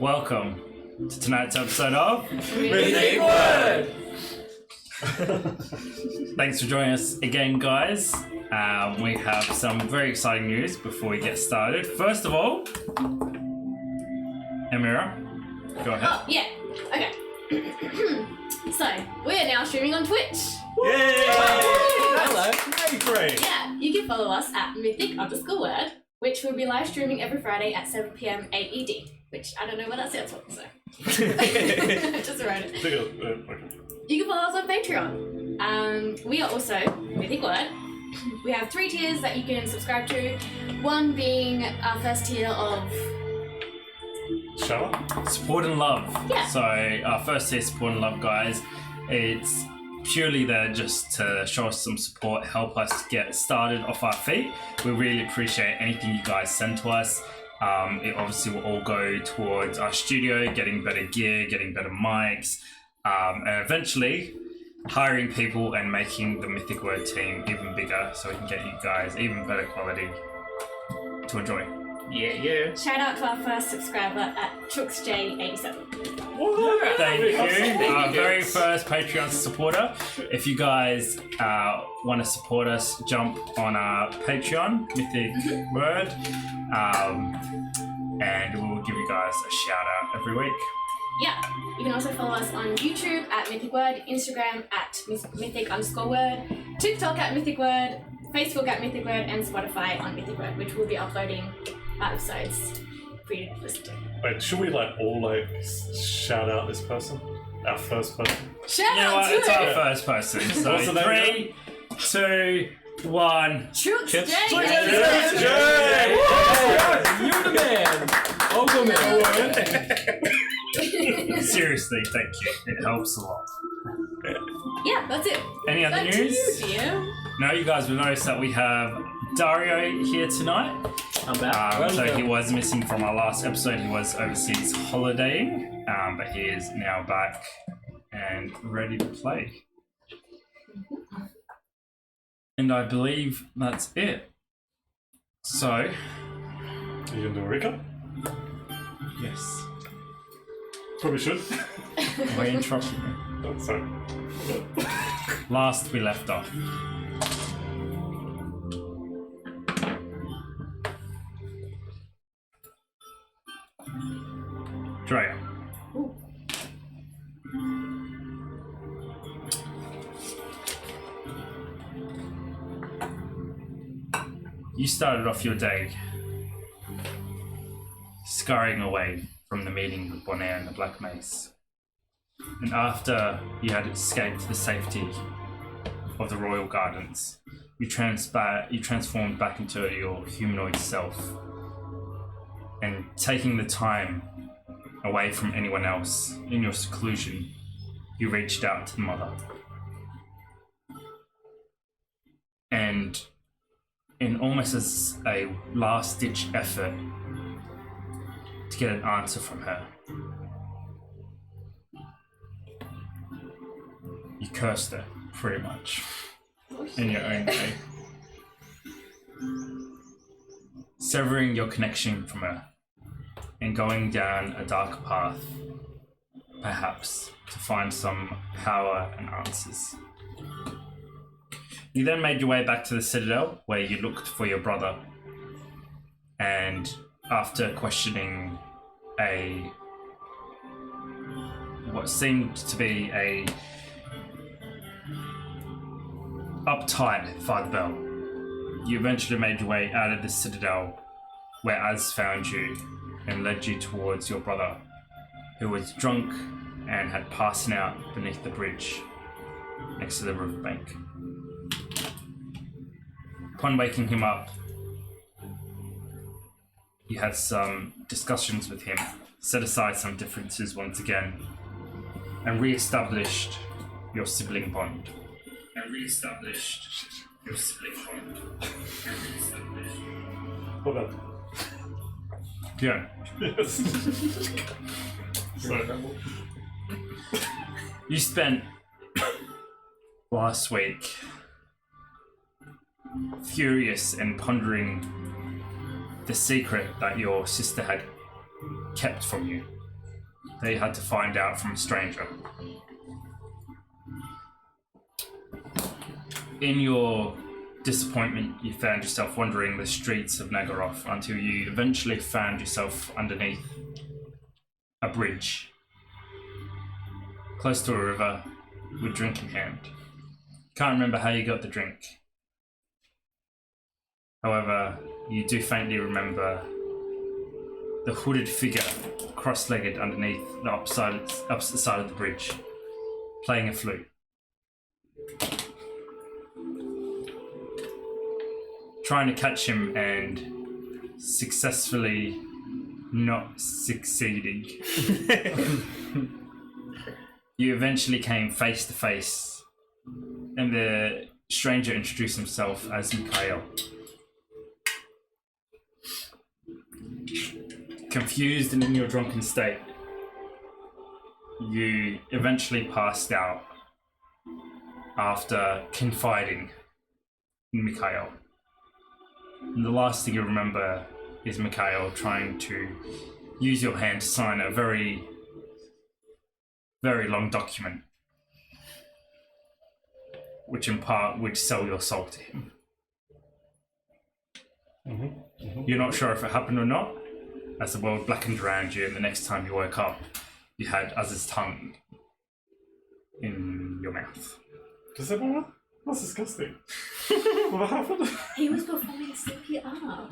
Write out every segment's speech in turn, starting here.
Welcome to tonight's episode of Mythic Wyrd! Thanks for joining us again, guys. We have some very exciting news before we get started. First of all, Amira, go ahead. Oh, yeah. Okay. So, we're now streaming on Twitch. Yay! Hello. Hey, great. Yeah, you can follow us at Mythic_Wyrd, which will be live streaming every Friday at 7 PM AED, which I don't know what that stands for, so. Just wrote it. You can follow us on Patreon. We are also Mythic Wyrd. We have 3 tiers that you can subscribe to. One being our first tier of Support and love. Yeah. So our first tier, support and love, guys. It's purely there just to show us some support, help us get started off our feet. We really appreciate anything you guys send to us. It obviously will all go towards our studio, getting better gear, getting better mics, and eventually hiring people and making the Mythic Wyrd team even bigger so we can get you guys even better quality to enjoy. Yeah. shout out to our first subscriber at ChooksJ87. Thank you. Our very first Patreon supporter. If you guys want to support us, jump on our Patreon, Mythic Wyrd, and we will give you guys a shout out every week. Yeah, you can also follow us on YouTube at Mythic Wyrd, Instagram at Mythic_Wyrd, TikTok at Mythic Wyrd, Facebook at Mythic Wyrd, and Spotify on Mythic Wyrd, which will be uploading episodes for you to listen to. Wait, should we all shout out this person? Our first person? Shout You know out what? to It's our first person. So What's the name 3, 2, 1. ChooksJ87. You're the man! Oh, woman! Seriously, thank you. It helps a lot. Yeah, that's it. Any other Back news? to you, dear. No, you guys will notice that we have Daario here tonight. I'm back. So he was missing from our last episode. He was overseas holidaying, but he is now back and ready to play. And I believe that's it. So, You gonna do a recap? yes. Probably should. Why interrupt me? Oh, sorry. Last we left off. Drea. Ooh. You started off your day scurrying away from the meeting with Bonaire and the Black Mace. And after you had escaped the safety of the Royal Gardens, you transformed back into your humanoid self. And taking the time away from anyone else in your seclusion, you reached out to the Mother. And in almost as a last-ditch effort to get an answer from her, you cursed her, pretty much, in your own way. Severing your connection from her and going down a dark path, perhaps, to find some power and answers. You then made your way back to the Citadel, where you looked for your brother, and after questioning what seemed to be a uptight Father Bell, you eventually made your way out of the Citadel, where Az found you and led you towards your brother, who was drunk and had passed out beneath the bridge next to the riverbank. Upon waking him up, you had some discussions with him, set aside some differences once again, and re-established your sibling bond. Hold on. Yeah. Yes. Sorry. You spent last week furious and pondering the secret that your sister had kept from you that you had to find out from a stranger. In your disappointment, you found yourself wandering the streets of Nagoroth until you eventually found yourself underneath a bridge, close to a river, with drink in hand. Can't remember how you got the drink. However, you do faintly remember the hooded figure cross-legged underneath the opposite side of the bridge, playing a flute. Trying to catch him and successfully not succeeding. You eventually came face to face, and the stranger introduced himself as Mikhail. Confused and in your drunken state, you eventually passed out after confiding in Mikhail. And the last thing you remember is Mikhail trying to use your hand to sign a very, very long document, which in part would sell your soul to him. You're not sure if it happened or not, as the world blackened around you, and the next time you woke up, you had Az's tongue in your mouth. Does everyone? That's disgusting. What happened? He was performing CPR.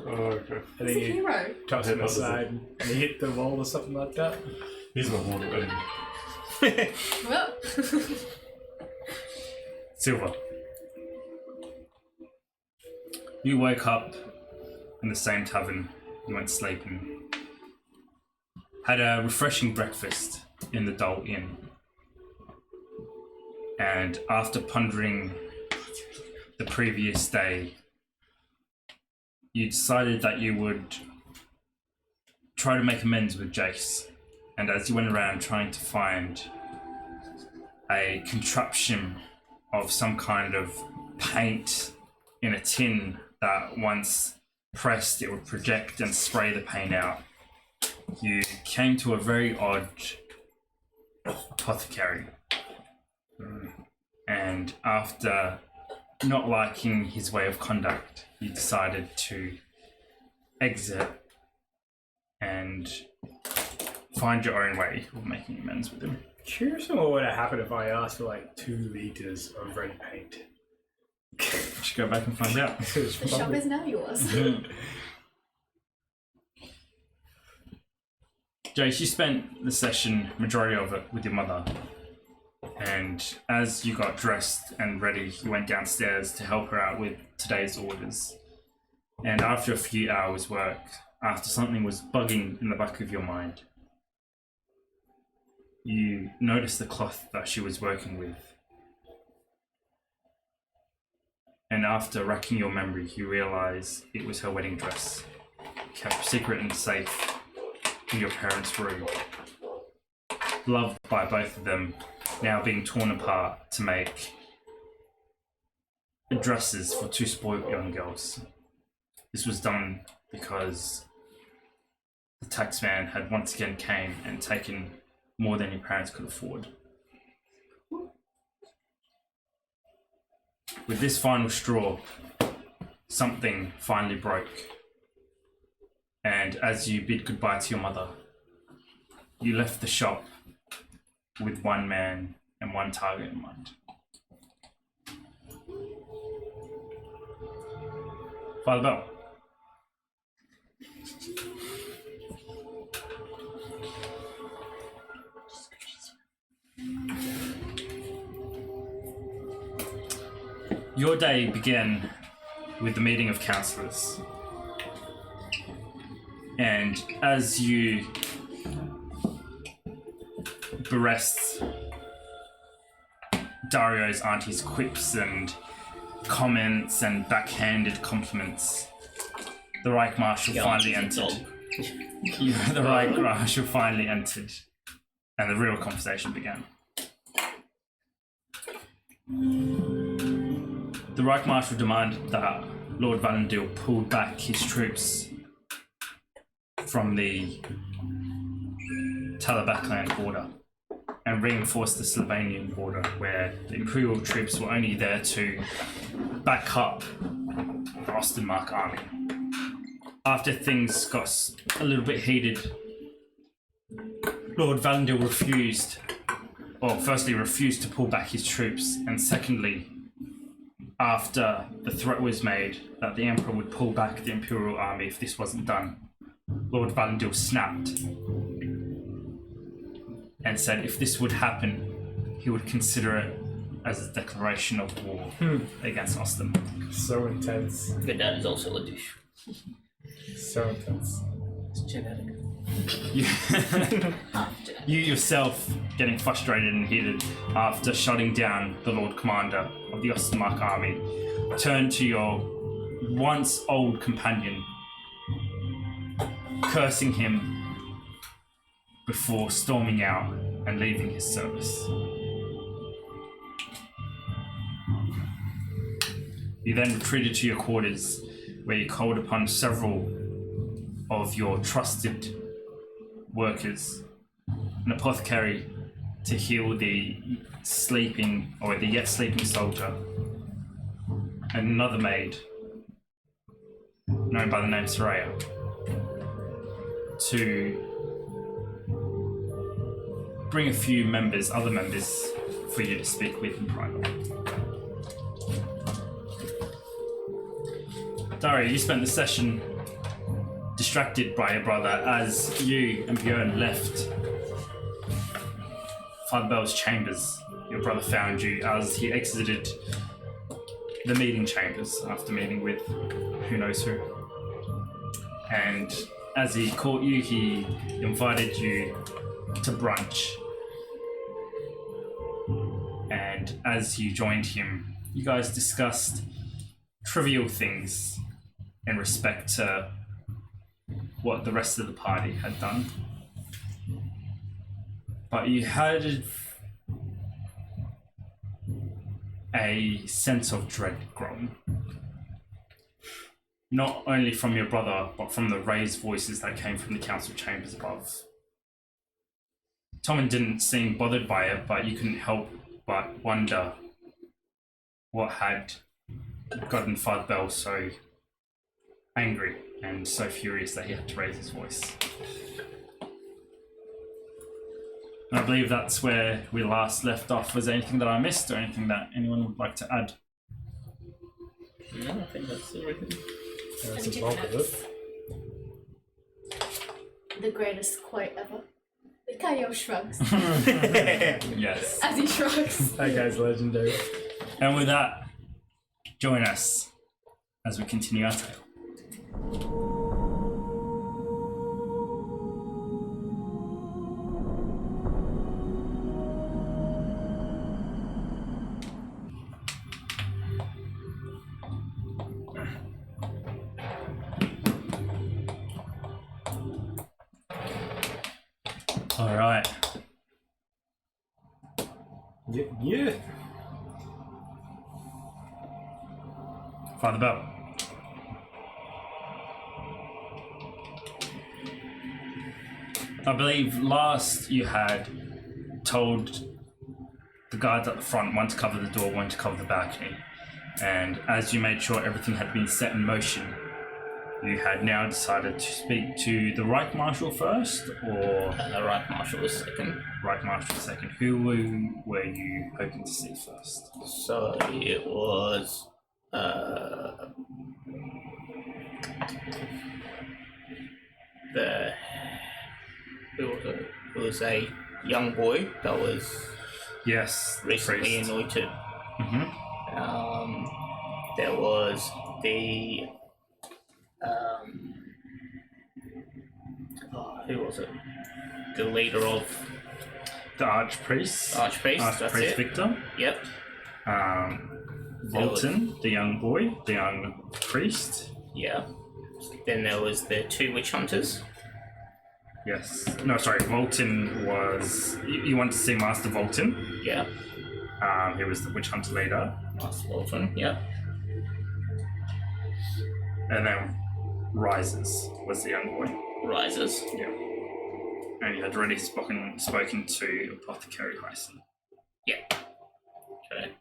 Oh, okay. I He's a think you hero. touched him aside and he hit the wall or something like that. He's not one of them. Well. Silver. You woke up in the same tavern you went sleeping. Had a refreshing breakfast in the Dole Inn. And after pondering the previous day, you decided that you would try to make amends with Jayce. And as you went around trying to find a contraption of some kind of paint in a tin that once pressed it would project and spray the paint out, you came to a very odd apothecary. And after not liking his way of conduct, you decided to exit and find your own way of making amends with him. Curious on what would have happened if I asked for like 2 liters of red paint. You should go back and find out. The shop is now yours. Jayce, you spent the session, majority of it, with your mother. And as you got dressed and ready, you went downstairs to help her out with today's orders. And after a few hours' work, after something was bugging in the back of your mind, you noticed the cloth that she was working with. And after racking your memory, you realize it was her wedding dress, kept secret and safe in your parents' room, loved by both of them, now being torn apart to make dresses for 2 spoiled young girls. This was done because the taxman had once again came and taken more than your parents could afford. With this final straw, something finally broke. And as you bid goodbye to your mother, you left the shop with one man and one target in mind. Father Bell. Your day began with the meeting of councillors. And as you bereft Daario's auntie's quips and comments and backhanded compliments, the Reich Marshal finally entered. The Reich Marshal finally entered, and the real conversation began. The Reich Marshal demanded that Lord Valendil pulled back his troops from the Talabakland border and reinforce the Slovenian border, where the Imperial troops were only there to back up the Ostermark army. After things got a little bit heated, Lord Valandil firstly refused to pull back his troops, and secondly, after the threat was made that the Emperor would pull back the Imperial army if this wasn't done, Lord Valandil snapped and said if this would happen, he would consider it as a declaration of war against Ostermark. So intense. But that is also a dish. So intense. It's genetic. You yourself getting frustrated and heated after shutting down the Lord Commander of the Ostermark army, turn to your once old companion, cursing him before storming out and leaving his service. You then retreated to your quarters, where you called upon several of your trusted workers, an apothecary to heal the sleeping or the yet sleeping soldier, and another maid known by the name Soraya to bring a few other members for you to speak with in private. Dario, you spent the session distracted by your brother as you and Bjorn left Father Bell's chambers. Your brother found you as he exited the meeting chambers after meeting with who knows who. And as he caught you, he invited you to brunch. And as you joined him, you guys discussed trivial things in respect to what the rest of the party had done. But you had a sense of dread growing. Not only from your brother, but from the raised voices that came from the council chambers above. Tommen didn't seem bothered by it, but you couldn't help but wonder what had gotten Father Bell so angry and so furious that he had to raise his voice. And I believe that's where we last left off. Was there anything that I missed or anything that anyone would like to add? No, I think that's everything. That's Any a bulk of notes? it. The greatest quote ever. Mikael shrugs Yes. as he shrugs. That guy's legendary. And with that, join us as we continue our tale. All right. Yeah. Father Bell. I believe last you had told the guards at the front one to cover the door, one to cover the balcony. And as you made sure everything had been set in motion, you had now decided to speak to the Reich Marshal first, or The Reich Marshal was second. Reich Marshal second. Who were you hoping to see first? So it was it was a young boy that was Yes, recently priest. anointed. Mm-hmm. There was the who was it? The leader of The Archpriest. Archpriest. That's Archpriest it. Victor. Yep. Volton, the young boy, the young priest. Yeah. Then there was the two witch hunters. Yes. No, sorry. Volton was. You want to see Master Volton? Yeah. He was the witch hunter leader. Master Bolton. Yeah. And then Rises was the young boy. Rises. Yeah. And you had already spoken to Apothecary Hyson. Yeah. Okay.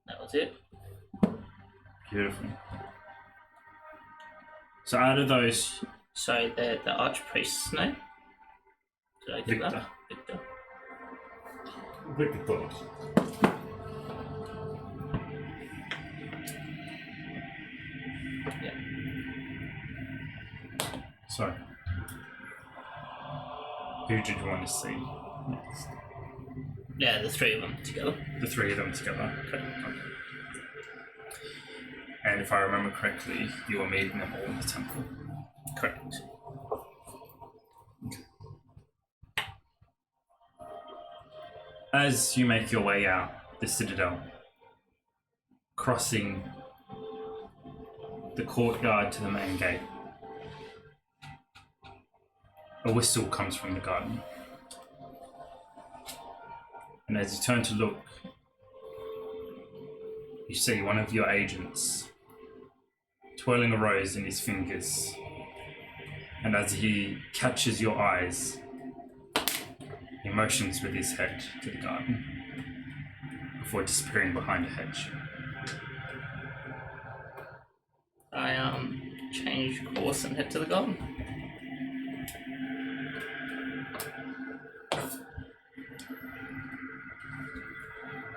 That was it. Beautiful. So out of those, So the archpriest's name? Did I do that? Victor. Victor. Yeah. So, who did you want to see next? Yeah, the three of them together. The three of them together. Okay. And if I remember correctly, you were meeting them all in the temple. Correct. As you make your way out the citadel, crossing the courtyard to the main gate, a whistle comes from the garden. And as you turn to look, you see one of your agents twirling a rose in his fingers. And as he catches your eyes, he motions with his head to the garden before disappearing behind a hedge. I change course and head to the garden.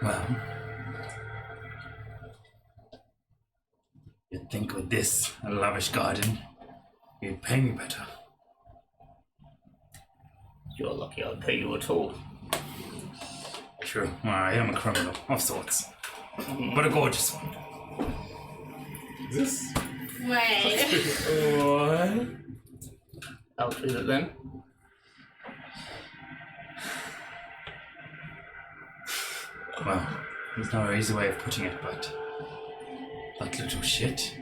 Well, you'd think with this, a lavish garden, you'd pay me better. You're lucky I'd pay you at all. True, well, I am a criminal of sorts, but a gorgeous one. This? Wait. What? I'll do it then. Well, there's no easy way of putting it, but that little shit.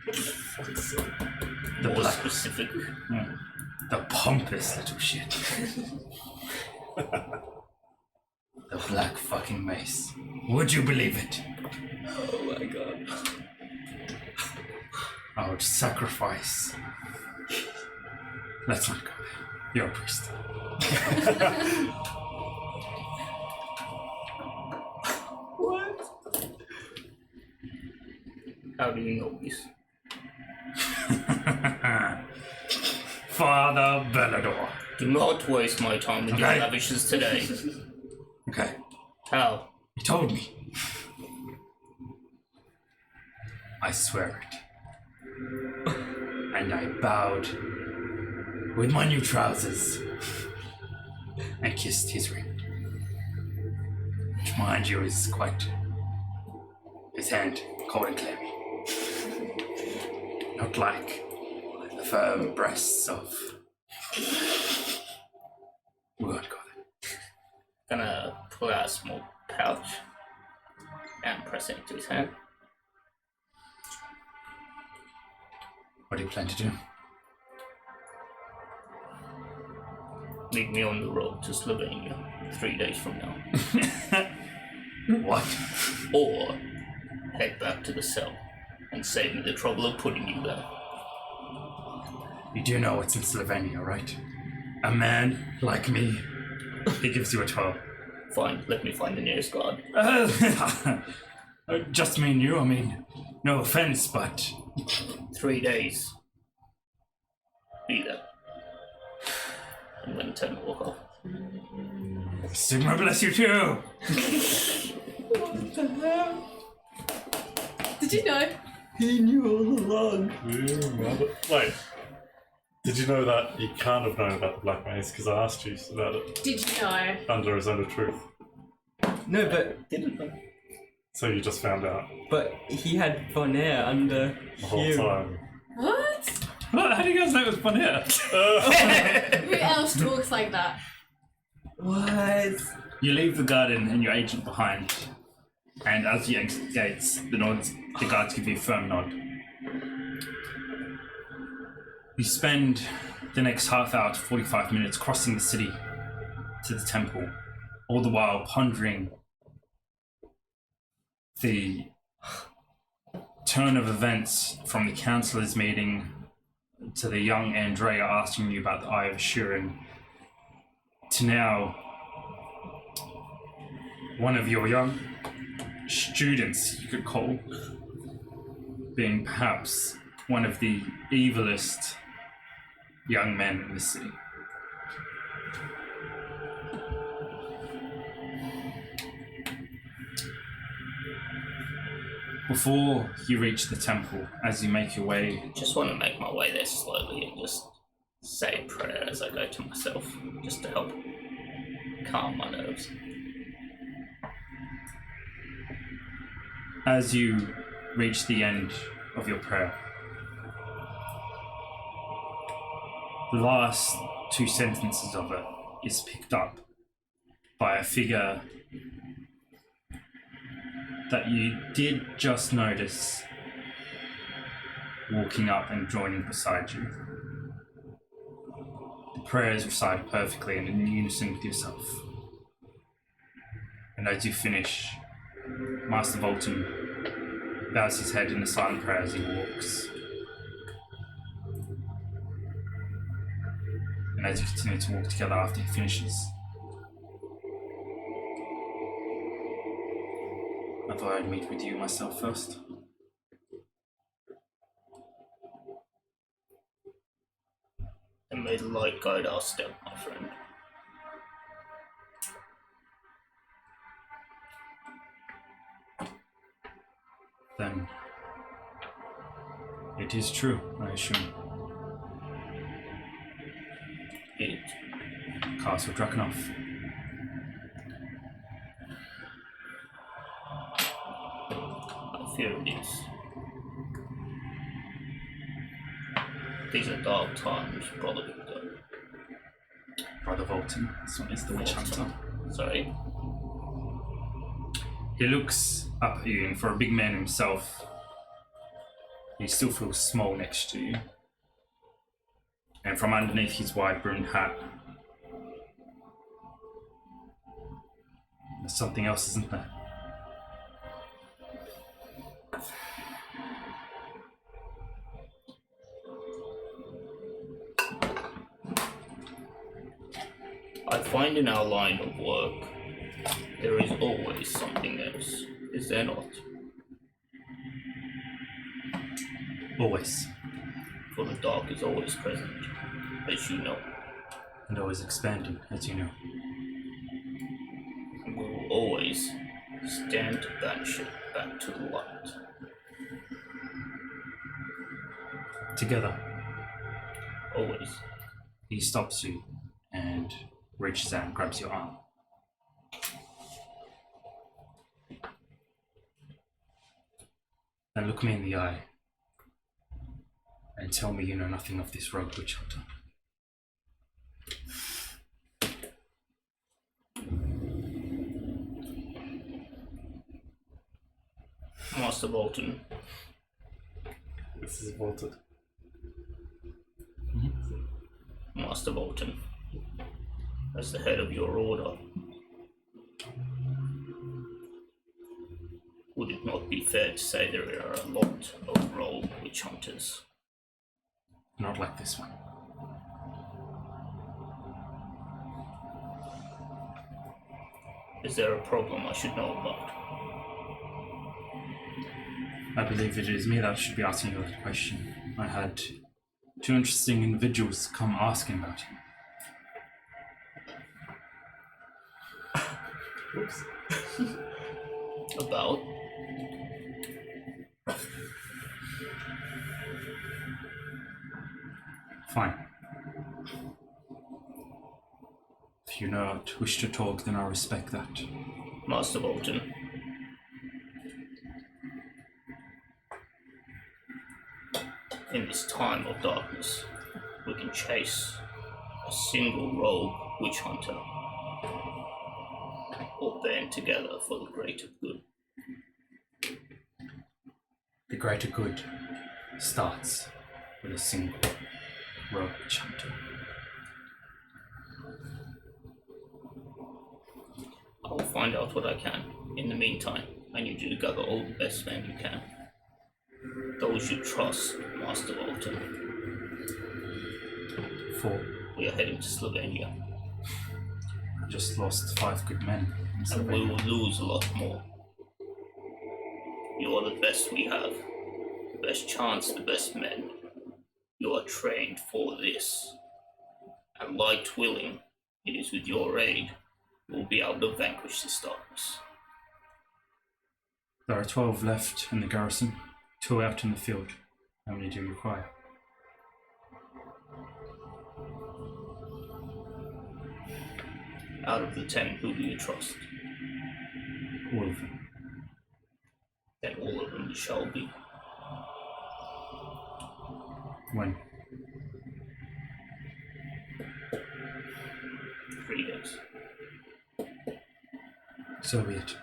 The More black, specific. the pompous little shit. The black fucking mace. Would you believe it? Oh my god. I would sacrifice. Let's not go there. You're a priest. What? How do you know this? Father Bellador. Do not waste my time with your Okay. lavishes today. Okay, How? he told me. I swear it. And I bowed with my new trousers and kissed his ring. Which, mind you, is quite his hand, cold and clammy. Not like the firm breasts of. We won't go there. Gonna pull out a small pouch and press it into his hand. What do you plan to do? Meet me on the road to Slovenia 3 days from now. What? Or head back to the cell and save me the trouble of putting you there. You do know what's in Slovenia, right? A man like me, he gives you a 12. Fine, let me find the nearest guard. Just me and you, I mean, no offense, but 3 days. Be there. I'm gonna turn and walk off. Sigma bless you too! Did you know? He knew all along. Wait. Did you know that he can't have known about the black maze? Because I asked you about it Did you know? under his own truth. No, but So you just found out he had Von Air under the whole Hugh. time. What? What? How do you guys know it was fun here? Who else talks like that? What? You leave the garden and your agent behind, and as you exit the gates, the guards give you a firm nod. You spend the next half hour to 45 minutes crossing the city to the temple, all the while pondering the turn of events from the councillors' meeting to the young Andrea asking you about the Eye of Shurin, to now one of your young students, you could call, being perhaps one of the evilest young men in the city. Before you reach the temple, as you make your way, Just want to make my way there slowly and just say a prayer as I go to myself, just to help calm my nerves. as you reach the end of your prayer, the last two sentences of it is picked up by a figure that you did just notice walking up and joining beside you. The prayer is recited perfectly and in unison with yourself. And as you finish, Master Volton bows his head in a silent prayer as he walks. And as you continue to walk together after he finishes, I thought I'd meet with you myself first. And may the light guide our step, my friend. Then it is true, I assume. It Castle Drakenhof. I fear it is. These are dark times, Brother Victor. Brother Volton, this one is the witch hunter. Sorry. He looks up at you, and for a big man himself, he still feels small next to you. And from underneath his wide-brimmed hat, there's something else, isn't there? I find in our line of work, there is always something else, is there not? Always. For the dark is always present, as you know. And always expanding, as you know. And we will always stand to banish it back to the light. Together, Always. he stops you and reaches out and grabs your arm. Now look me in the eye and tell me you know nothing of this rogue witch hunter. Master Bolton, This is vaulted. Master Bolton, as the head of your order, would it not be fair to say there are a lot of rogue witch hunters? Not like this one. Is there a problem I should know about? I believe it is me that should be asking you that question. I had two interesting individuals come asking about him. Oops. About? Fine. If you not wish to talk, then I respect that. Master Bolton, in this time of darkness, we can chase a single rogue witch hunter or band together for the greater good. The greater good starts with a single rogue witch hunter. I will find out what I can. In the meantime, I need you to gather all the best men you can. Those you trust, Master Bolton. 4. We are heading to Slovenia, I just lost 5 good men. and we will lose a lot more. You are the best we have, the best chance, the best men. You are trained for this, and like willing, it is with your aid we will be able to vanquish this darkness. There are 12 left in the garrison, 2 out in the field. How many do you require? Out of the 10, who do you trust? All of them. Then all of them shall be. When? 3 days. So be it.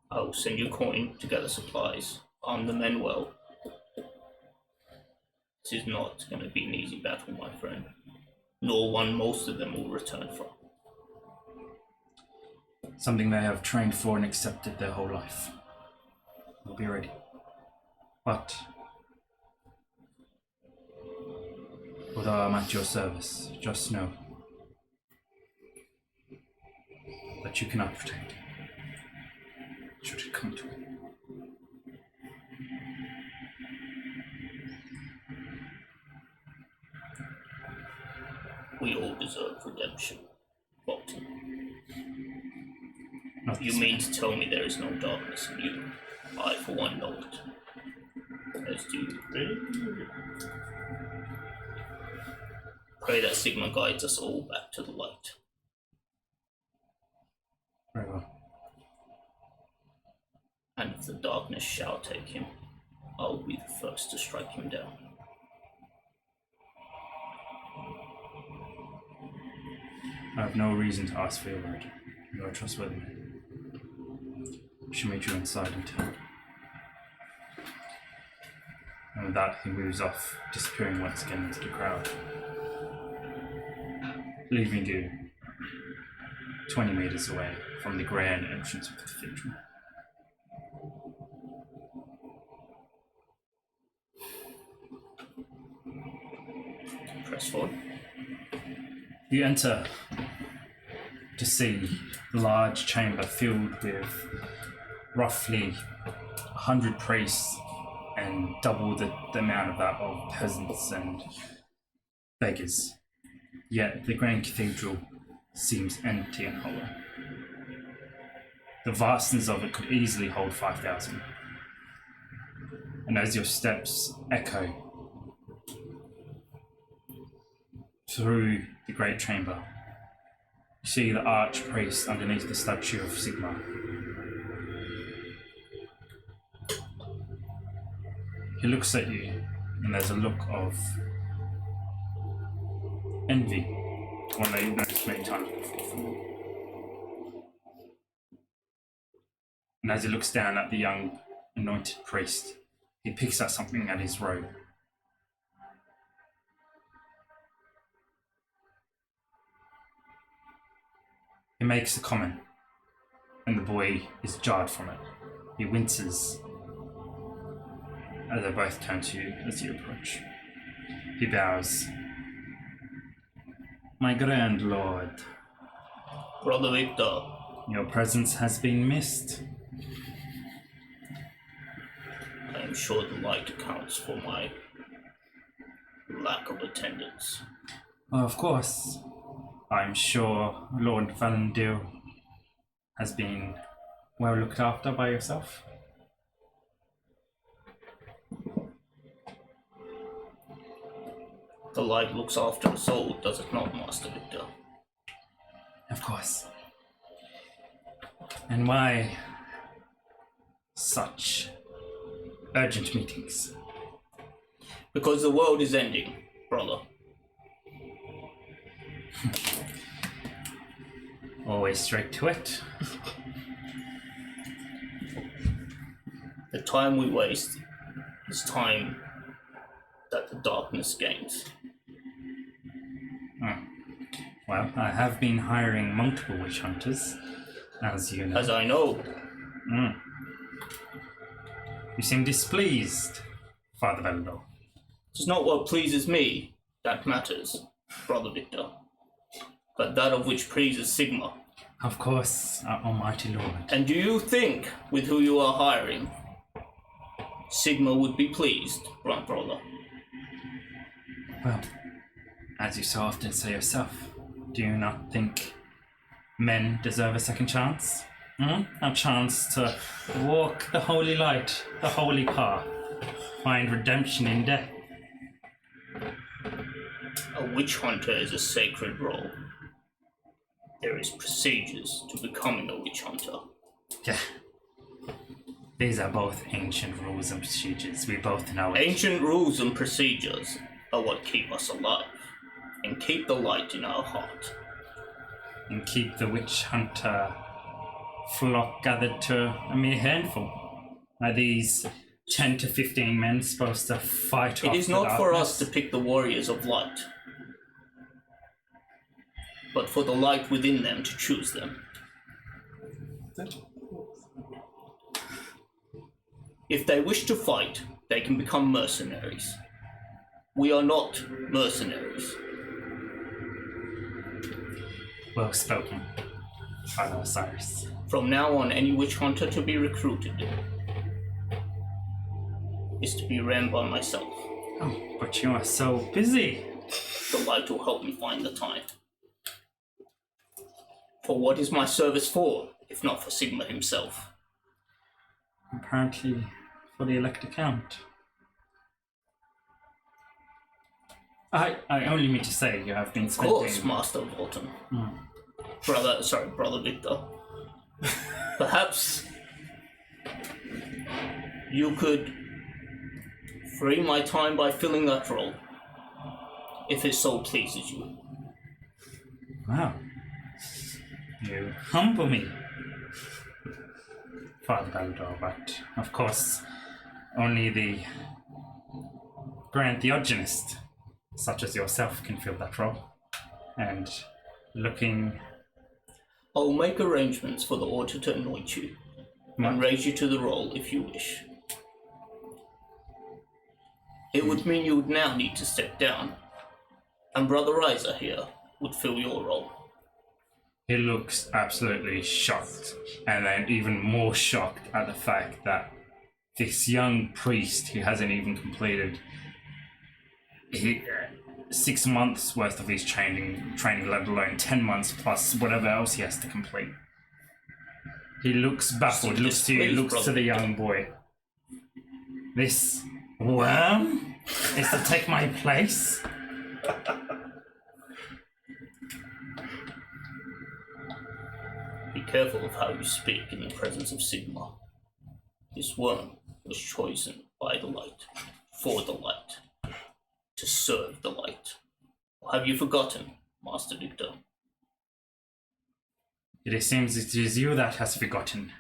I will send you coin to gather supplies. Arm the men well. This is not going to be an easy battle, my friend, nor one most of them will return from. Something they have trained for and accepted their whole life. We'll be ready. But although I'm at your service, just know that you cannot protect. Should it come to it. We all deserve redemption, Bolton. Not You this mean man. to tell me there is no darkness in you? I, for one, know it. As do you. Pray that Sigma guides us all back to the light. Very well. And if the darkness shall take him, I will be the first to strike him down. I have no reason to ask for your word. You are a trustworthy man. I shall meet you inside in town. And with that, he moves off, disappearing once again into the crowd, leaving you 20 meters away from the grand entrance of the cathedral. Press forward. You enter to see a large chamber filled with roughly 100 priests and double the amount of that of peasants and beggars. Yet the grand cathedral seems empty and hollow. The vastness of it could easily hold 5,000. And as your steps echo through the great chamber, you see the archpriest underneath the statue of Sigma. He looks at you, and there's a look of envy, one that you've noticed many times before. And as he looks down at the young anointed priest, he picks up something at his robe. He makes a comment, and the boy is jarred from it. He winces as they both turn to you as you approach. He bows. My grand lord, Brother Victor, your presence has been missed. I am sure the light accounts for my lack of attendance. Of course, I'm sure Lord Valendir has been well looked after by yourself. The light looks after the soul, does it not, Master Victor? Of course. And why such urgent meetings? Because the world is ending, brother. Always straight to it. The time we waste is time that the darkness gains. Well, I have been hiring multiple witch hunters, as you know. As I know, You seem displeased, Father Valendir. It is not what pleases me that matters, Brother Victor, but that of which pleases Sigma. Of course, our almighty lord. And do you think, with who you are hiring, Sigma would be pleased, brother? Well, as you so often say yourself, do you not think men deserve a second chance? A chance to walk the holy light, the holy path, find redemption in death. A witch hunter is a sacred role. There is procedures to becoming a witch hunter. Yeah. These are both ancient rules and procedures. We both know it. Ancient rules and procedures are what keep us alive and keep the light in our heart. And keep the witch hunter flock gathered to a mere handful. Are these 10 to 15 men supposed to fight off It is the not for darkness? us to pick the warriors of light, but for the light within them to choose them. If they wish to fight, they can become mercenaries. We are not mercenaries. Well spoken, Father Osiris. From now on, any witch hunter to be recruited is to be ran by myself. Oh, but you are so busy. The light will help me find the time. For what is my service for, if not for Sigma himself? Apparently, for the elect account. I only mean to say you have been Of spending... course, Master Walton. Brother Victor. Perhaps you could free my time by filling that role, if it so pleases you. Wow. You humble me, Father Baldor, but of course, only the grand theogenist, such as yourself, can fill that role. And looking... I'll make arrangements for the order to anoint you, and raise you to the role if you wish. It would mean you would now need to step down, and Brother Isa here would fill your role. He looks absolutely shocked, and then even more shocked at the fact that this young priest who hasn't even completed 6 months worth of his training, let alone 10 months plus whatever else he has to complete. He looks baffled, looks to you, looks to the young boy. This worm is to take my place? Be careful of how you speak in the presence of Sigma. This worm was chosen by the light, for the light, to serve the light. Or have you forgotten, Master Victor? It seems it is you that has forgotten.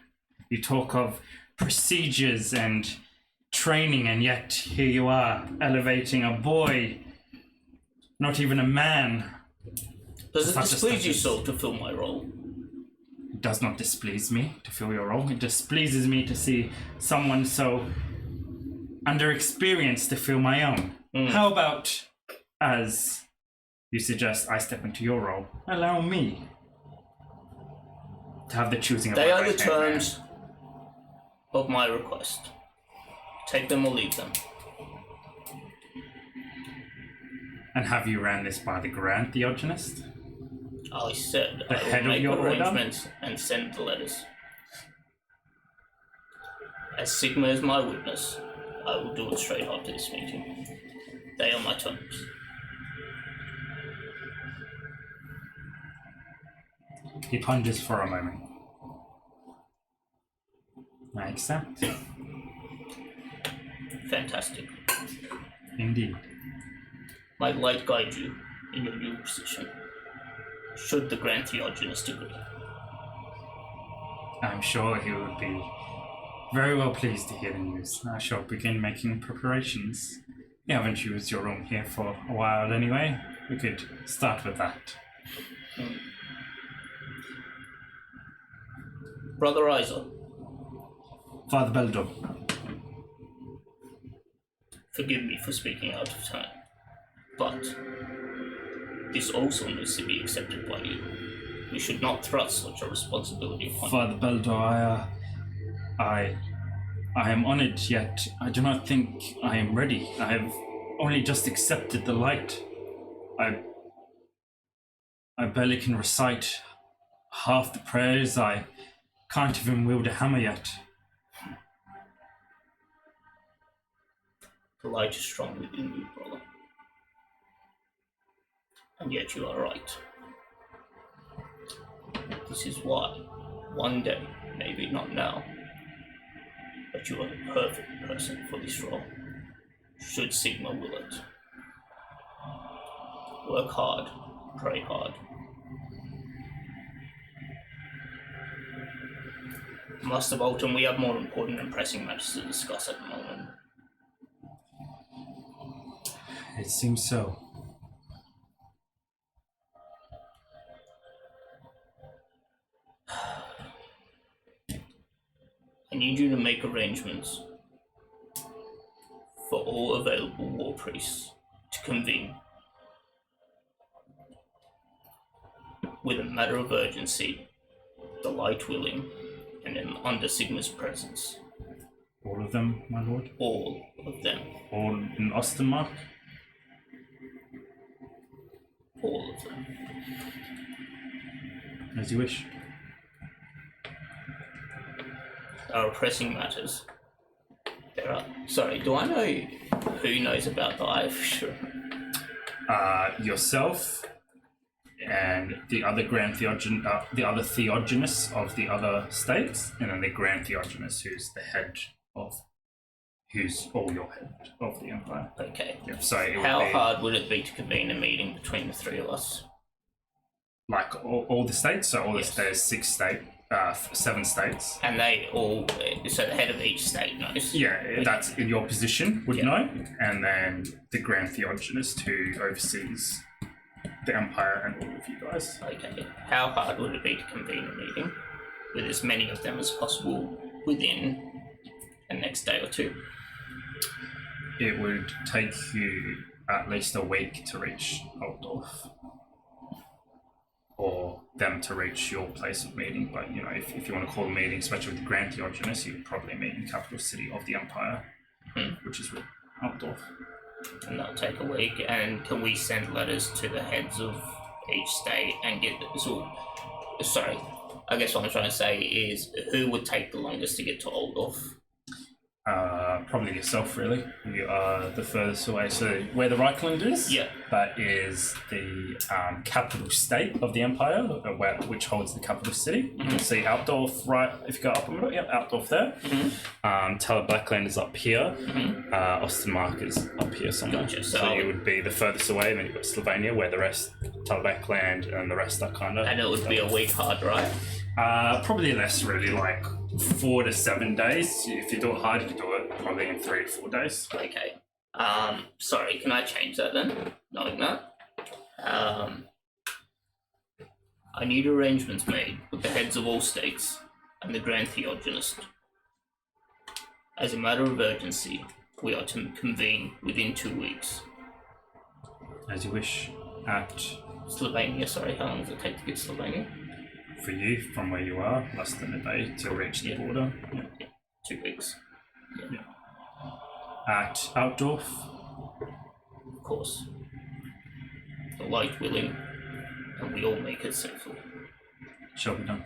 You talk of procedures and training, and yet here you are, elevating a boy, not even a man. Does it Such a displease you status. so to fill my role? It does not displease me to fill your role. It displeases me to see someone so underexperienced to fill my own. How about, as you suggest, I step into your role? Allow me to have the choosing of They my are the right-hand man. terms of my request. Take them or leave them. And have you ran this by the Grand Theogenist? I said The I head will of make your order? arrangements and send the letters. As Sigma is my witness, I will do it straight after this meeting. They are my terms. He ponders for a moment. I accept. Fantastic. Indeed. My light guide you in your new position, should the Grand Theogenist agree. I'm sure he would be very well pleased to hear the news. I shall begin making preparations. You haven't used your room here for a while anyway. We could start with that. Brother Isa, Father Beldor. forgive me for speaking out of turn, but this also needs to be accepted by you. We should not thrust such a responsibility upon you. Father Beldor, I am honored, yet I do not think I am ready. I have only just accepted the light. I barely can recite half the prayers. I can't even wield a hammer yet. The light is strong within you, brother. And yet you are right. This is why, one day, maybe not now, but you are the perfect person for this role, should Sigma will it. Work hard, pray hard. Master Bolton, we have more important and pressing matters to discuss at the moment. It seems so. I need you to make arrangements for all available war priests to convene with a matter of urgency, the light willing, and then under Sigma's presence. All of them, my lord? All of them. All in Ostermark? All of them. As you wish. There are pressing matters. There are. Sorry, do I know who knows about the Eye for sure? Yourself and the other the other Theogenist of the other states, and then the Grand Theogenist, who's the head of, who's all your head of the Empire. Okay. Yep. So it How would be, hard would it be to convene a meeting between the three of us? like all the states? So all Yes. there's 7 states. And they all, so the head of each state knows. Yeah, that's in your position would Yeah. know, and then the Grand Theogenist who oversees the Empire and all of you guys. Okay. How hard would it be to convene a meeting with as many of them as possible within the next day or two? It would take you at least a week to reach Altdorf, or them to reach your place of meeting. But you know, if you want to call a meeting, especially with the Grand Theogenist, you'd probably meet in the capital city of the Empire, which is Altdorf. And that'll take a week. And can we send letters to the heads of each state and get sorry, I guess what I'm trying to say is, who would take the longest to get to Altdorf? Probably yourself, really. You are the furthest away. So where the Reichland is, Yeah. that is the capital state of the Empire, which holds the capital city. You can see Altdorf right, if you go up a little, yep, Altdorf there. Blackland is up here. Ostermark is up here somewhere. Gotcha. So you would be the furthest away, and then you've got Slovenia, where the rest, Blackland, and the rest are kind of... And it would be a week hard, right? Probably less, really, like 4 to 7 days. If you do it hard, you can do it probably in 3 to 4 days. Okay. Sorry, can I change that then? Knowing that? I need arrangements made with the heads of all states and the Grand Theogenist. As a matter of urgency, we are to convene within 2 weeks. As you wish. At, Slovenia, sorry, how long does it take to get to Slovenia? for you, from where you are, less than a day to reach the border. Yeah. 2 weeks. At Altdorf, Of course. The light willing, and we all make it safely. shall be done.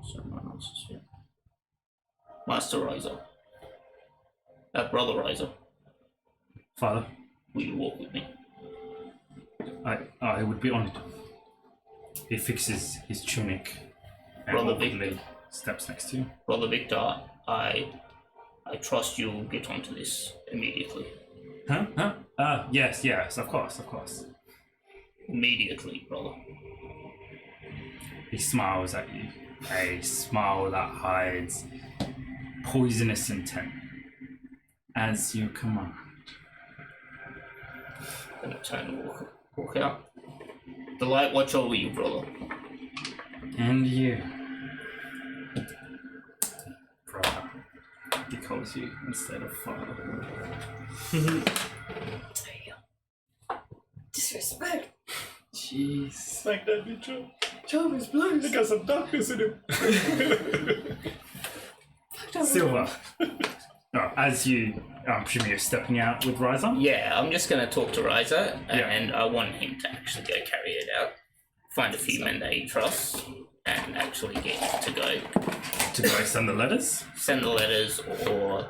Sorry, my mouse is here. Master Riser. Brother Riser, Father, will you walk with me? I would be honored. He fixes his tunic and Brother awkwardly steps next to you. Brother Victor, I trust you'll get onto this immediately. Huh? Yes, of course. Immediately, brother. He smiles at you. A smile that hides poisonous intent. As you command. I'm gonna turn and walk out. The light watch over you, brother. And you. calls you instead of father. Disrespect. Jeez. Like that, Mitchell. Jarvis, please. He got some darkness in him. Silver. Oh, as you, I'm assuming you're stepping out with Ryza? Yeah, I'm just going to talk to Ryza, Yeah. and I want him to actually go carry it out. Find a few men that he trusts, and actually get him to go. To go send the letters? Send the letters, or,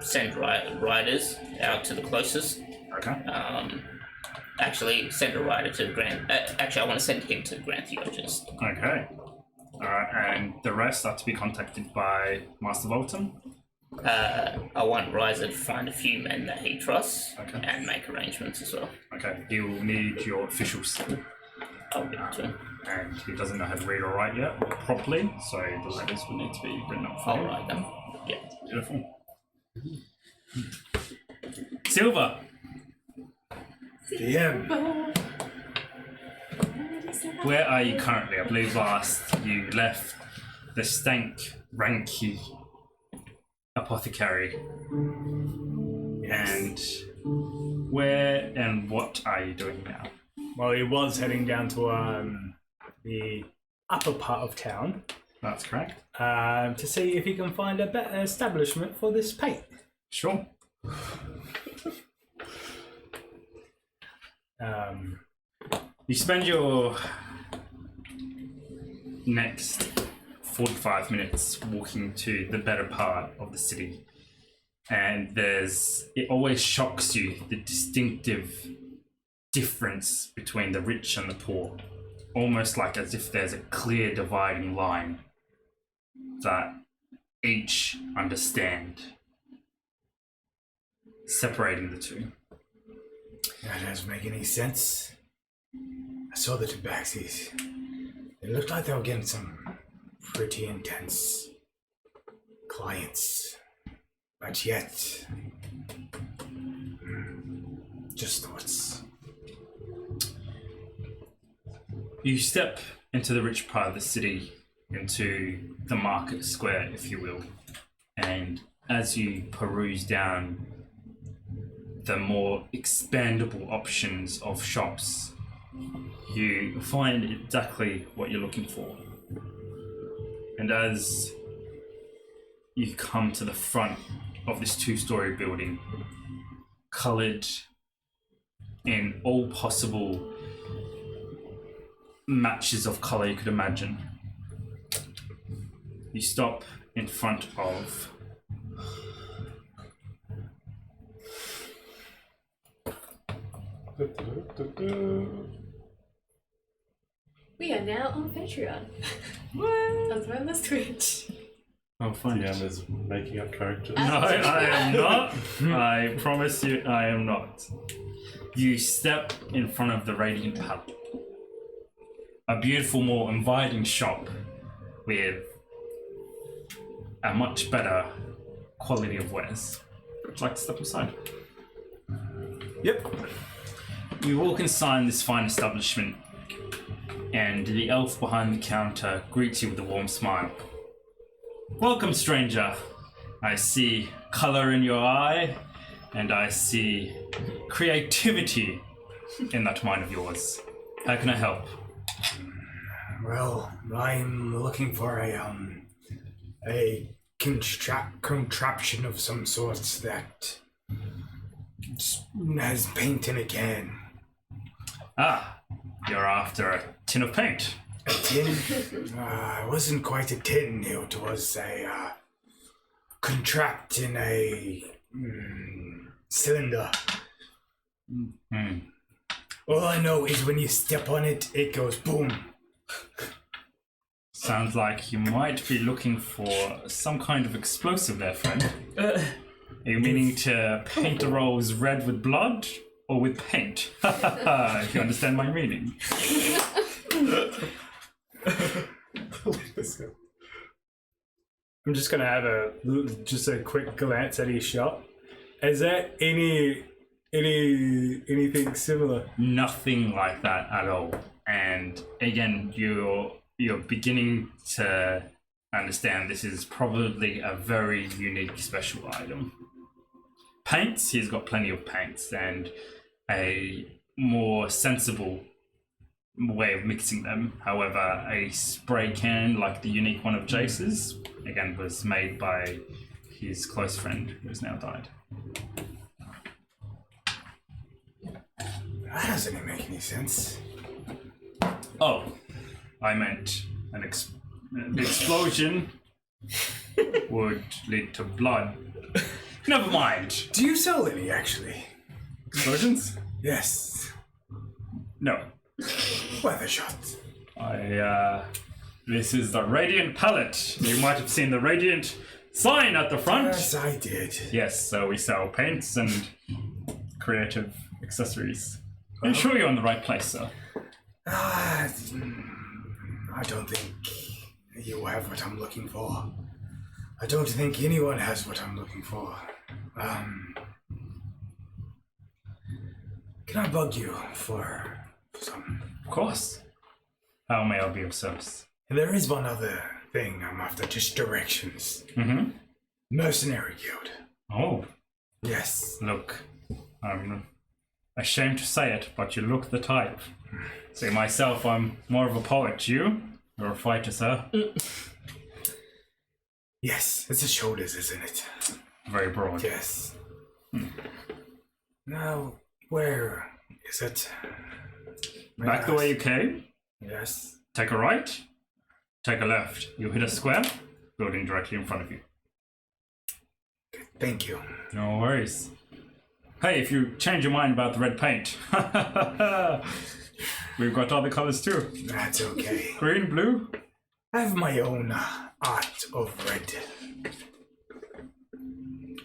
send riders out to the closest. Okay. Actually, send a rider to the Grand... actually, I want to send him to the Grand Theologist. Okay. Alright, and the rest are to be contacted by Master Volton? I want Ryza to find a few men that he trusts, Okay. and make arrangements as well. Okay, he will need your official seal. I'll give it to him. And he doesn't know how to read or write yet properly, so the letters will need to be written up for I'll him. write them. Yeah. Beautiful. Silver! DM. Where are you currently? I believe last you left the stank, ranky apothecary. And where and what are you doing now? Well, he was heading down to the upper part of town That's correct. to see if he can find a better establishment for this paint. Sure. You spend your next 45 minutes walking to the better part of the city, and it always shocks you the distinctive difference between the rich and the poor, almost like as if there's a clear dividing line that each understand, separating the two. That doesn't make any sense. I saw the tabaxis. It looked like they were getting some pretty intense clients. But yet... just thoughts. You step into the rich part of the city, into the market square, if you will, and as you peruse down the more expandable options of shops, you find exactly what you're looking for. And as you come to the front of this two-story building, coloured in all possible matches of colour you could imagine, you stop in front of We are now on Patreon. What? As well as Twitch. Oh, fine. DM is making up characters. No, I am not. I promise you, I am not. You step in front of the Radiant Palette. A beautiful, more inviting shop with a much better quality of wares. Would you like to step aside? Yep. You walk inside this fine establishment, and the elf behind the counter greets you with a warm smile. Welcome, stranger. I see color in your eye, and I see creativity in that mind of yours. How can I help? Well, I'm looking for a contraption of some sort that has paint in a can. Ah, you're after a tin of paint. A tin? It wasn't quite a tin. It was a contract in a cylinder. All I know is when you step on it, it goes boom. Sounds like you might be looking for some kind of explosive there, friend. Are you meaning to paint the rolls red with blood or with paint? If you understand my meaning. I'm just gonna have a quick glance at his shop. Is there anything similar? Nothing like that at all. And again, you're beginning to understand this is probably a very unique special item. Paints, he's got plenty of paints and a more sensible way of mixing them. However, a spray can like the unique one of Jayce's, again, was made by his close friend who's now died. That doesn't make any sense. Oh, I meant the explosion would lead to blood. Never mind. Do you sell any, actually? Explosions? Yes. No. Weather shots. This is the Radiant palette. You might have seen the Radiant sign at the front. Yes, I did. Yes, so we sell paints and creative accessories. I'm sure you're in the right place, sir. I don't think you have what I'm looking for. I don't think anyone has what I'm looking for. Can I bug you for some? Of course. How may I be of service? There is one other thing I'm after, just directions. Mm-hmm. Mercenary guild. Oh, Yes. look. I'm ashamed to say it, but you look the type. See, myself, I'm more of a poet. You're a fighter, sir. Yes, it's the shoulders, isn't it? Very broad. Yes. Now, where is it? May Back I the way you ask? came. Yes. Take a right. Take a left. You hit a square. Building directly in front of you. Thank you. No worries. Hey, if you change your mind about the red paint, we've got other colors too. That's okay. Green, blue. I have my own art of red.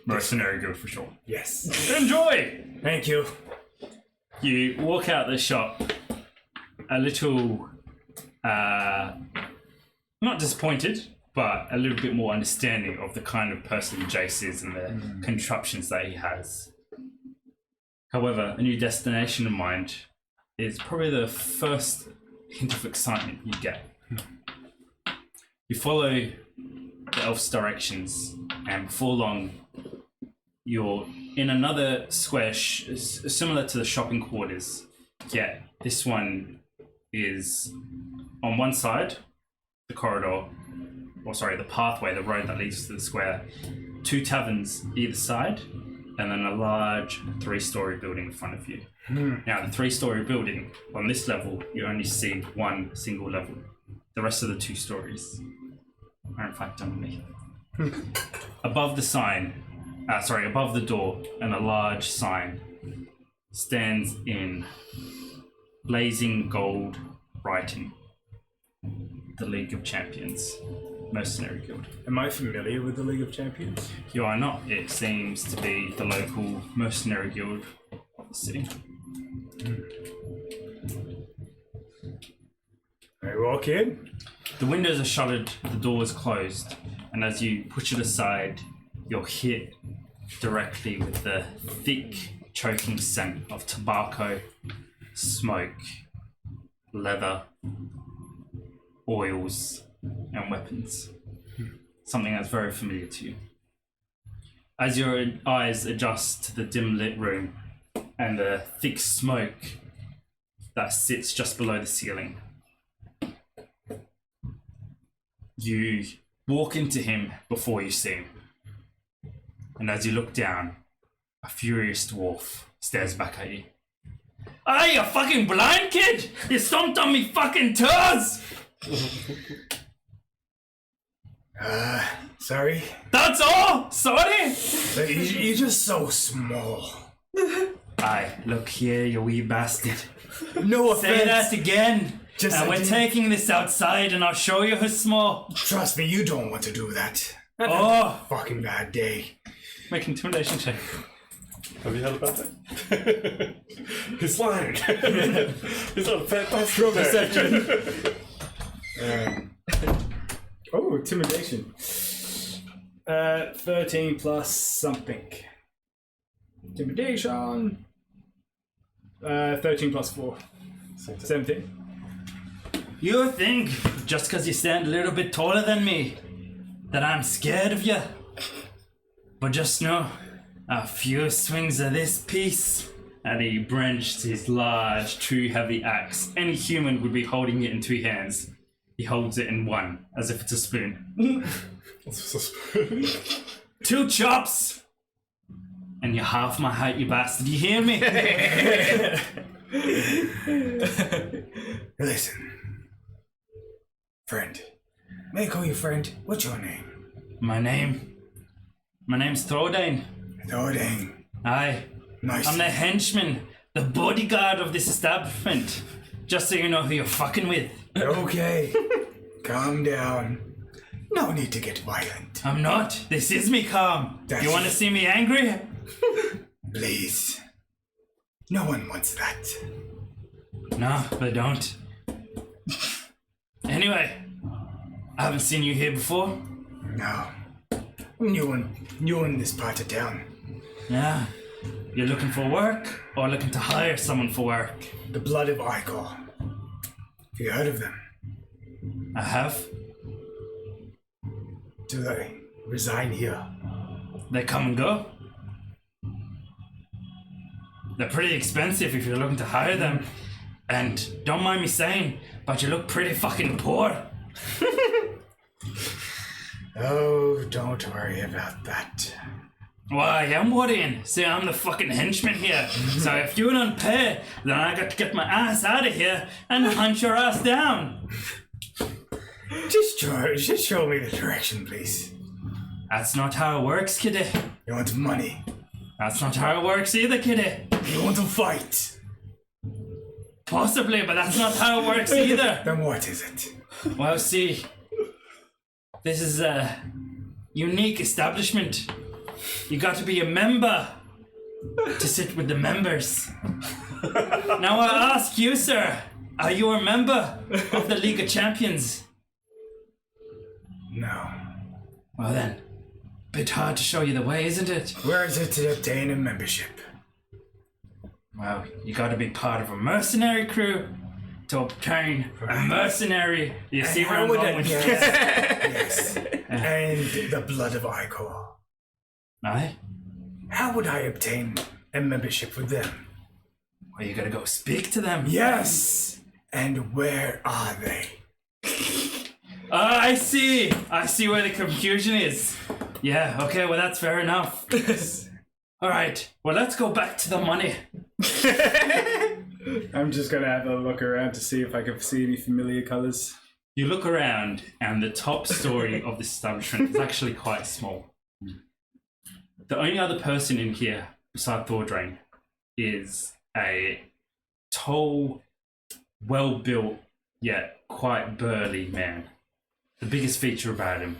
Mercenary guild for sure. Yes. Enjoy! Thank you. You walk out the shop a little, not disappointed, but a little bit more understanding of the kind of person Jayce is and the contraptions that he has. However, a new destination in mind is probably the first hint of excitement you get. You follow the elf's directions, and before long, you're in another square similar to the shopping quarters, yet this one is on one side, the corridor, the pathway, the road that leads to the square, 2 taverns either side, and then a large 3-story building in front of you. Now, the 3-story building, on this level, you only see one single level. The rest of the 2 stories are in fact underneath. Above the sign, above the door, and a large sign stands in blazing gold writing, the League of Champions, Mercenary Guild. Am I familiar with the League of Champions? You are not. It seems to be the local mercenary guild of the city. I walk in. The windows are shuttered, the door is closed, and as you push it aside, you're hit directly with the thick, choking scent of tobacco, smoke, leather, oils, and weapons. Something that's very familiar to you. As your eyes adjust to the dim lit room and the thick smoke that sits just below the ceiling, you walk into him before you see him. And as you look down, a furious dwarf stares back at you. Hey, you fucking blind kid! You stomped on me fucking toes! Sorry? That's all! Sorry! You're just so small. Aye, look here, you wee bastard. No offense. Say that again! Just and I we're didn't- taking this outside and I'll show you who's small. Trust me, you don't want to do that. Oh! Fucking bad day. Make an intimidation check. Have you heard about that? He's lying. He's not a fantastic Perception. Oh, intimidation. 13 plus something. Intimidation. 13 plus 4. 17. You think, just because you stand a little bit taller than me, that I'm scared of you. But just know, a few swings of this piece, and he brandished his large, true heavy axe. Any human would be holding it in 2 hands. He holds it in one, as if it's a spoon. What's a spoon? 2 chops! And you're half my height, you bastard. You hear me? Listen. Friend. May I call you friend? What's your name? My name's Thordane. Thordane. Aye. Nice. I'm the henchman, the bodyguard of this establishment. Just so you know who you're fucking with. Okay. Calm down. No need to get violent. I'm not. This is me calm. You want to see me angry? Please. No one wants that. No, they don't. Anyway, I haven't seen you here before. No. New in this part of town. Yeah. You're looking for work or looking to hire someone for work? The Blood of Eikor. Have you heard of them? I have. Do they reside here? They come and go. They're pretty expensive if you're looking to hire them. And don't mind me saying, but you look pretty fucking poor. Oh, don't worry about that. Why, I'm worrying. See, I'm the fucking henchman here. So if you don't pay, then I got to get my ass out of here and hunt your ass down. Just show me the direction, please. That's not how it works, kiddie. You want money? That's not how it works either, kiddie. You want to fight? Possibly, but that's not how it works either. Then what is it? Well, see, this is a unique establishment. You got to be a member to sit with the members. Now I ask you, sir, are you a member of the League of Champions? No. Well then, bit hard to show you the way, isn't it? Where is it to obtain a membership? Well, you got to be part of a mercenary crew to obtain a mercenary. You see where I'm going with this? Yes. And the Blood of Eikor. Aye? How would I obtain a membership with them? Well, you gotta go speak to them. Yes! And where are they? I see where the confusion is. Yeah, okay, well that's fair enough. Alright, well let's go back to the money. I'm just gonna have a look around to see if I can see any familiar colours. You look around and the top story of this establishment is actually quite small. The only other person in here beside Thordrain is a tall, well-built, yet quite burly man. The biggest feature about him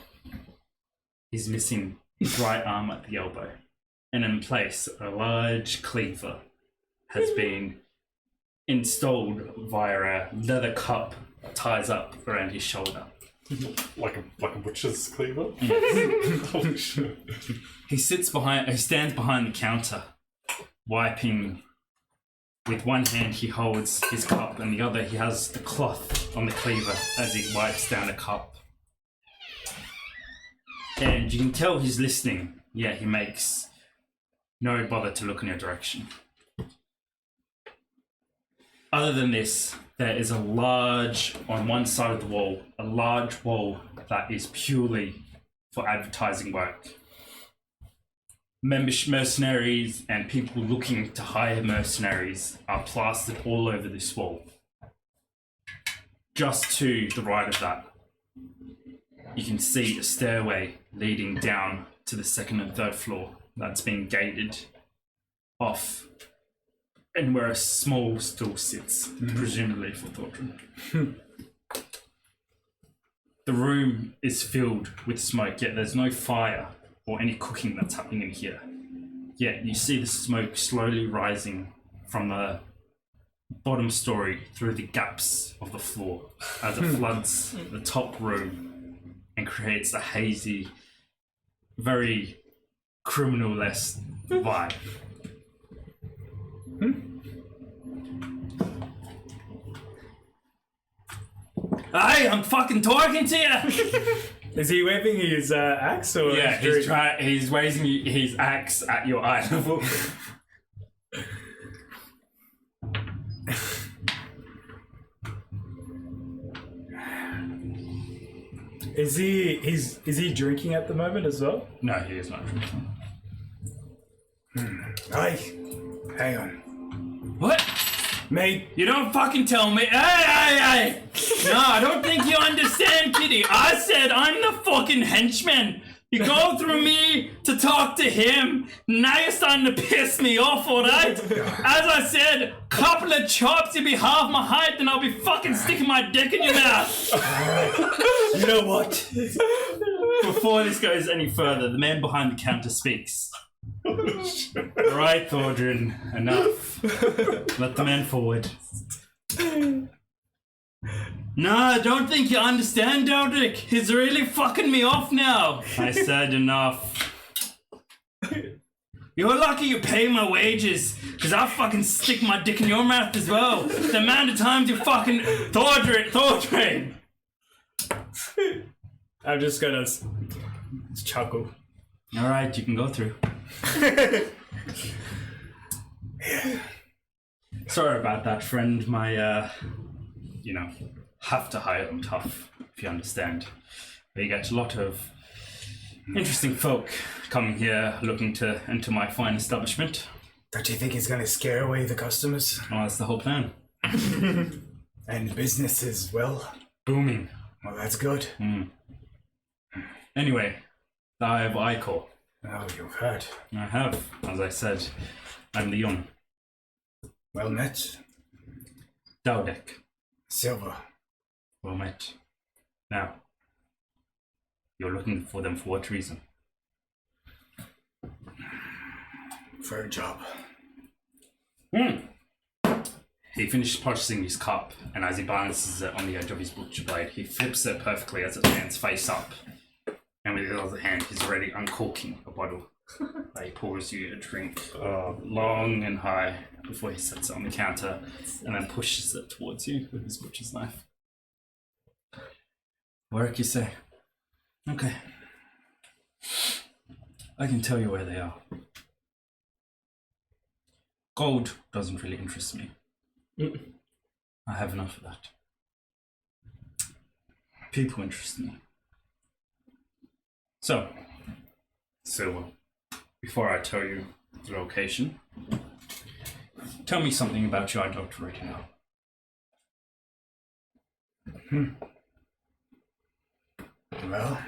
is missing his right arm at the elbow. And in place, a large cleaver has been installed via a leather cup that ties up around his shoulder. Like a butcher's cleaver? Holy shit. He stands behind the counter, wiping. With one hand he holds his cup and the other he has the cloth on the cleaver as he wipes down the cup. And you can tell he's listening. Yeah, he makes no bother to look in your direction. Other than this, there is on one side of the wall, a large wall that is purely for advertising work. Mercenaries and people looking to hire mercenaries are plastered all over this wall. Just to the right of that, you can see a stairway leading down to the second and third floor that's been gated off, and where a small stool sits, presumably for Thortran. The room is filled with smoke, yet there's no fire or any cooking that's happening in here. Yet you see the smoke slowly rising from the bottom story through the gaps of the floor as it floods the top room and creates a hazy, very criminal-esque vibe. Hey, I'm fucking talking to you! Is he waving his axe or? Yeah, he's raising his axe at your eye level. Is he drinking at the moment as well? No, he is not drinking. Aye. Hang on. What? Mate, You don't fucking tell me. Hey! No, I don't think you understand, Kitty. I said I'm the fucking henchman. You go through me to talk to him. Now you're starting to piss me off, alright? As I said, couple of chops, you'll be half my height, and I'll be fucking sticking my dick in your mouth. You know what? Before this goes any further, the man behind the counter speaks. Right, Thordrin, enough. Let the man forward. No, I don't think you understand, Dodrick. He's really fucking me off now. I said enough. You're lucky you pay my wages, because I'll fucking stick my dick in your mouth as well. The amount of times you fucking Thordrin. I'm just gonna chuckle. Alright, you can go through. Sorry about that, friend. My, have to hire them tough, if you understand. We get a lot of interesting folk coming here looking to enter my fine establishment. Don't you think he's gonna scare away the customers? Well, that's the whole plan. And business as well? Booming. Well, that's good. Anyway, the Eye of Eikor. Oh, you've heard. I have, as I said, I'm Leon. Well met. Dowdek. Silver. Well met. Now, you're looking for them for what reason? For a job. He finishes purchasing his cup, and as he balances it on the edge of his butcher blade, he flips it perfectly as it lands face up. And with his other hand, he's already uncorking a bottle. He pours you a drink long and high before he sets it on the counter and then pushes it towards you with his butcher's knife. Work, you say? Okay. I can tell you where they are. Gold doesn't really interest me. I have enough of that. People interest me. So, Silver, before I tell you the location, tell me something about your indoctorate now. Well,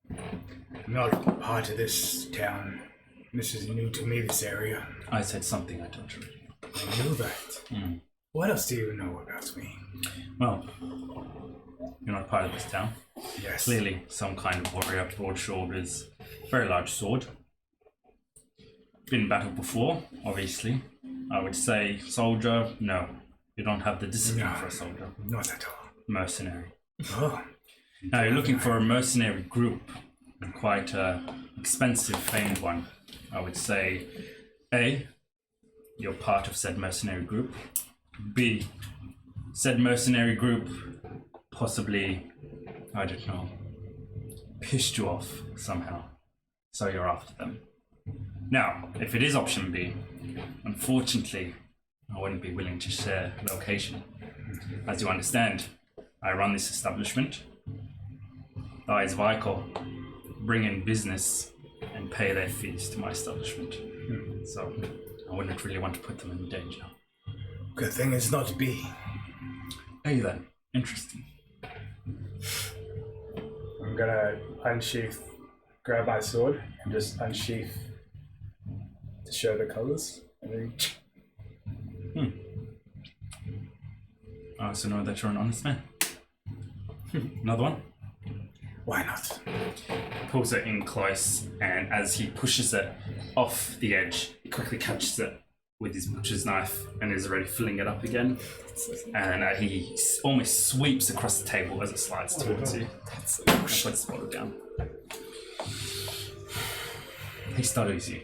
I'm not part of this town. This is new to me, this area. I said something I told you. I knew that. What else do you know about me? Well, you're not part of this town. Yes. Clearly some kind of warrior, broad shoulders, very large sword. Been in battle before, obviously. I would say soldier, no. You don't have the discipline for a soldier. Not at all. Mercenary. Oh. Now you're looking for a mercenary group, quite a expensive, famed one. I would say, A, you're part of said mercenary group. B, said mercenary group possibly, I don't know, pissed you off somehow, so you're after them. Now, if it is option B, unfortunately, I wouldn't be willing to share location. As you understand, I run this establishment. The Eyes of Eikor bring in business and pay their fees to my establishment. So I wouldn't really want to put them in danger. Good thing it's not B. Hey then, interesting. I'm gonna grab my sword and just unsheath to show the colors. And then I also know that you're an honest man. Another one? Why not? Pulls it in close, and as he pushes it off the edge, he quickly catches it with his butcher's knife and is already filling it up again. And he almost sweeps across the table as it slides towards you. And puts the bottle down. He studies you.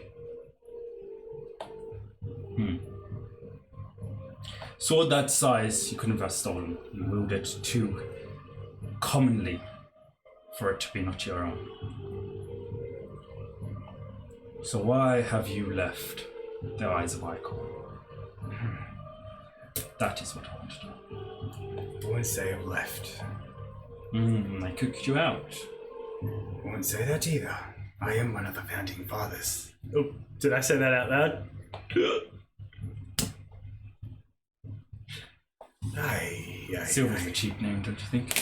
Sword that size you couldn't have stolen. You wield it to commonly for it to be not your own. So why have you left the Eyes of Eikor? That is what I want to know. I wouldn't say I've left. They cooked you out. I wouldn't say that either. I am one of the founding fathers. Oh, did I say that out loud? Aye. Silver's a cheap name, don't you think?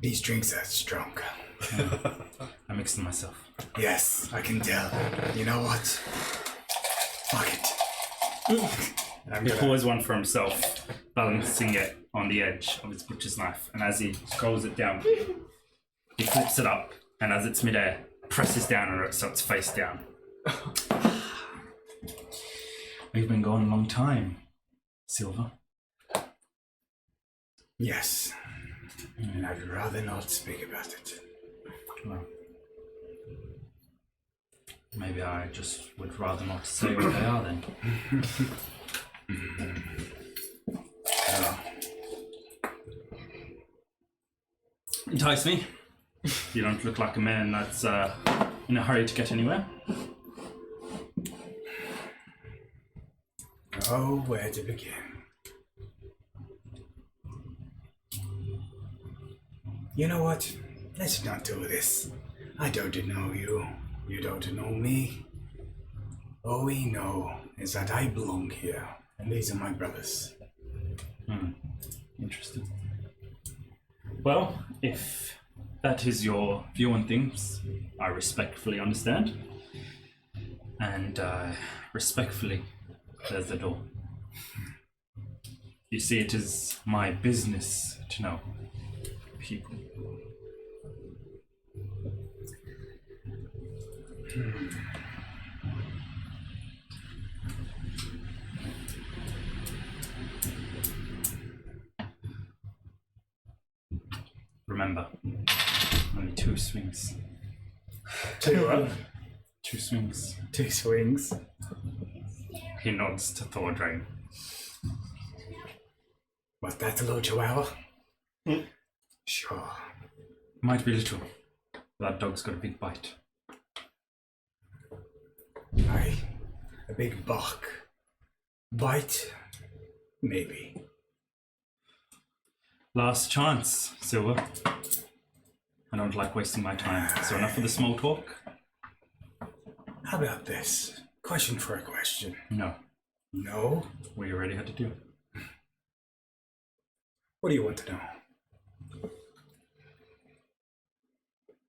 These drinks are strong. I mixed them myself. Yes, I can tell. You know what? Fuck it. He pours one for himself, balancing it on the edge of his butcher's knife, and as he scrolls it down, he flips it up, and as it's midair, presses down on it so it's face down. We've been gone a long time, Silver. Yes. And I'd rather not speak about it. Well, maybe I just would rather not say what they are then. Entice me. You don't look like a man that's in a hurry to get anywhere. Oh, where to begin? You know what? Let's not do this. I don't know you. You don't know me. All we know is that I belong here, and these are my brothers. Interesting. Well, if that is your view on things, I respectfully understand. And respectfully, there's the door. You see, it is my business to know people. Remember, only 2 swings. 2 what? 2 swings. 2 swings. He nods to Thordrain. Was that a little chihuahua? Sure. Might be little. That dog's got a big bite. Aye. A big bark. Bite? Maybe. Last chance, Silver. I don't like wasting my time. So enough of the small talk? How about this? Question for a question. No. No? We already had to do. What do you want to know?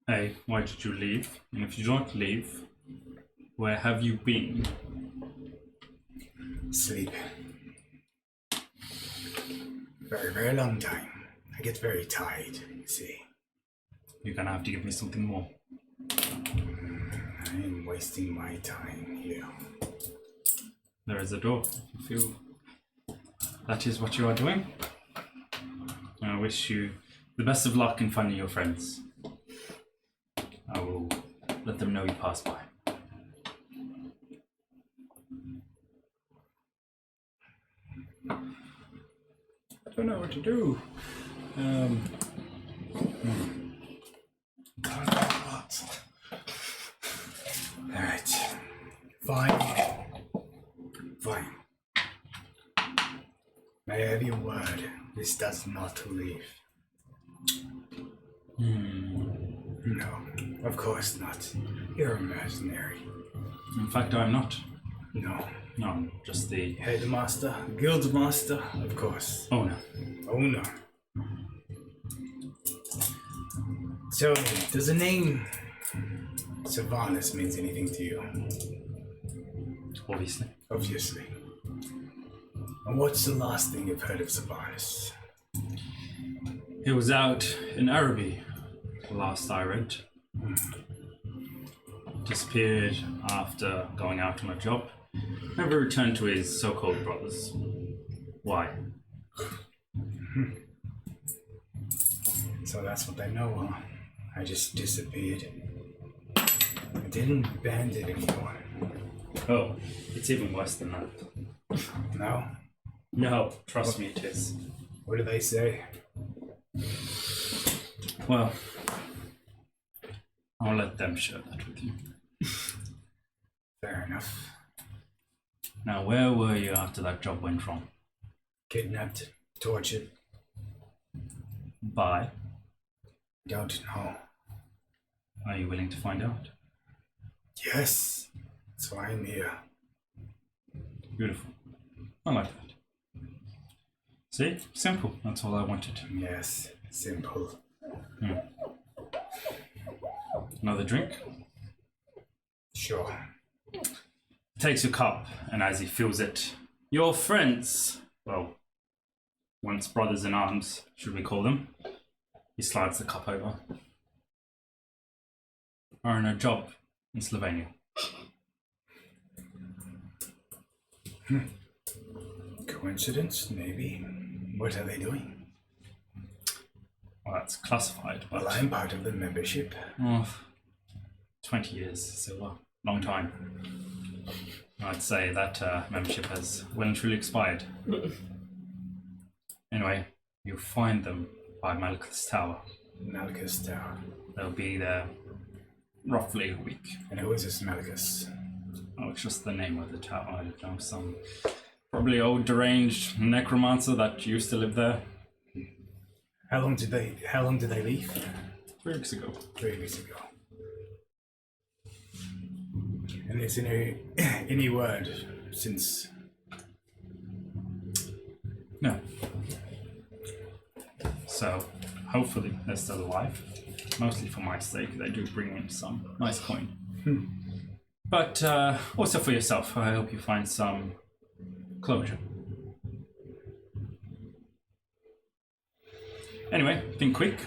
A, why did you leave? And if you don't leave, where have you been? Sleep. Very, very long time. I get very tired, you see. You're gonna have to give me something more. I am wasting my time here. There is a door. If you feel that is what you are doing, I wish you the best of luck in finding your friends. I will let them know you passed by. I don't know what to do. Alright. Fine. Fine. May I have your word? This does not leave. No, of course not. You're a mercenary. In fact, I'm not. No. No, I'm just the Headmaster, guildmaster, of course. owner. Owner. So, does the name Sylvanas means anything to you? Obviously. Obviously. And what's the last thing you've heard of Sylvanas? He was out in Araby, last I read. Disappeared after going out on a job. Never returned to his so-called brothers. Why? So that's what they know, huh? I just disappeared. I didn't abandon anyone. Oh, it's even worse than that. No? No, trust me, it is. What do they say? Well, I'll let them share that with you. Fair enough. Now, where were you after that job went wrong? Kidnapped, tortured. By? Don't know. Are you willing to find out? Yes. That's why I'm here. Beautiful. I like that. See? Simple. That's all I wanted. Yes. Simple. Another drink? Sure. He takes your cup, and as he fills it, your friends, well, once brothers in arms, should we call them? He slides the cup over. Are in a job in Slovenia. Coincidence, maybe. What are they doing? Well, that's classified, but... Well, I'm part of the membership. Oh, 20 years, so a long time. I'd say that membership has well and truly expired. Anyway, you'll find them by Malkuth's Tower. Malchus Tower. They'll be there roughly a week. And who is this Malchus? Oh, it's just the name of the tower. I don't know, some probably old deranged necromancer that used to live there. How long did they leave? 3 weeks ago. 3 weeks ago. And is any word since? No. So, hopefully they're still alive. Mostly for my sake, they do bring in some nice coin. But also for yourself, I hope you find some closure. Anyway, think quick.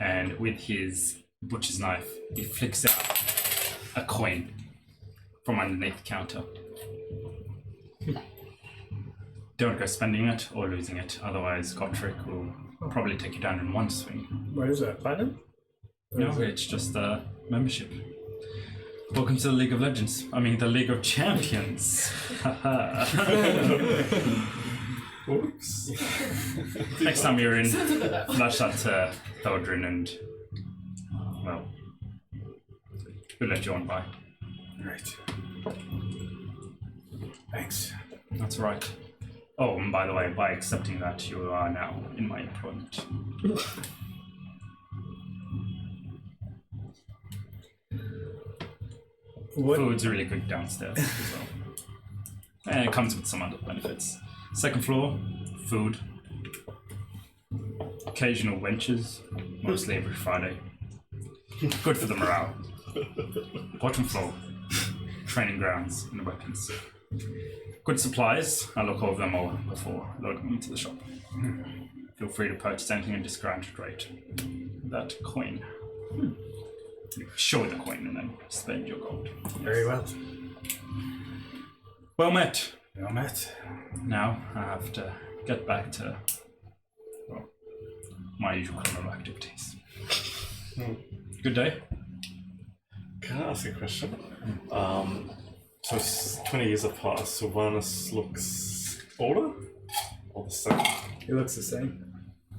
And with his butcher's knife, he flicks out a coin from underneath the counter. Don't go spending it or losing it, otherwise Gotrick will probably take you down in one swing. What is that? Platinum? No, it's just a membership. Welcome to the League of Legends. I mean, the League of Champions. Oops. Next time you're in, flash that to Theldrin and, well, we'll let you on by. Right. Thanks. That's right. Oh, and by the way, by accepting that, you are now in my employment. What? Food's really good downstairs as well. And it comes with some other benefits. Second floor, food. Occasional wenches, mostly every Friday. Good for the morale. Bottom floor, training grounds and weapons. Good supplies, I look over them all before loading them into the shop. Feel free to purchase anything at a discounted rate. That coin. You show the coin and then spend your gold. Very well. Well met. Well met. Now I have to get back to, well, my usual criminal activities. Good day. Can I ask a question? So 20 years have passed, so Wellness looks older? Or the same? He looks the same.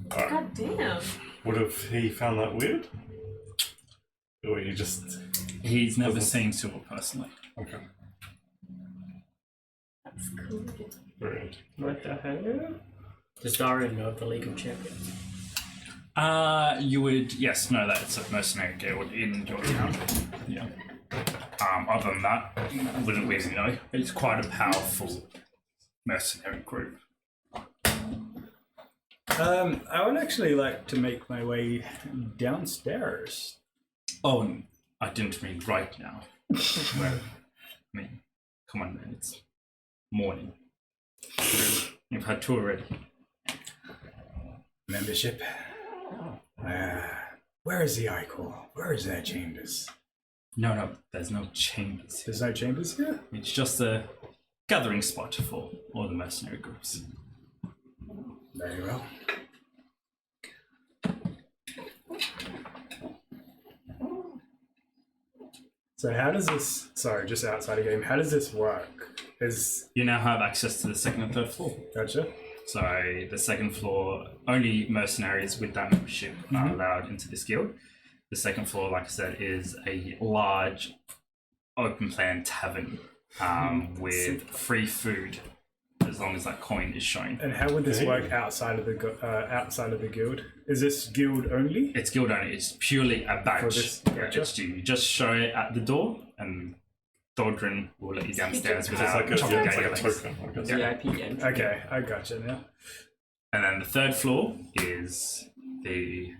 God damn. Would have he found that weird? Or he just... He's never Doesn't- seen Silver personally. Okay. That's cool. Very good. What the hell? Does Daario know of the League of Champions? You would, yes, know that it's a mercenary guild in your town. Yeah. Other than that, wouldn't really know. It's quite a powerful mercenary group. I would actually like to make my way downstairs. Oh, I didn't mean right now. Well, I mean, come on, man, it's morning. You've had two already. Membership. Where is the Eikor? Where is their chambers? No, there's no chambers. There's no chambers here? It's just a gathering spot for all the mercenary groups. Very well. So how does this? Sorry, just outside of game. How does this work? You now have access to the second and third floor. Gotcha. So the second floor, only mercenaries with that membership are allowed into this guild. The second floor, like I said, is a large open plan tavern with free food as long as that coin is shown. And how would this work outside of the guild? Is this guild only? It's guild only. It's purely a badge. Gotcha. You just show it at the door, and Dodrin will let you downstairs It's without like a chopping token. I guess. VIP entry. Okay, I gotcha now. And then the third floor is the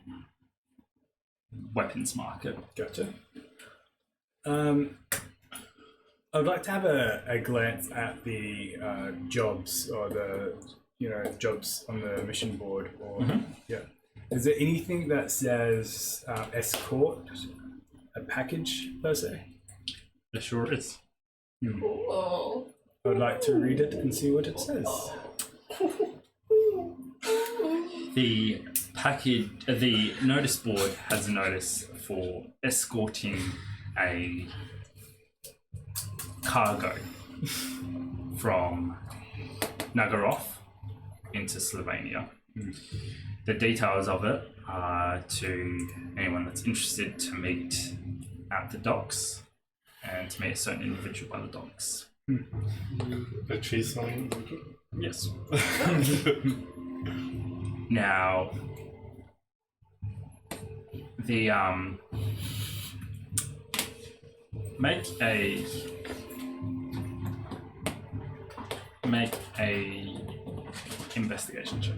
weapons market. Gotcha. I'd like to have a glance at the jobs or the jobs on the mission board. Or is there anything that says escort a package per se? It sure is. Cool. I'd like to read it and see what it says. The package, the notice board has a notice for escorting a cargo from Nagaroth into Slovenia. The details of it are to anyone that's interested to meet at the docks and to meet a certain individual by the docks. The cheese selling. Yes. Now, the make a investigation check.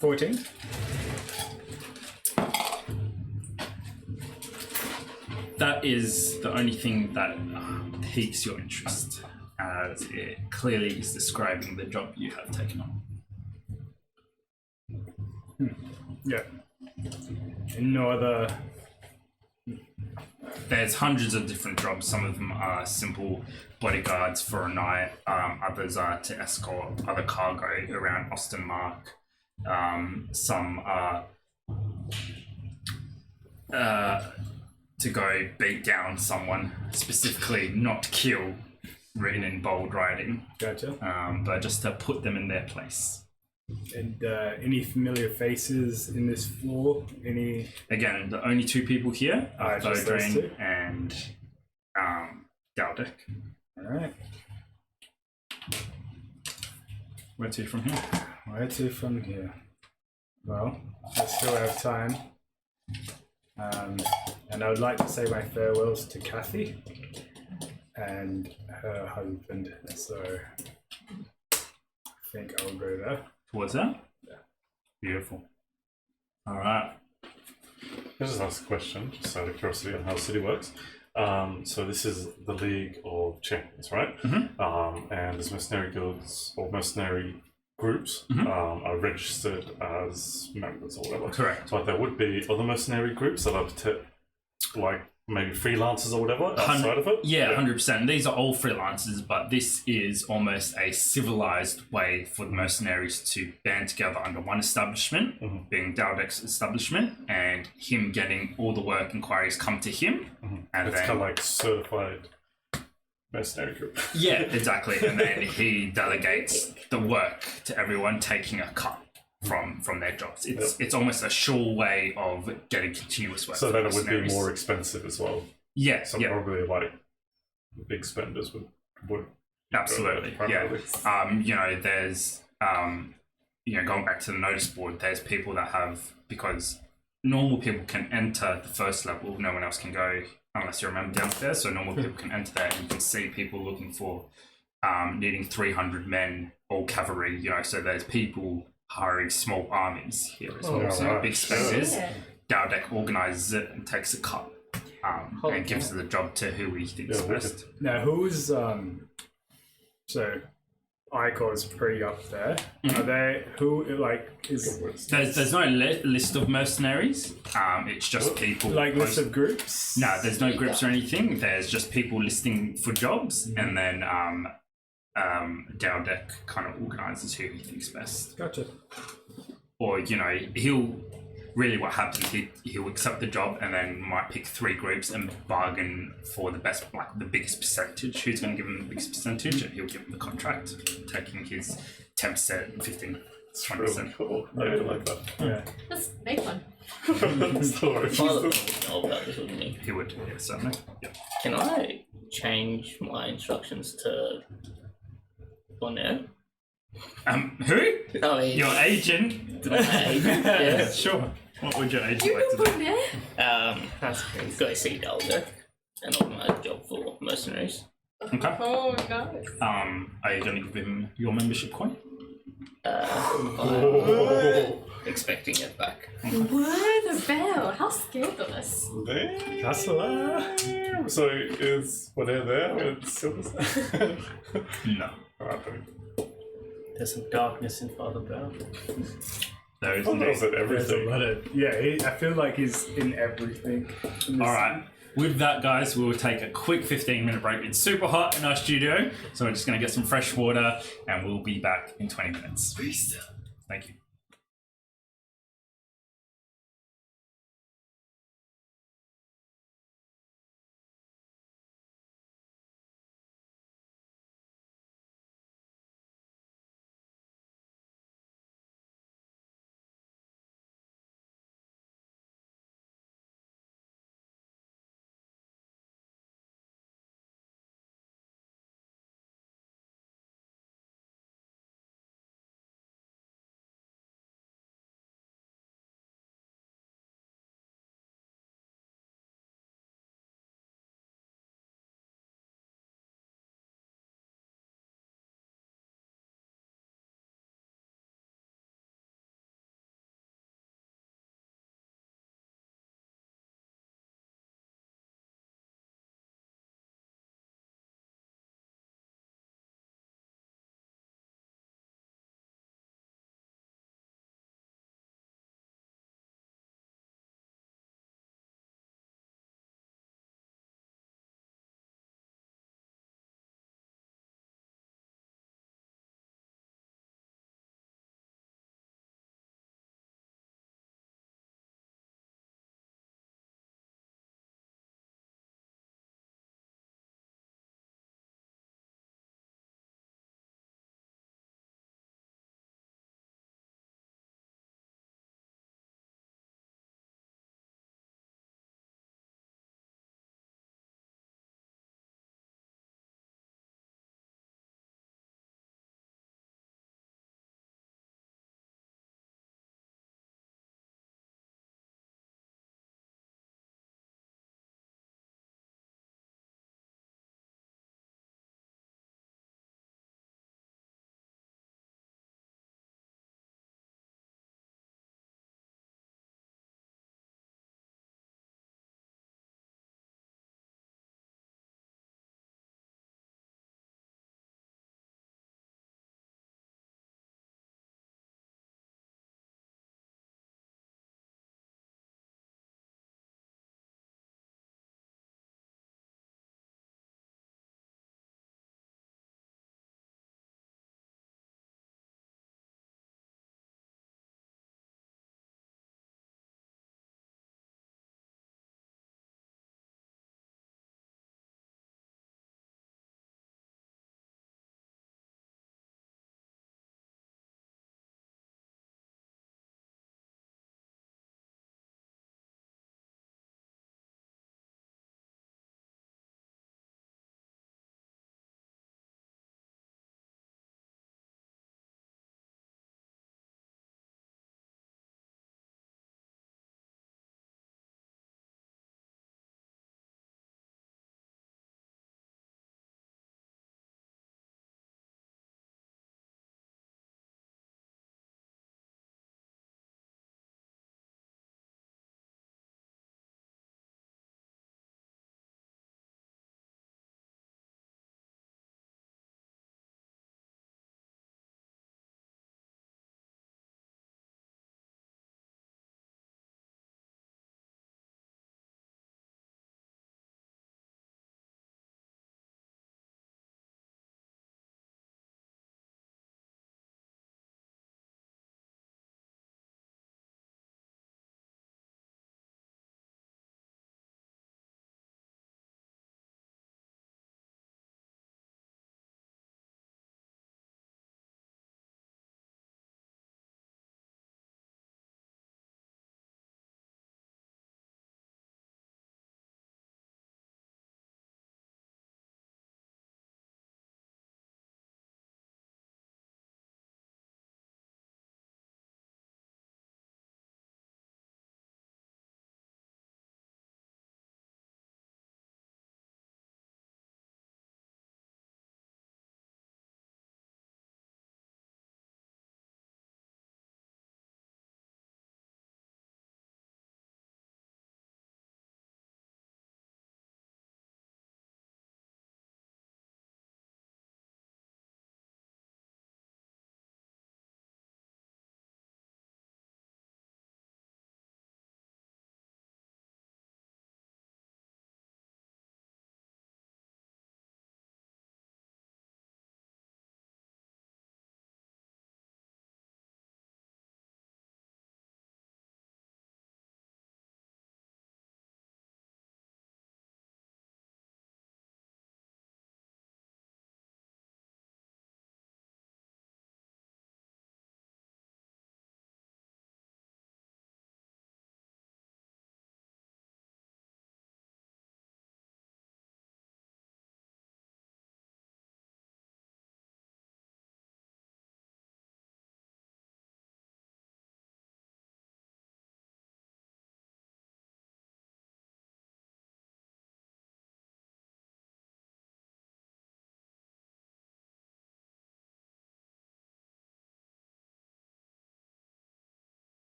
$14. That is the only thing that piques your interest, as it clearly is describing the job you have taken on. Yeah. And no other. There's hundreds of different jobs. Some of them are simple bodyguards for a night. Others are to escort other cargo around Ostenmark. Some are to go beat down someone, specifically not kill, written in bold writing. Gotcha. But just to put them in their place. And any familiar faces in this floor? Any? Again, the only two people here are just those two? Dodrin and Daldek. All right. Where to from here? Where to from here? Well, I still have time. And I would like to say my farewells to Kathy and her husband. So I think I'll go there. Towards that? Yeah. Beautiful. All right. I'll just ask a question, just out of curiosity on how the city works. So this is the League of Champions, right? Mm-hmm. And there's mercenary guilds or mercenary groups are registered as members or whatever. Correct. So there would be other mercenary groups that are like maybe freelancers or whatever outside of it. Yeah, 100%. These are all freelancers, but this is almost a civilized way for the mercenaries to band together under one establishment, being Daldek's establishment, and him getting all the work inquiries come to him. And It's then, kind of like certified mercenary group. yeah, exactly. And then he delegates the work to everyone, taking a cut from their jobs. It's almost a sure way of getting continuous work. So for then it would be mercenaries. more expensive as well. Yeah, So yeah. probably like big spenders would Absolutely, primarily. yeah. There's, going back to the notice board, there's people that have, because normal people can enter the first level, no one else can go unless you're a member downstairs, so normal people can enter there, and you can see people looking for, needing 300 men, all cavalry, so there's people hiring small armies here as well, so right. big spenders. Yeah. Daldek organises it and takes a cut, and gives the job to who he thinks Yeah, best. Now, who's so Eikor's pretty up there. Are they is There's no list of mercenaries. It's just people. list of groups? No, there's no groups or anything. There's just people listing for jobs, and then Daldek kind of organises who he thinks best. Gotcha. or he'll really what happens. He'll accept the job and then might pick 3 groups and bargain for the best, like the biggest percentage. Who's going to give him the biggest percentage, and he'll give him the contract, taking his 10%, 15, 20%. Really cool. I really like that. Yeah. Let's make one. Sorry. Father would know about this, wouldn't he? He would, yeah, certainly. Yeah. Can I change my instructions to Bonner? Who? I mean, Your agent? yeah. Sure. What would your agent You like to know do? Bonnet? That's crazy. Go see Dalgo and organise a job for mercenaries. Okay. Oh, nice. Are you going to give him your membership coin? Oh. Expecting it back. What the bell? How scandalous. Damn. Hustler. So is Bonner there with Silver? No. Alright then. There's some darkness in Father Bell. There is I thought that was indeed. at There's a everything. lot of I feel like he's in everything. In this- All right. With that, guys, we will take a quick 15-minute break. It's super hot in our studio, so we're just going to get some fresh water, and we'll be back in 20 minutes. Thank you.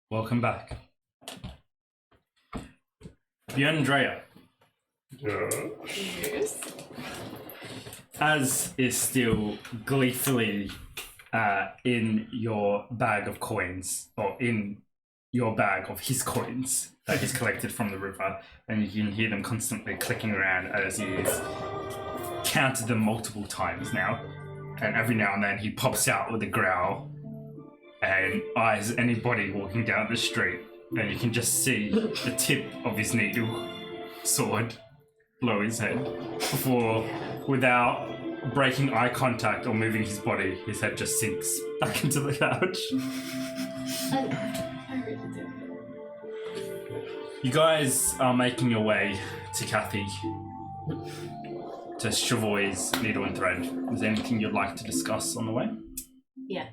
Welcome back. Bjorn and Drea. Yes. Az is still gleefully in your bag of coins, or in your bag of his coins that he's collected from the river, and you can hear them constantly clicking around as he's counted them multiple times now. And every now and then he pops out with a growl and eyes anybody walking down the street, and you can just see the tip of his needle sword below his head before, without breaking eye contact or moving his body, his head just sinks back into the couch. I really do. You guys are making your way to Kathy, to Chavoy's Needle and Thread. Is there anything you'd like to discuss on the way? Yeah.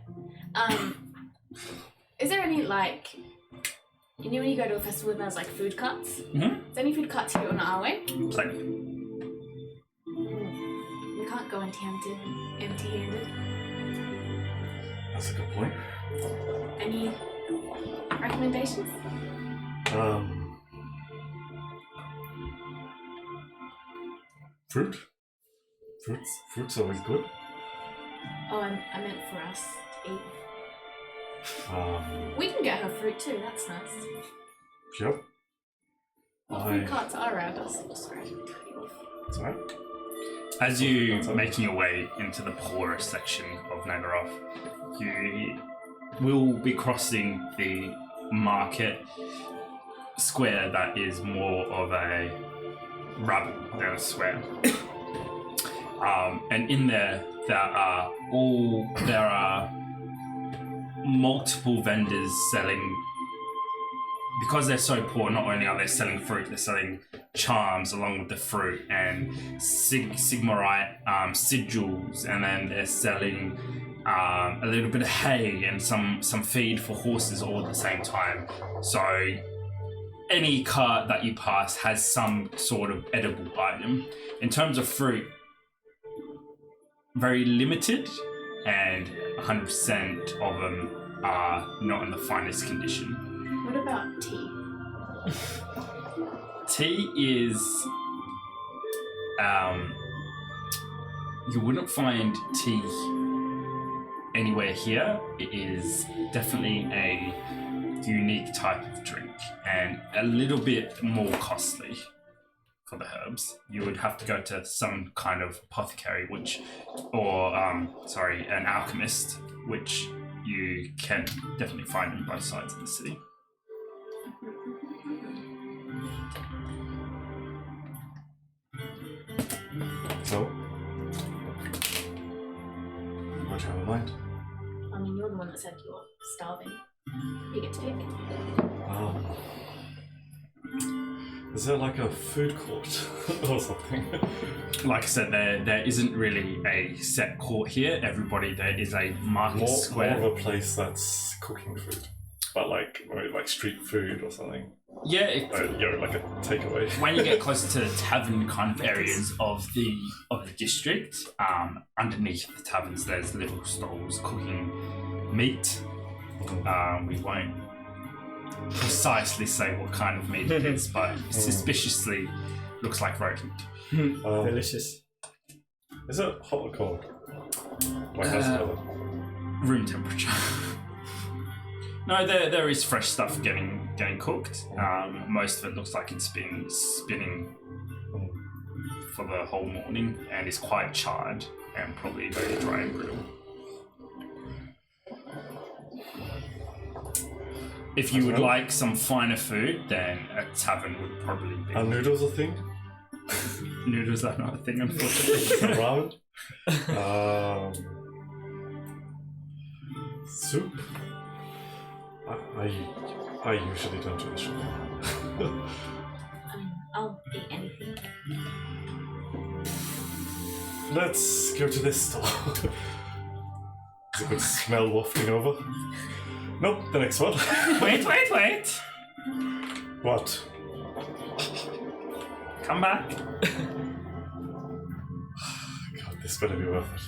Is there any, like, you know when you go to a festival and there's like food carts? Mm-hmm. Is there any food carts here on our way? Plenty. We can't go empty-handed. That's a good point. Any recommendations? Fruit? Fruit's always good. Oh, I meant for us to eat. Um, We can get her fruit too, that's nice. yep. What food carts are around us? Sorry. That's right. As you making your way into the poorer section of Nagaroth, you will be crossing the market square that is more of a rubble than a square. And in there are multiple vendors selling. Because they're so poor, not only are they selling fruit, they're selling charms along with the fruit and Sigmarite sigils, and then they're selling a little bit of hay and some feed for horses all at the same time. So any cart that you pass has some sort of edible item. In terms of fruit, very limited, and 100% of them are not in the finest condition. What about tea? Tea is, you wouldn't find tea anywhere here. It is definitely a unique type of drink and a little bit more costly for the herbs. You would have to go to some kind of apothecary, an alchemist, which you can definitely find on both sides of the city. So, what do you have in mind? I mean, you're the one that said you're starving. You get to pick. Is there like a food court or something? Like I said, there isn't really a set court here. There is a market square. More of a place that's cooking food, but like street food or something. Yeah, like a takeaway. when you get closer to the tavern kind of areas of the district, underneath the taverns there's little stalls cooking meat. We won't precisely say what kind of meat it is, but suspiciously looks like rodent. Delicious. Is it hot or cold? Like Room temperature. No, there is fresh stuff getting cooked. Most of it looks like it's been spinning for the whole morning and is quite charred and probably very dry and brittle. If you would like some finer food, then a tavern would probably be. Are noodles a thing? Noodles are not a thing, unfortunately. Ramen? Soup? I usually don't do the shopping. I'll eat anything. Let's go to this store. There's a good smell wafting over. Nope, the next one. Wait! What? Come back. God, this better be worth it.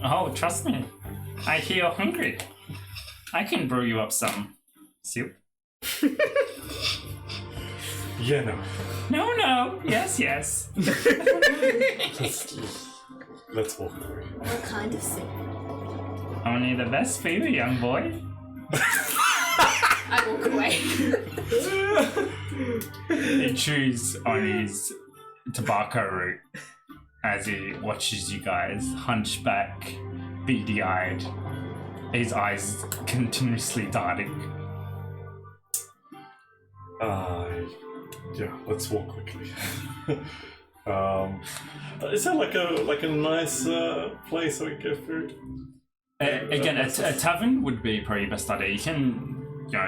Oh, trust me. I hear you're hungry. I can brew you up some Soup? Yeah, no. No. Yes. Let's walk away. What kind of soup? Only the best for you, young boy. I walk away. He chews on his tobacco root as he watches you guys, hunchback, beady-eyed, his eyes continuously darting. Yeah, let's walk quickly. Is there like a nice place where we get food? Again, a tavern would be probably your best idea. You can,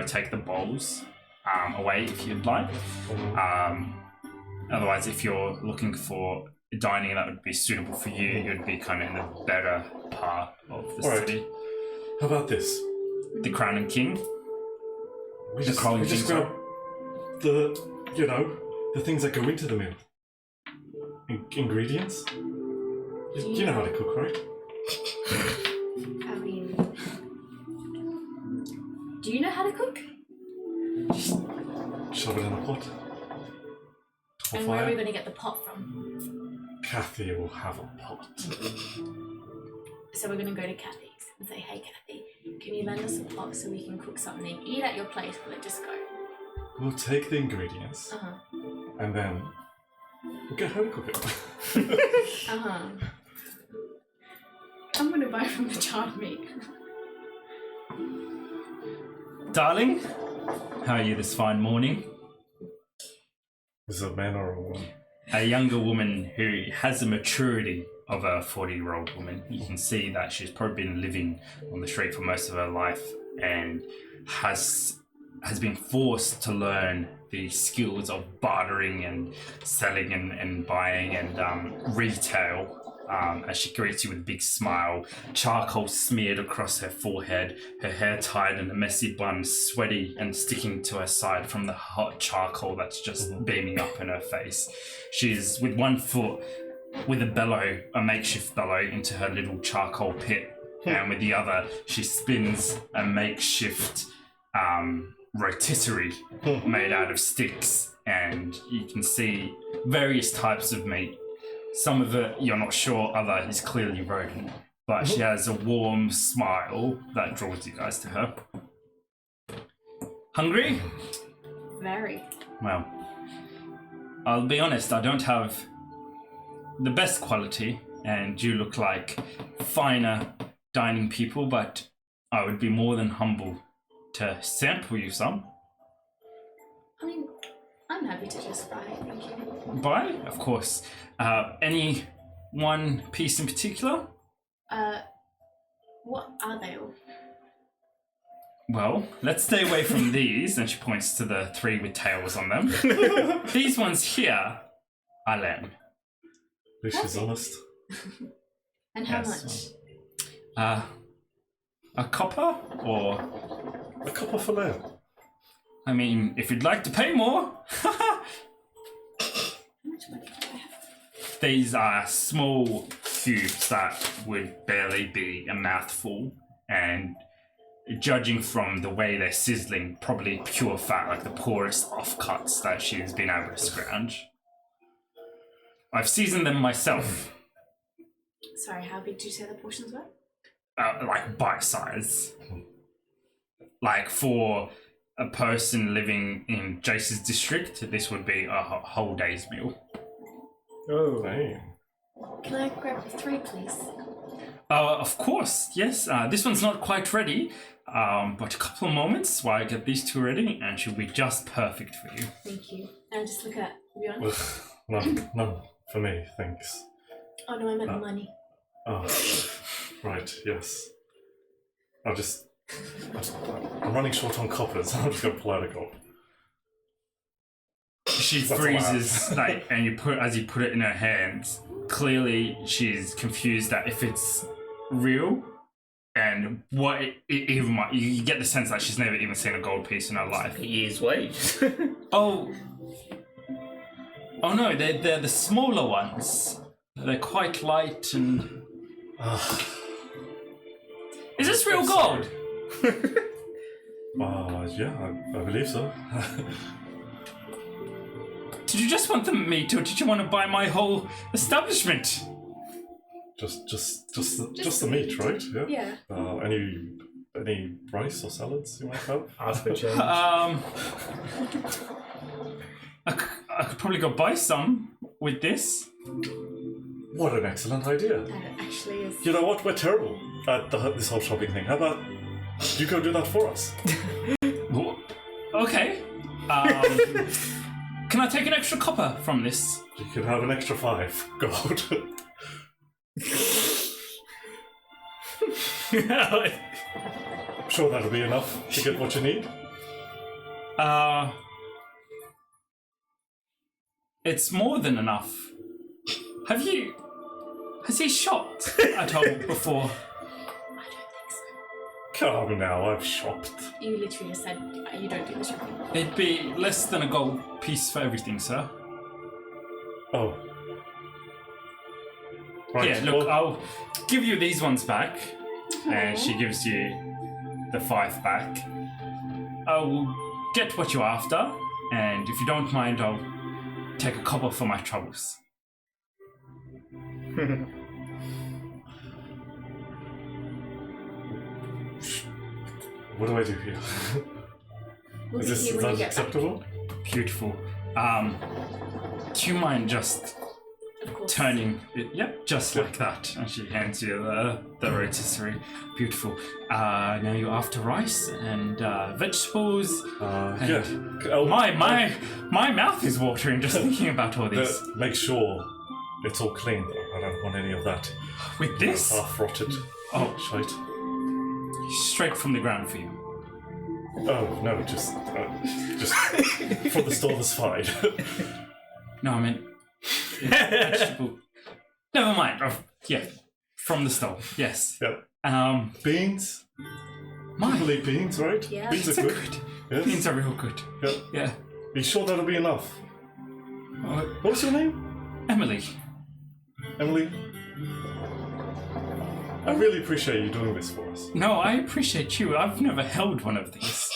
take the bowls away if you'd like. Otherwise, if you're looking for dining that would be suitable for you, you'd be kind of in the better part of the city. How about this? The Crown and King. We just grab the things that go into the meal. Ingredients? You know how to cook, right? I mean, do you know how to cook? Shove it in a pot. And where are we going to get the pot from? Kathy will have a pot. So we're going to go to Kathy's and say, hey Kathy, can you lend us a pot so we can cook something? Eat at your place, but just go. We'll take the ingredients and then we'll get her to cook it. I'm going to buy from the charred meat. Darling, how are you this fine morning? Is it a man or a woman? A younger woman who has the maturity of a 40-year-old woman. You can see that she's probably been living on the street for most of her life and has been forced to learn the skills of bartering and selling and buying and retail. As she greets you with a big smile, charcoal smeared across her forehead, her hair tied in a messy bun, sweaty and sticking to her side from the hot charcoal that's just beaming up in her face. She's with one foot with a makeshift bellow into her little charcoal pit, and with the other she spins a makeshift rotisserie made out of sticks, and you can see various types of meat. Some of it you're not sure, other is clearly rodent, but she has a warm smile that draws you guys to her. Hungry? Very. Well, I'll be honest, I don't have the best quality, and you look like finer dining people, but I would be more than humble to sample you some. I mean, I'm happy to just buy it, thank you. Buy? Of course. Any one piece in particular? What are they all? Well, let's stay away from these, and she points to the three with tails on them. These ones here are lamb. At least she's honest. And how much? A copper, or... A copper for lamb. I mean, if you'd like to pay more. How much money do I have? These are small cubes that would barely be a mouthful, and judging from the way they're sizzling, probably pure fat, like the poorest offcuts that she's been able to scrounge. I've seasoned them myself. Sorry, how big did you say the portions were? Like bite size. Like for a person living in Jayce's district, this would be a whole day's meal. Oh. Damn. Can I grab 3, please? Of course, yes. This one's not quite ready, but a couple of moments while I get these two ready, and she'll be just perfect for you. Thank you. And just look at Bjorn. None for me, thanks. Oh no, I meant the money. Oh, right, yes. I'm running short on coppers. I'm just gonna pull out a cop. She That's freezes, and as you put it in her hands, clearly she's confused that if it's real, and what even might, you get the sense that she's never even seen a gold piece in her life. A year's wage. Oh no, they're the smaller ones. They're quite light and. Is this real gold? Yeah, I believe so. Did you just want the meat, or did you want to buy my whole establishment? Just the meat, right? Yeah. Yeah. Any rice or salads you might have? Ask for change. I could probably go buy some with this. What an excellent idea! That actually is. You know what? We're terrible at this whole shopping thing. How about you go do that for us? Okay. Can I take an extra copper from this? You can have an extra 5 gold. I'm sure that'll be enough to get what you need. It's more than enough. Has he shot at all before? I don't think so. Come now, I've shopped. You literally just said you don't do the shopping. It'd be less than a gold piece for everything, sir. Oh. Right, Yeah, look, well, I'll give you these ones back. And she gives you the 5 back. I'll get what you're after, and if you don't mind, I'll take a copper for my troubles. what do I do here? We'll Is be this here when you get back. acceptable? Beautiful. Do you mind just Of course. turning it? Yep, just like that. And she hands you the rotisserie. Beautiful. Now you're after rice and vegetables. Yeah. My mouth is watering just thinking about all this. Make sure it's all clean, though. I don't want any of that With this, half-rotted shite. straight from the ground for you. Oh, no, just from the store that's fine. No, I meant vegetable. Never mind. Oh, yeah, from the store. Yes. Yep. Beans? My People eat beans, right? Yeah. Beans beans are are good. good. Yes. Beans are real good. Yep. Yeah. Are you sure that'll be enough? What's your name? Emily. Emily? I really appreciate you doing this for us. No, I appreciate you. I've never held one of these.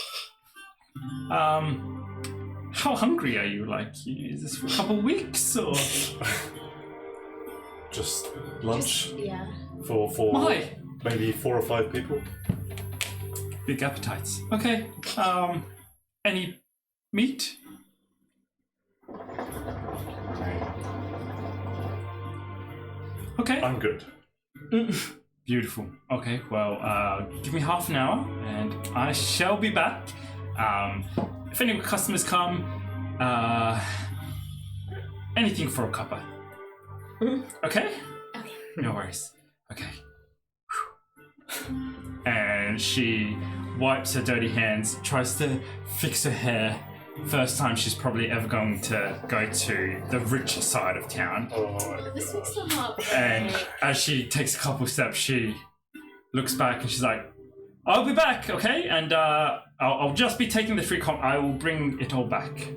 How hungry are you? Like, is this for a couple weeks or? Just lunch Yeah. for Why? maybe 4 or 5 people. Big appetites. Okay. Any meat? Okay. I'm good. Beautiful. Okay, well, give me half an hour and I shall be back. If any customers come, anything for a cuppa. Okay? Okay. No worries. Okay. And she wipes her dirty hands, tries to fix her hair. First time she's probably ever going to go to the richer side of town. This makes them up. And as she takes a couple steps, she looks back and she's like, I'll be back, okay? And I'll just be taking the free I will bring it all back.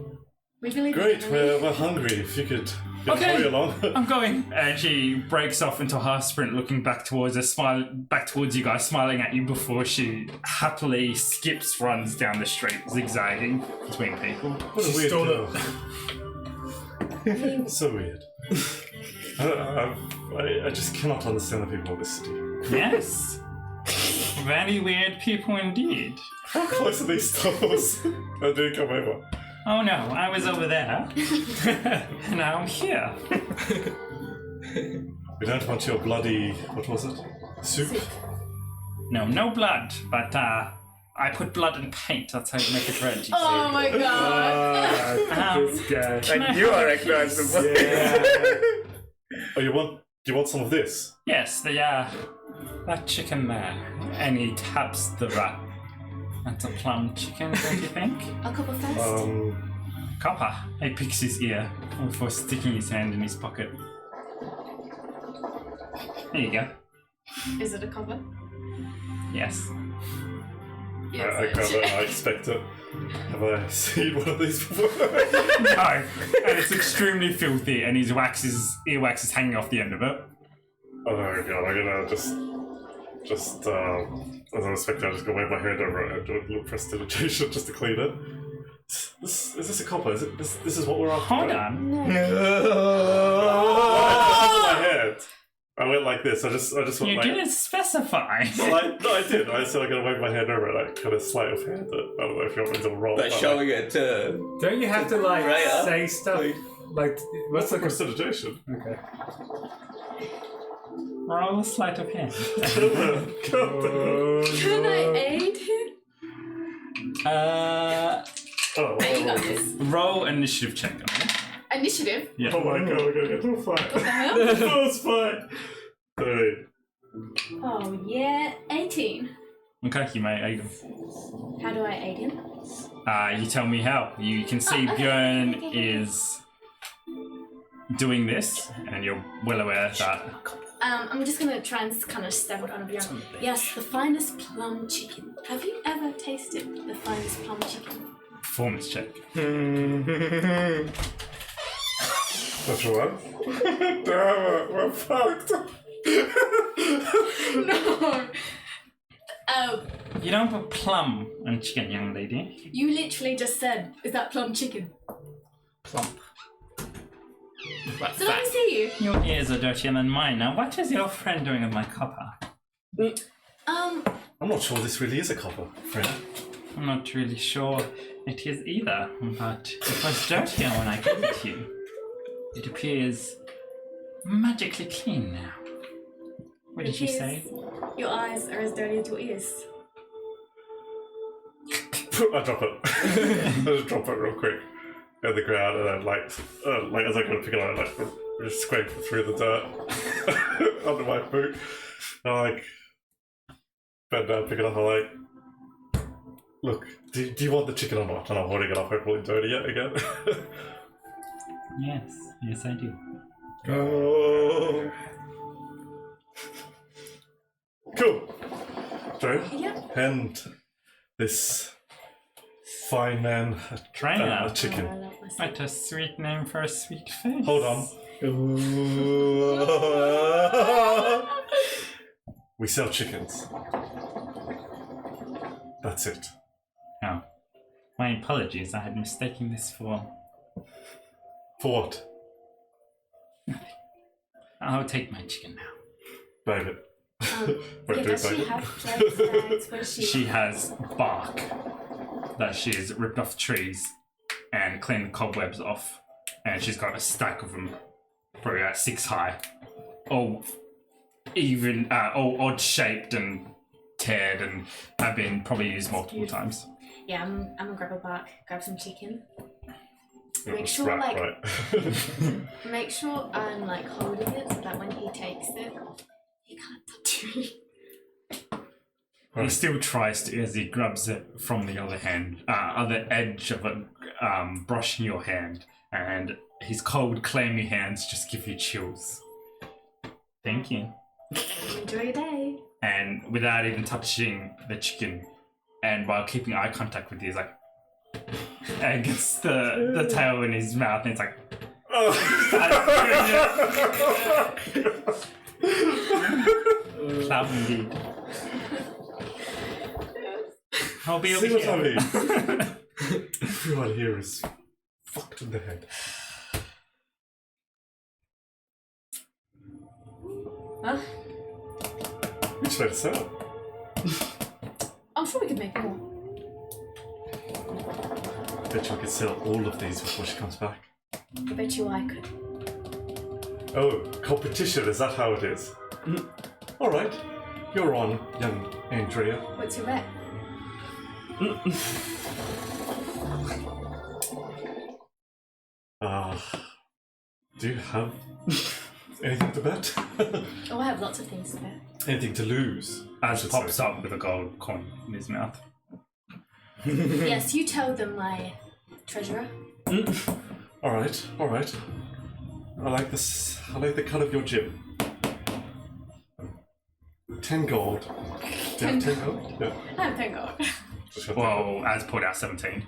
We believe Great, in Emily. we're hungry. If you could get Okay. hurry along. I'm going. And she breaks off into a half sprint, looking back towards you guys, smiling at you before she happily runs down the street, zigzagging between people. What a weird stole girl. So weird. I just cannot understand the people of this city. Yes. Very weird people indeed. How close are these stores? I didn't come over. Oh no, I was over there. And now I'm here. We don't want your bloody, what was it? Soup? No blood, but I put blood in paint. That's how you make it red. You see. Oh my god. This guy. Can I You have are a recognized piece? before. Oh, you want some of this? Yes, that chicken there. And he taps the wrap. That's a plum chicken, don't you think? A couple first. Copper. He picks his ear before sticking his hand in his pocket. There you go. Is it a cover? Yes. I expect it. Have I seen one of these before? No. And it's extremely filthy, and his earwax is hanging off the end of it. Oh god, I'm gonna just Just, as I'm expecting, I'm just gonna wave my hand over it and do a little prestidigitation just to clean it. Is this a copper? This is what we're after? Hold on. I my hand. I went like this. I just went You like. didn't specify. No, I did. I said I'm gonna wave my hand over it, like kind of sleight of hand it. I don't know if you want me to roll. But showing it to. Don't you have to like Right, say stuff like what's That's like prestidigitation. okay? Roll a sleight of hand. Can I aid him? Oh, Hey, you got this. Roll initiative check. Okay? Initiative. Yeah. Oh my god, we're gonna get to a fight. What the hell? First fight. 30. Oh yeah, 18. Okay, you may aid him. How do I aid him? You tell me how. You can see Bjorn is doing this, and you're well aware that. I'm just gonna try and kind of stab it on Bjorn. Yes, the finest plum chicken. Have you ever tasted the finest plum chicken? Performance check. That's right. Damn it, we're fucked. No. You don't put plum on chicken, young lady. You literally just said, "Is that plum chicken?" Plump. Like So let me fat. see you. Your ears are dirtier than mine. Now, what is your friend doing with my copper? Um, I'm not sure this really is a copper, friend. I'm not really sure it is either, but it was dirtier when I gave it to you. It appears magically clean now. What did you say? Your eyes are as dirty as your ears. I drop it. I just drop it real quick at the ground, and then like as I go to pick it up, I just scrape it through the dirt under my boot. I like bend down, pick it up. I'm like, look, do you want the chicken or not? And I'm holding it up, hopefully dirty yet again. Yes, yes I do. Oh. Cool. Drea, Yep. hand this fine man Trainer. a chicken. I love myself. What a sweet name for a sweet face. Hold on. We sell chickens. That's it. Oh. My apologies, I had mistaken this for... For what? I'll take my chicken now. David. Yeah, does she have plague bags? What is she? She has bark that she's ripped off trees and cleaned the cobwebs off, and she's got a stack of them, probably about 6 high, all odd shaped and teared, and have been probably used multiple times. Yeah, I'm gonna grab a bark, grab some chicken. It Make was sure, rat, like- right? Make sure I'm like holding it so that when he takes it, he can't touch me. He still tries to, as he grabs it from the other hand, other edge of it, brushing your hand, and his cold, clammy hands just give you chills. Thank you. Enjoy your day. And without even touching the chicken, and while keeping eye contact with you, he's like, and gets the tail in his mouth, and it's like, love indeed. I'll be over See what I here. mean? Everyone here is fucked in the head. Huh? Which way to sell? I'm sure we could make more. Bet you I could sell all of these before she comes back. I bet you I could. Oh, competition, is that how it is? Alright, you're on, young Andrea. What's your bet? Do you have anything to bet? Oh, I have lots of things to bet. Anything to lose? As pops up with a gold coin in his mouth. Yes, you tell them, my treasurer. Alright. I like this. I like the cut of your jib. 10 gold. Do you have 10 gold? Yeah. I have 10 gold. Just got Well, as pulled out 17.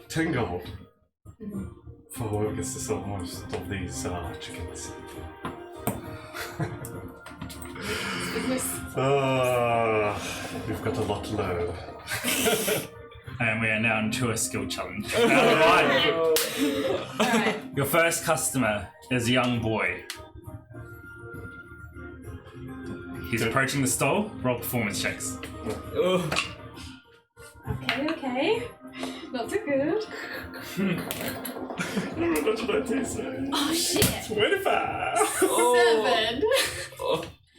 10 gold. For whoever gets to sell most of these chickens. Goodness. We've got a lot to learn. And we are now into a skill challenge. Alright. Your first customer is a young boy. He's approaching the stall. Roll performance checks. Oh. Okay. Not so good. What did I say? Oh shit. 25! 7.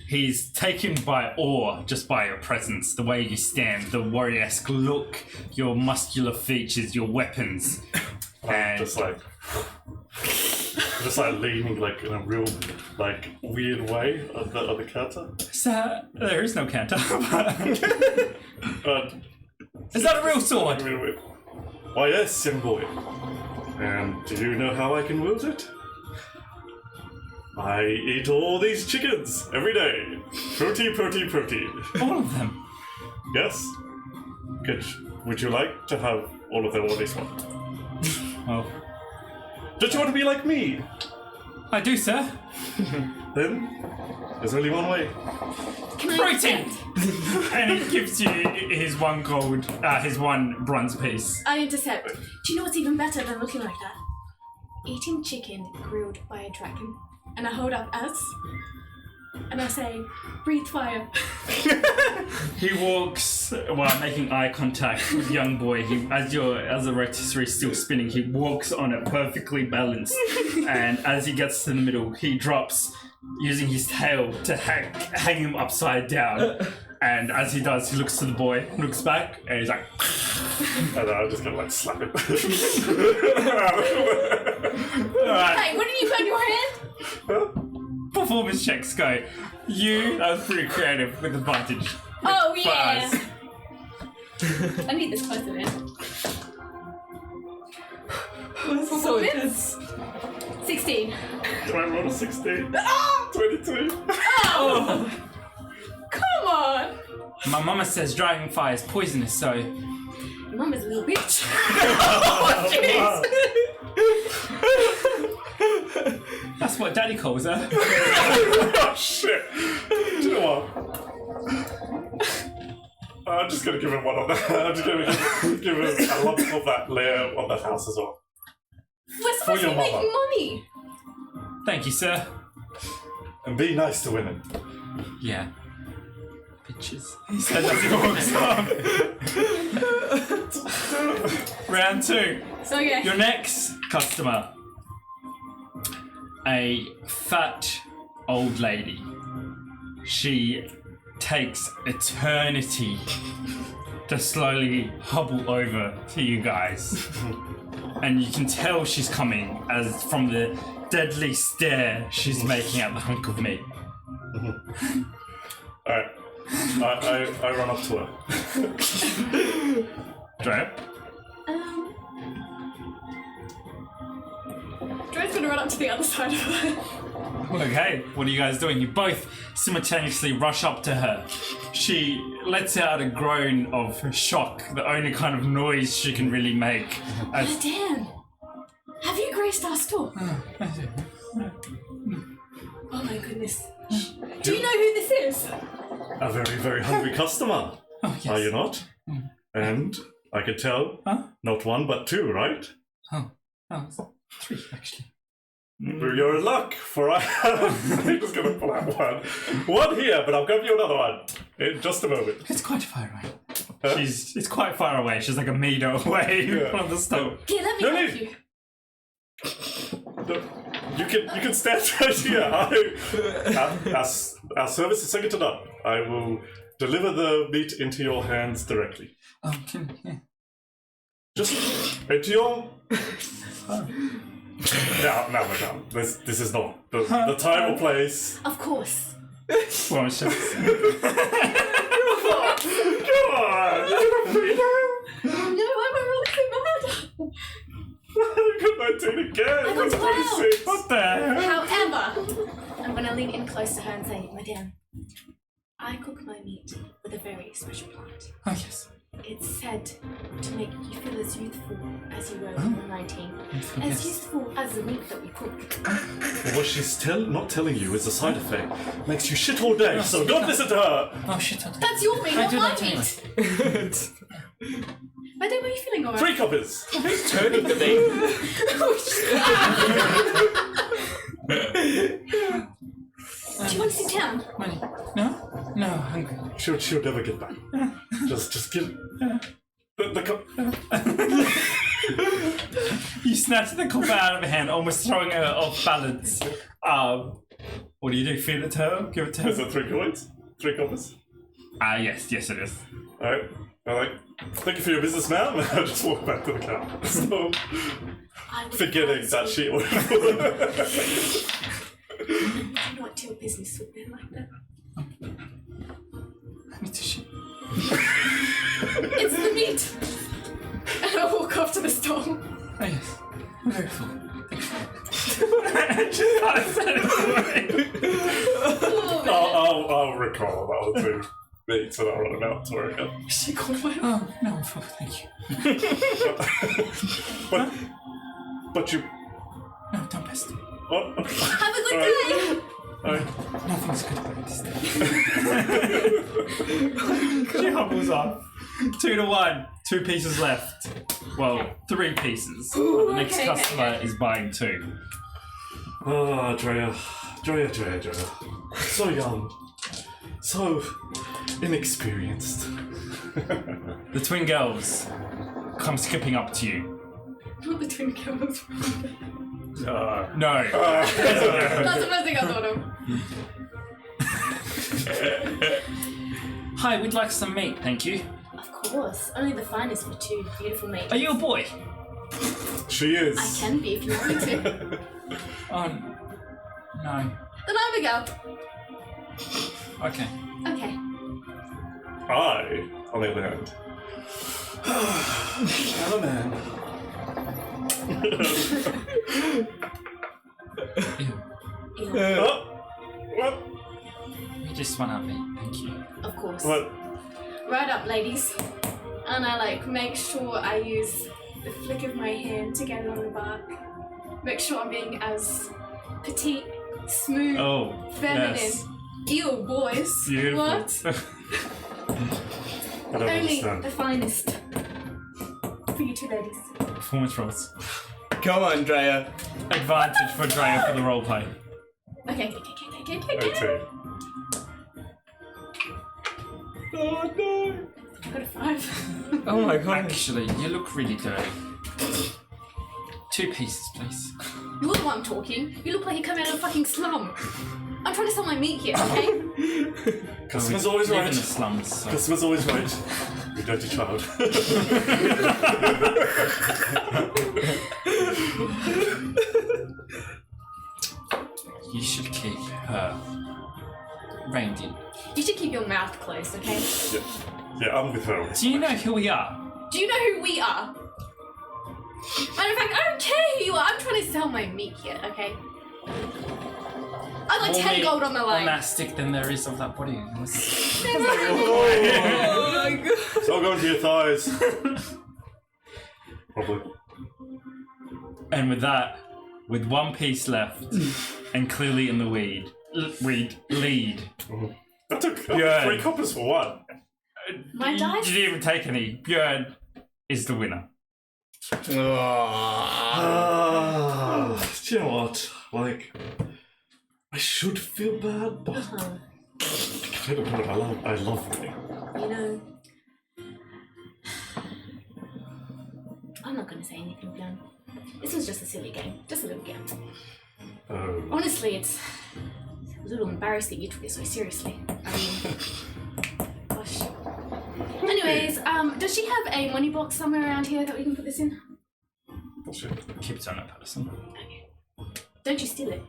He's taken by awe just by your presence, the way you stand, the warrior-esque look, your muscular features, your weapons. I'm just like leaning like in a real like weird way on the counter. Sir, there is no counter. But Is that a real sword? why yes, young boy. And do you know how I can wield it? I eat all these chickens every day. Protein, protein, protein. All of them. Yes. Would you like to have all of them or this one? Oh, Don't you want to be like me? I do, sir. Then there's only one way. Can I Protein! intercept? And he gives you his one gold, his one bronze piece. I intercept. Do you know what's even better than looking like that? Eating chicken grilled by a dragon. And I hold up us. And I say, breathe fire. He walks while making eye contact with the young boy. As the rotisserie is still spinning, he walks on it perfectly balanced. And as he gets to the middle, he drops, using his tail to hang him upside down. And as he does, he looks to the boy, looks back, and he's like, And I'm just gonna like slap him. alright, Hey, what did you put in your hand? performance checks go. That was pretty creative with advantage. Oh, For yeah. us. I need this closer in. So intense. 16. Do I roll a 16? 22. Oh! Come on! My mama says dragonfire is poisonous, so Your mum is a little bitch. that's what Daddy calls her. Oh shit! Do you know what? I'm just gonna give him one on that. I'm just gonna give him a lump of that layer on that house as well. We're supposed to your be making mama. money. Thank you, sir. And be nice to women. Yeah. Bitches. He says as he walks off. Round 2. So, yeah. Your next customer. A fat old lady. She takes eternity to slowly hobble over to you guys. And you can tell she's coming as from the deadly stare she's making at the hunk of meat. Alright. I run up to her. Drea? Dre's gonna run up to the other side of her. Okay, what are you guys doing? You both simultaneously rush up to her. She lets out a groan of shock, the only kind of noise she can really make. As Damn. Have you graced our store? Oh my goodness. Do you know who this is? A very, very hungry customer. Oh, yes. Are you not? And I can tell, not one but two, right? Oh, 3 actually. You're in luck, for I'm just gonna pull out one. One here, but I'll give you another one in just a moment. It's quite far away. It's quite far away. She's like a meter away from the stove. Here, let me No help need. you. No, you can stand right here. Our service is second to none. I will deliver the meat into your hands directly. Oh, Just into your. Now, madam. This is not the time or place. Of course. Well, she's- Come on! You're a freedom! Oh no, I'm really mad. You got 19 again! I got That's 12. 26! What the hell? However, I'm gonna lean in close to her and say, Madame, I cook my meat with a very special plant. Oh, yes. It's said to make you feel as youthful as you were when you were 19. As youthful as the meat that we cook. Well, what she's not telling you is a side effect. Makes you shit all day, so don't listen to her! Oh shit! That's your meat, not my meat! By the way, are you feeling alright? 3 coppers! Who's turning the me? Do you want to sit down? Money? No, no, hungry. She'll never get back. Just give the cup. You snatch the cup out of her hand, almost throwing her off balance. What do you do? Feed it to her? Give it to her? Is it 3 coins? 3 coppers? Yes, it is. Alright. I'm like, thank you for your business, ma'am. And I just walk back to the counter. So, forgetting that she ordered. Do not do business with them like that. It's the meat! And I walk off to the stall. Oh yes, I'm very full. I'll recall that was me, so that I'll run out to work out. She called my Oh no, I'm full. Thank you. But you. No, don't pester me. Oh. Have a good day! Nothing's good about this day. She hobbles off. 2 to 1. 2 pieces left. Well, 3 pieces. Ooh, the next okay, customer okay. is buying 2. Oh, Drea. So young. So inexperienced. The twin girls come skipping up to you. Not the twin girls. No. That's the first thing I thought of. Hi, we'd like some meat, thank you. Of course. Only the finest for 2 beautiful maidens. Are you a boy? She is. I can be if you want me to. Oh no. Then I'm a girl. Okay. Okay. I, on the other hand, am a man. Ew. Oh, what? We just want our meat. Thank you. Of course. What? Right up, ladies. And I make sure I use the flick of my hand to get it on the bark. Make sure I'm being as petite, smooth, feminine. yes. Ew, boys. Beautiful. What? I don't Only understand. the finest. For you 2 ladies. Performance rolls. Come on, Drea. Advantage for Drea for the roleplay. Okay. Okay. Oh no. I got a 5. Oh my god. Actually, you look really dirty. 2 pieces, please. You're the one talking. You look like you come out of a fucking slum. I'm trying to sell my meat here, okay? Customer's always Live right. in the slums. So. Customer's always right. You dirty child. You should keep her reined in. You should keep your mouth closed, okay? Yeah, I'm with her. Do you know who we are? Do you know who we are? Matter of fact, I don't care who you are. I'm trying to sell my meat here, okay? I got 10 gold on the On line. that stick than there is of that body. Oh my god. It's all going to your thighs. Probably. And with that, with 1 piece left, and clearly in the lead. That took Yeah. 3 coppers for 1. My You dice? didn't even take any. Bjorn is the winner. Do you know what? Like, I should feel bad, but I don't know. I love winning. You know, I'm not going to say anything, Bjorn. This was just a silly game. Just a little game. Honestly, it's a little embarrassing you took it so seriously. I mean, gosh. Anyways, does she have a money box somewhere around here that we can put this in? Bullshit. Keep it on that person. Okay. Don't you steal it.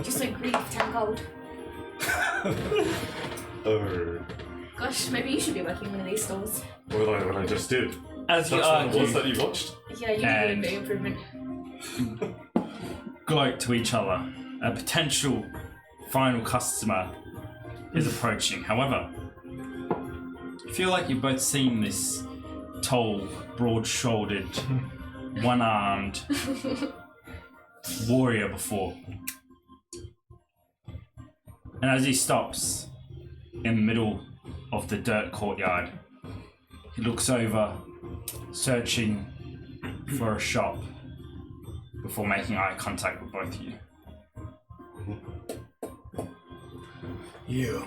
Just so greedy for 10 gold. Gosh, maybe you should be working one of these stores. What I just did. As you That's what it was argue, that you watched. Yeah, you need a bit of improvement. gloat to each other, a potential final customer is approaching. However, feel like you've both seen this tall, broad-shouldered, one-armed warrior before. And as he stops in the middle of the dirt courtyard, he looks over, searching for a shop before making eye contact with both of you. You.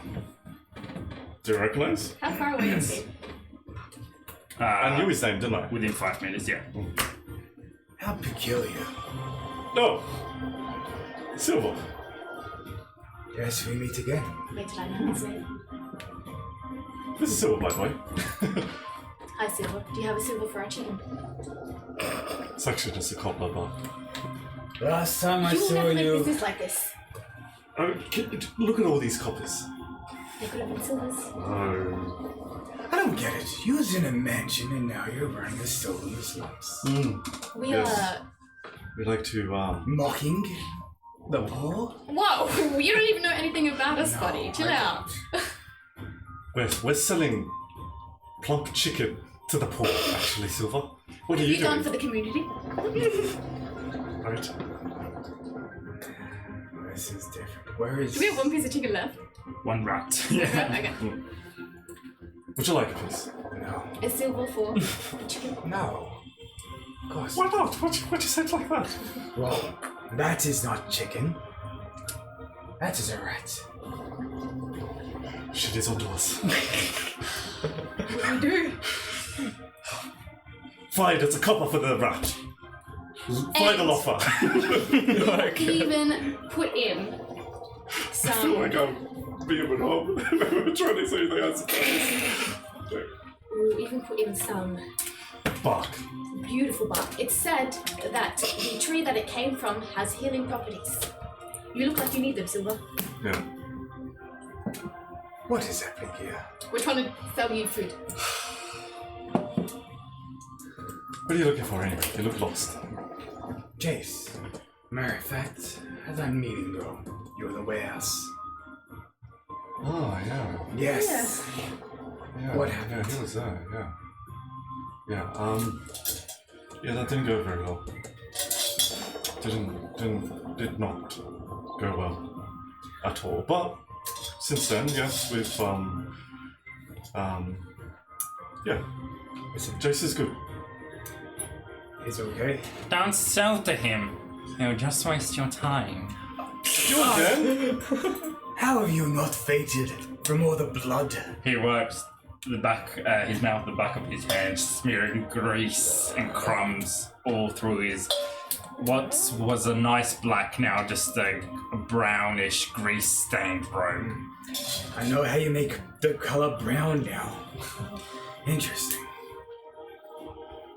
Do you recognize? How far away is he? I knew his name, didn't I? Within 5 minutes, yeah. How peculiar. No! Silver. Yes, we meet again. Wait till I know his name. This is Silver, by the way. Hi, Silver. Do you have a silver for our chicken? It's actually just a copper bar. Last time I You will saw never make you. business like this. Look at all these coppers. They could have been silvers. Oh. I don't get it. You was in a mansion and now you're running a store in the slums. We Yes. We like to, Mocking the poor? Whoa! You don't even know anything about us, buddy. Chill out. we're selling plump chicken to the poor, actually, Silver. What are Have you you done doing? for the community? Right. This is different. Where is... Do we have one piece of chicken left? One rat. Okay. Would you like a piece? No. A silver for chicken. No. Of course. Why not? Why'd you say it like that? Well, that is not chicken. That is a rat. Shit is onto us. What do we do? Fine, it's a copper for the rat. Final offer. Even put in I feel some. like I'm being at home. We're trying to say anything else. We'll even put in some Bark. beautiful bark. It's said that the tree that it came from has healing properties. You look like you need them, Silver. Yeah. What is happening here? We're trying to sell you food. What are you looking for anyway? You look lost. Jayce. Matter of fact, as I'm meeting though, you're the warehouse. Oh, yeah. Yes. Yeah, What Yeah, happened? he was there, yeah. Yeah, that didn't go very well. Did not go well at all. But since then, yes, we've, yeah. Jayce is good. It's okay. Don't sell to him. He'll just waste your time. You again? How have you not fainted from all the blood? He wipes the back, his mouth, the back of his hand, smearing grease and crumbs all through his. What was a nice black, now just a brownish, grease-stained robe. I know how you make the color brown now. Interesting.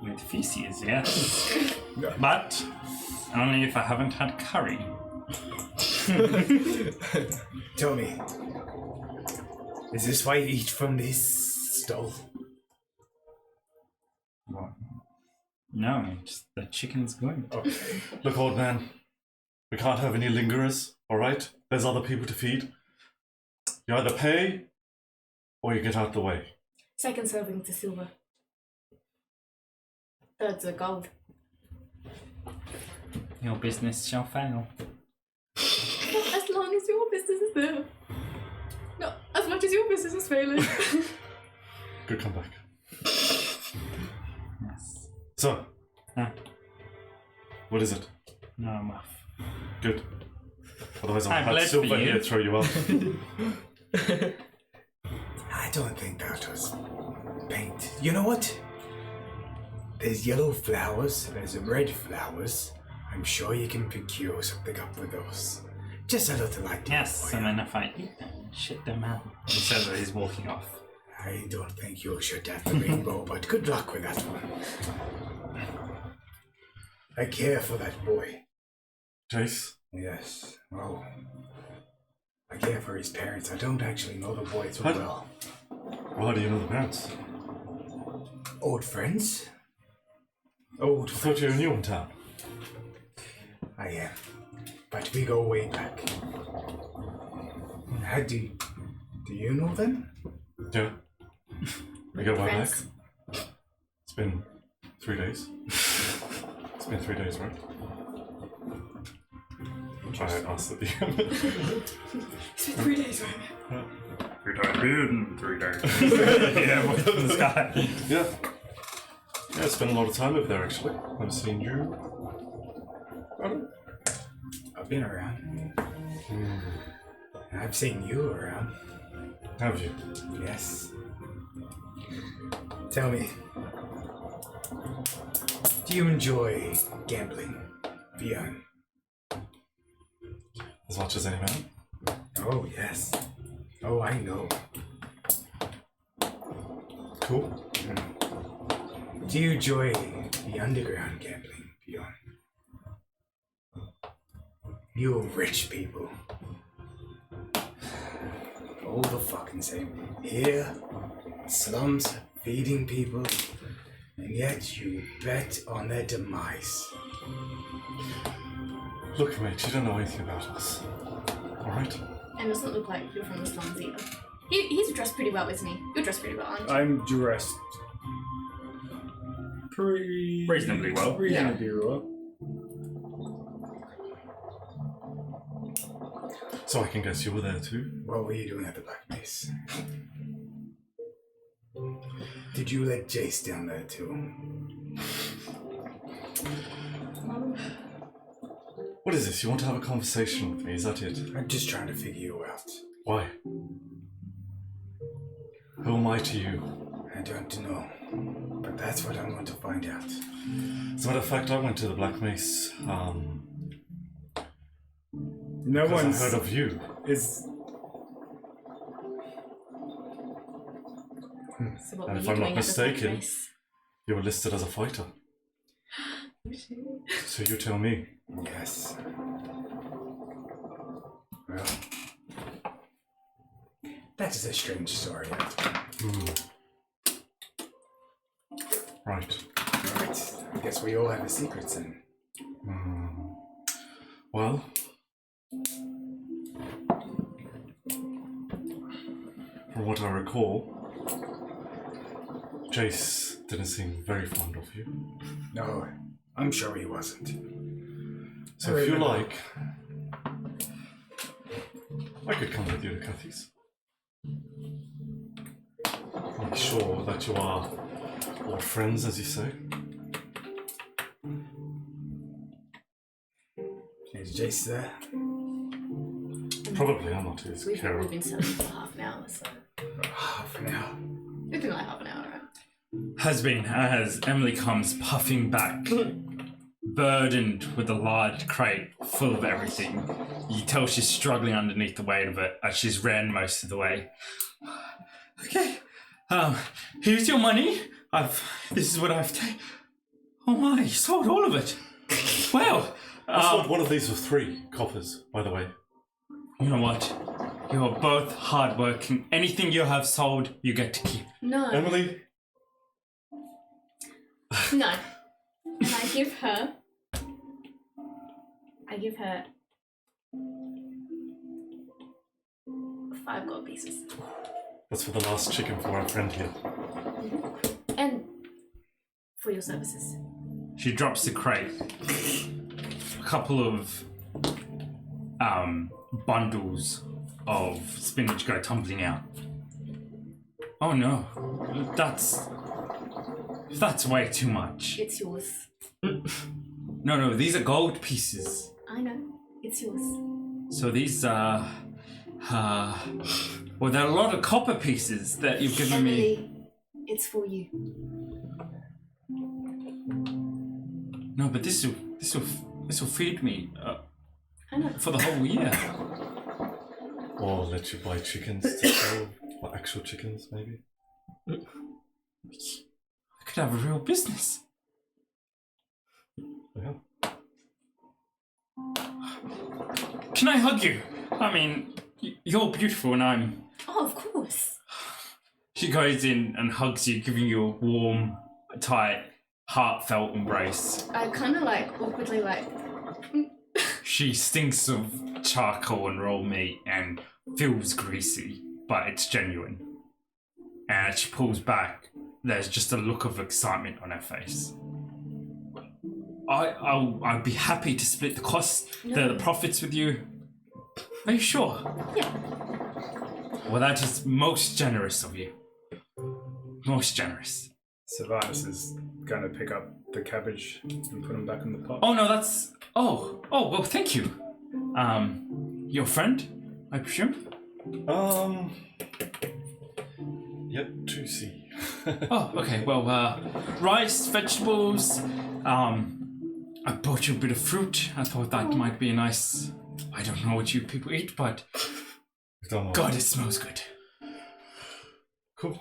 With feces, yes. But only if I haven't had curry. Tell me, is this why you eat from this stove? What? No, just the chicken's good. Okay. Look, old man, we can't have any lingerers, alright? There's other people to feed. You either pay, or you get out the way. Second serving to Silver. Third's a gold. Your business shall fail. Not as long as your business is there. Not as much as your business is failing. Good comeback. Yes. So, Huh? what is it? No, I'm off. Good. Otherwise I'll I've have led Silver for you. here throw you out. I don't think that was paint. You know what? There's yellow flowers, there's red flowers. I'm sure you can procure something up with those. Just a little idea. Yes, for and you. then if I eat them, shit them out. He says that he's walking off. I don't think you should have the rainbow, but good luck with that one. I care for that boy. Jayce? Yes. Oh. I care for his parents. I don't actually know the boy too What? well. Well, how do you know the parents? Old friends? Old I thought you were new in town. I am. But we go way back. How do you know them? Yeah. We got my back. Friends. It's been 3 days. It's been 3 days, right? I asked the DM. It's been 3 days, right? 3 days. In 3 days. Yeah, what's in the sky? Yeah. Yeah, I spent a lot of time over there actually. I've seen you. I've been around. I've seen you around. Have you? Yes. Tell me, do you enjoy gambling, Bjorn? As much as any man? Oh, yes. Oh, I know. Cool. Do you enjoy the underground gambling, Bjorn? You rich people. All the fucking same. Here, slums, feeding people, and yet you bet on their demise. Look, mate, you don't know anything about us. Alright? And doesn't look like you're from the slums either. He's dressed pretty well, isn't he? You're dressed pretty well, aren't you? I'm dressed Reasonably well. Reasonably well. So I can guess you were there too? What were you doing at the Black Mace? Did you let Jayce down there too? What is this? You want to have a conversation with me? Is that it? I'm just trying to figure you out. Why? Who am I to you? I don't know, but that's what I want to find out. As a matter of fact, I went to the Black Mace. No because one's I heard of you. is. So what And were if you I'm not doing at the mistaken- place? You were listed as a fighter. So you tell me. Yes. Well, that is a strange story. Right. Right. I guess we all have a secret then. Well, from what I recall, Jayce didn't seem very fond of you. No, I'm sure he wasn't. So if you like, I could come with you to Cathy's. Make sure that you are all friends, as you say. Is Jayce there? Probably, I'm not his We've carer. been selling for half an hour, so Half an hour. we've been like half an hour, right? Has been as Emily comes puffing back, burdened with a large crate full of everything. You tell she's struggling underneath the weight of it as she's ran most of the way. Okay, here's your money. This is what I've taken. Oh my, you sold all of it. Wow. I sold one of these for 3 coppers, by the way. You know what? You are both hardworking. Anything you have sold, you get to keep. No. Emily? No. And I give her 5 gold pieces. That's for the last chicken for our friend here. And for your services. She drops the crate. A couple of bundles of spinach go tumbling out. Oh no, that's way too much. It's yours. No, these are gold pieces. I know. It's yours. So these are, well, there are a lot of copper pieces that you've given me. Emily, it's for you. No, but this will feed me I know. for the whole year. Or let you buy chickens to sell, or actual chickens, maybe. I could have a real business. Yeah. Can I hug you? I mean, you're beautiful and I'm... Oh, of course. She goes in and hugs you, giving you a warm, tight, heartfelt embrace. I kind of awkwardly She stinks of charcoal and raw meat and feels greasy, but it's genuine. And she pulls back. There's just a look of excitement on her face. I'd be happy to split the costs, the profits with you. Are you sure? Yeah. Well, that is most generous of you. Most generous. Sylvanus is going to pick up the cabbage and put them back in the pot. Oh no, that's. Oh, well, thank you. Your friend, I presume? Yet to see. Oh, okay. Well, rice, vegetables. I bought you a bit of fruit. I thought that might be a nice. I don't know what you people eat, but God, it smells good. Cool.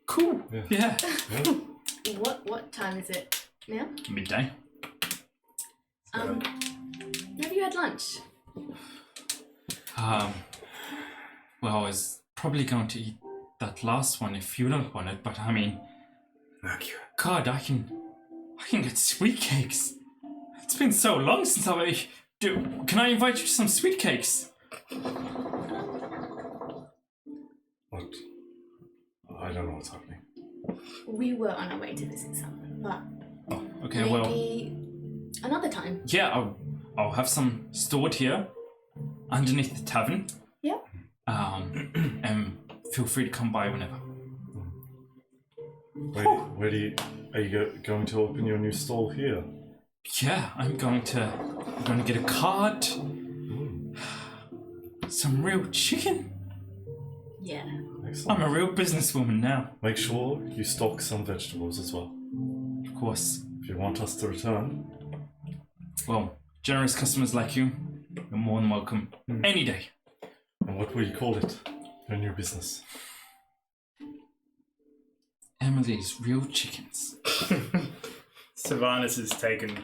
Cool. Yeah. What time is it now? Midday. Have you had lunch? Well, I was probably going to eat that last one if you don't want it, but I mean, Thank you. God, I can get sweet cakes. It's been so long since can I invite you to some sweet cakes? What? I don't know what's happening. We were on our way to visit someone, but Oh, okay, maybe well, another time. yeah, I'll have some stored here underneath the tavern. Yeah. And feel free to come by whenever. Are you going to open your new stall here? Yeah, I'm going to get a cart, some real chicken. Yeah. Excellent. I'm a real businesswoman now. Make sure you stock some vegetables as well. Of course. If you want us to return. Well, generous customers like you, you're more than welcome any day. And what will you call it? Your new business. Emily's real chickens. Sylvanus is taken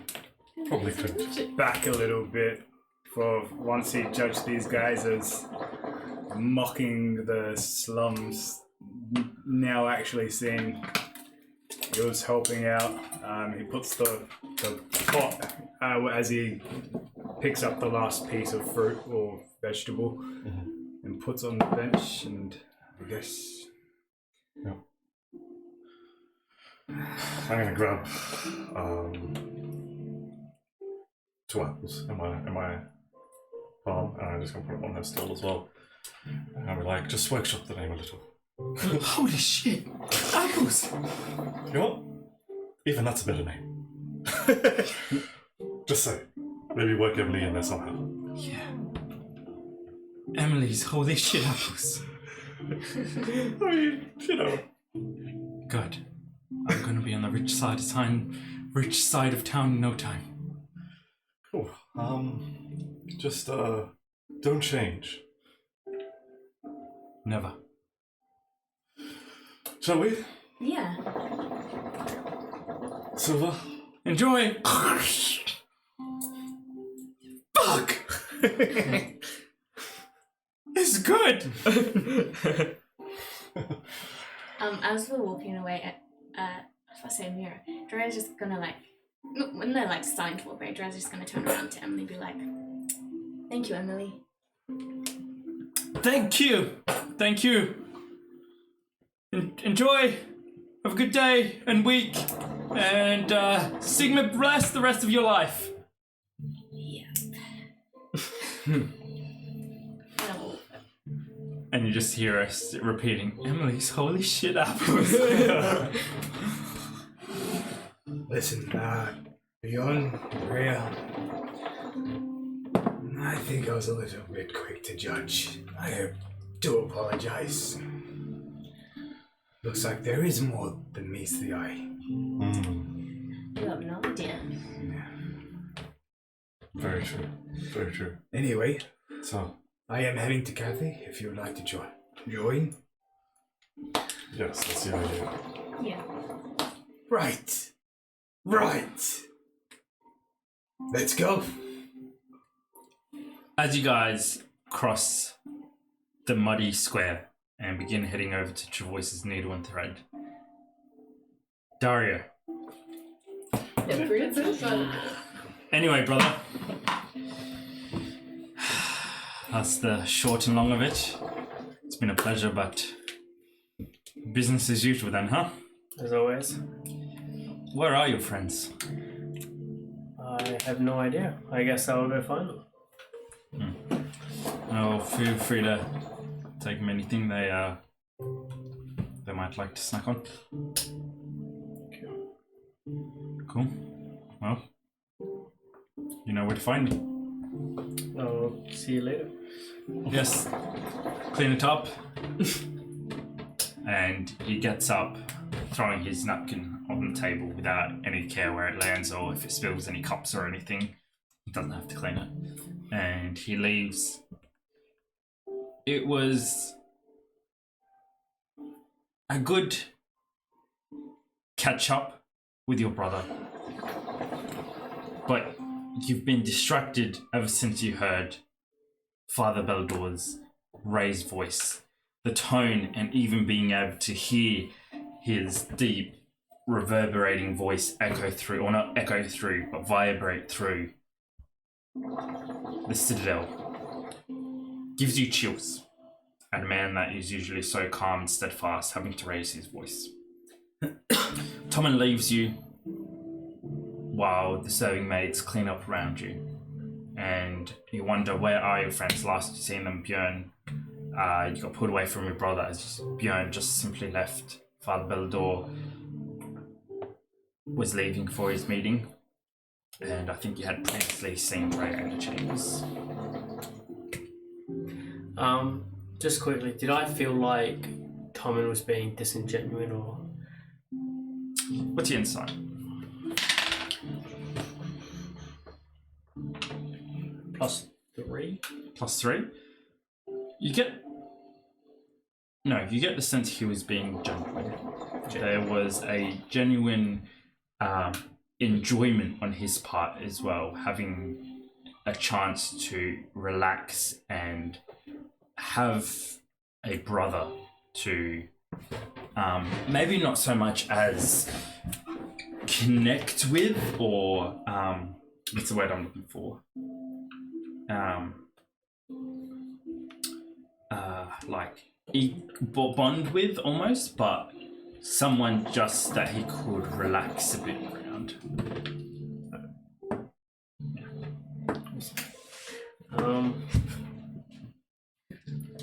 Probably could. back a little bit for once he judged these guys as mocking the slums. Now actually seeing he was helping out. He puts the pot as he picks up the last piece of fruit or vegetable and puts on the bench, and I guess I'm gonna grab 2 apples in my palm, and I'm just gonna put them on her stall as well. And I'll be like, just workshop the name a little. Holy shit! Apples! You know what? Even that's a better name. Just say. Maybe work Emily in there somehow. Yeah. Emily's holy shit apples. I mean, you know. Good. I'm gonna be on the rich side of town in no time. Cool. Just don't change. Never. Shall we? Yeah. Silver? Enjoy! Fuck! It's good! As we're walking away, if I say Mira, Drea's just gonna when they're starting to walk away, Drea's just gonna turn around to Emily and be like, "Thank you, Emily." Thank you! Thank you! Enjoy! Have a good day and week! And Sigma bless the rest of your life! Yeah. And you just hear us repeating, Emily's holy shit apples. Listen, Bjorn, Drea, I think I was a little bit quick to judge. I do apologize. Looks like there is more than meets the eye. You have no idea. Very true. Very true. Anyway, So, I am heading to Kathy if you would like to join. yes, that's the idea. Yeah. Right. Let's go. As you guys cross the muddy square and begin heading over to Travois's needle and thread, Daario. Anyway, brother. That's the short and long of it. It's been a pleasure, but Business as usual then, huh? As always. Where are your friends? I have no idea. I guess I'll go find them. Oh, feel free to take them anything they might like to snack on. Cool. Well, you know where to find me. I'll see you later. Yes. Clean it up. And he gets up, throwing his napkin on the table without any care where it lands or if it spills any cups or anything. He doesn't have to clean it. And he leaves. It was a good catch up with your brother. But you've been distracted ever since you heard Father Beldor's raised voice. The tone and even being able to hear his deep, reverberating voice echo through, or not echo through, but vibrate through the Citadel. Gives you chills. And a man that is usually so calm and steadfast having to raise his voice. Tommen leaves you while the serving maids clean up around you. And you wonder, where are your friends? Last you seen them, Bjorn. You got pulled away from your brother as Bjorn just simply left. Father Beldor was leaving for his meeting. And I think you had previously seen Ray in the chambers. Just quickly, did I feel like Tommen was being disingenuous or... What's your insight? +3? +3? You get the sense he was being genuine. There was a genuine enjoyment on his part as well, having a chance to relax and have a brother to maybe not so much as connect with or what's the word I'm looking for? Bond with almost, but someone just that he could relax a bit around.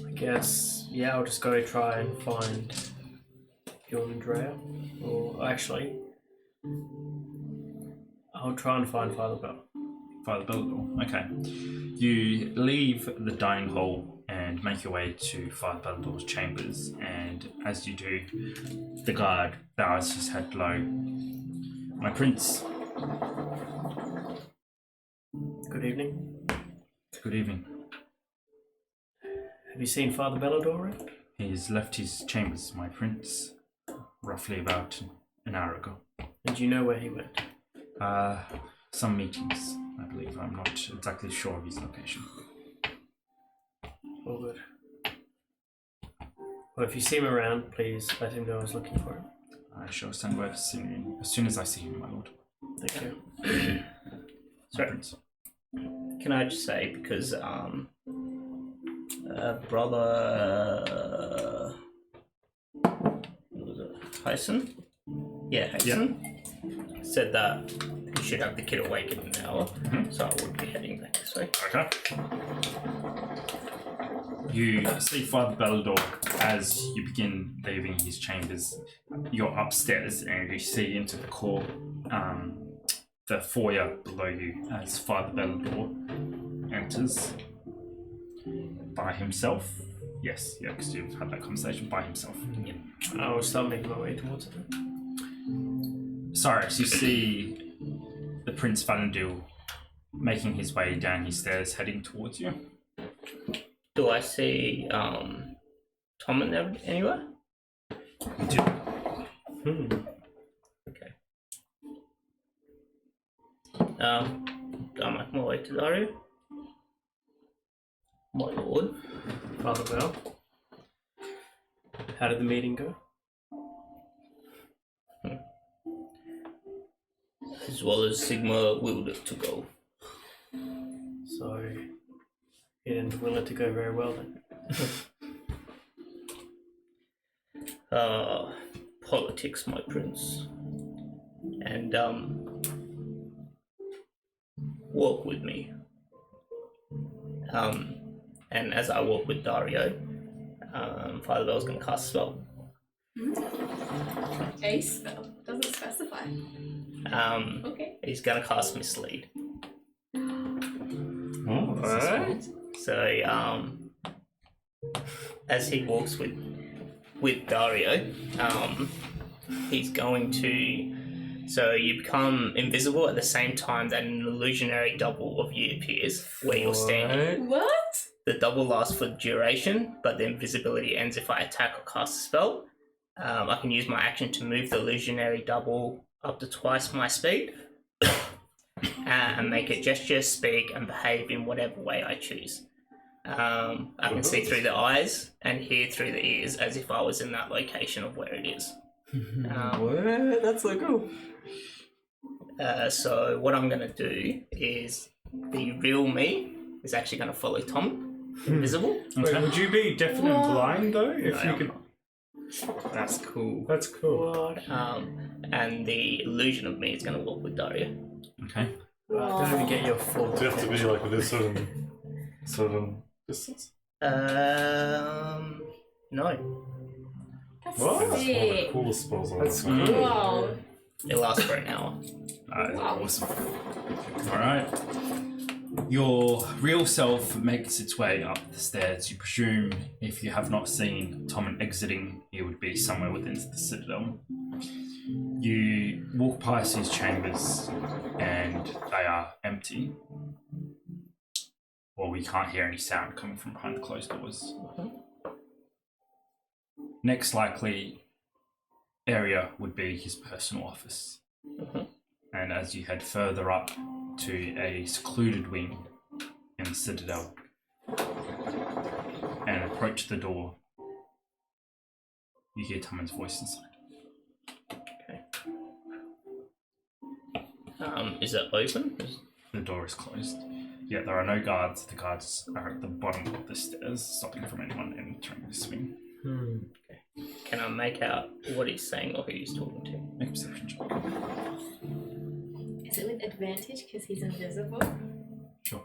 I guess, yeah, I'll just go try and find Bjorn and Drea. Or actually, I'll try and find Father Bell. Father Beldor, okay. You leave the dining hall and make your way to Father Beldor's chambers, and as you do, the guard bows his head low. My prince. Good evening. Good evening. Have you seen Father Beldor yet? He's left his chambers, my prince, roughly about an hour ago. And do you know where he went? Some meetings, I believe. I'm not exactly sure of his location. All good. Well, if you see him around, please let him know I was looking for him. I shall send word as soon as I see him, my lord. Thank you. Sorry. Can I just say, because brother, what was it, Hyson? Yeah, Hyson said that he should have the kid awake in an hour, so I would be heading back this way. Okay. You see Father Beldor as you begin leaving his chambers. You're upstairs and you see into the core, the foyer below you as Father Beldor enters by himself. Yes, yeah, because you've had that conversation by himself. Yeah. I will start making my way towards it. Sorry, so you see the Prince Valandil making his way down his stairs, heading towards you. Do I see Tommen there anywhere? You do. Okay. I'm making my way to Daario. My lord. Father Bell. How did the meeting go? As well as Sigma willed it to go. So, he didn't will it to go very well then. Politics, my prince. And walk with me. And as I walk with Daario, Father Bell's going to cast a spell. A spell. Doesn't specify. Okay. He's going to cast Mislead. Alright. So, as he walks with Daario, he's going to. So you become invisible at the same time that an illusionary double of you appears where you're standing. What? The double lasts for duration, but the invisibility ends if I attack or cast a spell. I can use my action to move the illusionary double up to twice my speed and make it gesture, speak, and behave in whatever way I choose. I can see through the eyes and hear through the ears as if I was in that location of where it is. What? That's so cool. So what I'm going to do is the real me is actually going to follow Tom, invisible. Wait, would you be deaf and blind though? If No, you could. That's cool. That's cool. And the illusion of me is going to walk with Daario. Okay. Don't even get your full. Do you have to be like within certain distance? No. That's What? That's one of the sick. coolest spells on That's the cool. Wow. It lasts for an hour. Wow. Awesome. Alright. Your real self makes its way up the stairs. You presume, if you have not seen Tom exiting, he would be somewhere within the citadel. You walk past his chambers and they are empty. Well, we can't hear any sound coming from behind the closed doors. Next likely area would be his personal office. And as you head further up to a secluded wing in the citadel and approach the door, you hear Tommen's voice inside. Is it open? The door is closed. Yeah, there are no guards. The guards are at the bottom of the stairs, stopping from anyone entering this wing. Can I make out what he's saying or who he's talking to? Make a perception check. Is it with advantage because he's invisible? Sure.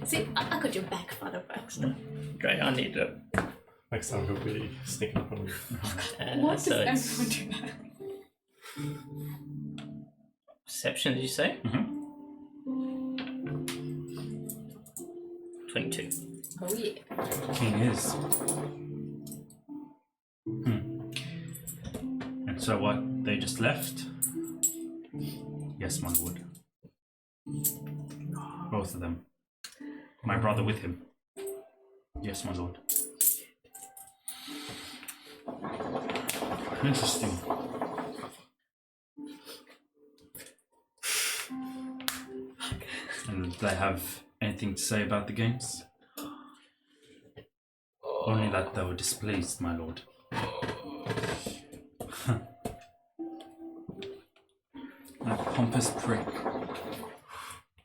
See, I got your back, Father Baxter. Great, I need it. Next time he'll be sneaking up on you. What does So it's everyone do that? perception, did you say? 22. Oh yeah. King is. And so what? They just left? Yes, my lord. Both of them. My brother with him. Yes, my lord. Interesting. And do they have anything to say about the games? Only that they were displeased, my lord. That pompous prick.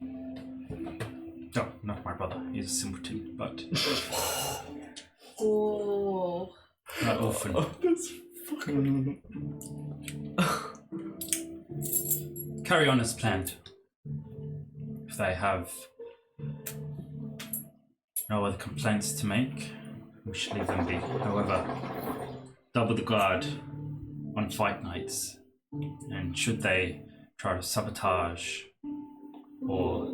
No, not my brother. He's a simpleton, but Oh. that orphan. Carry on as planned. If they have no other complaints to make, we should leave them be. However, double the guard on fight nights, and should they try to sabotage or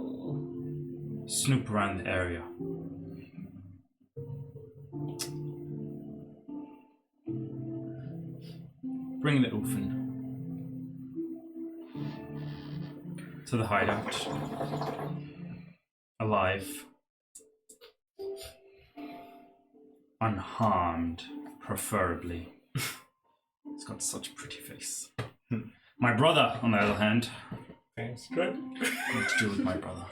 snoop around the area, bring the orphan to the hideout, alive, unharmed, preferably. He's got such a pretty face. My brother, on the other hand, Thanks, great. what to do with my brother?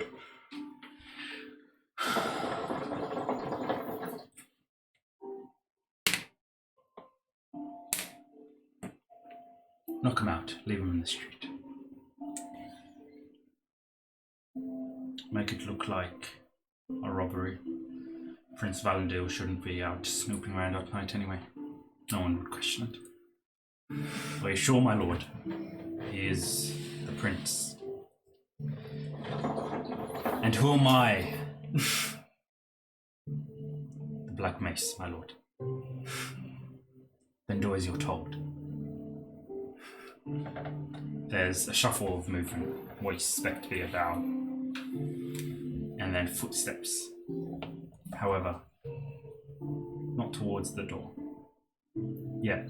Knock him out. Leave him in the street. Make it look like a robbery. Prince Valandil shouldn't be out snooping around at night anyway. No one would question it. Are you sure, my lord? He is the prince. And who am I? The Black Mace, my lord. Then do as you're told. There's a shuffle of movement, what you suspect to be a bow, and then footsteps. However, not towards the door. Yet,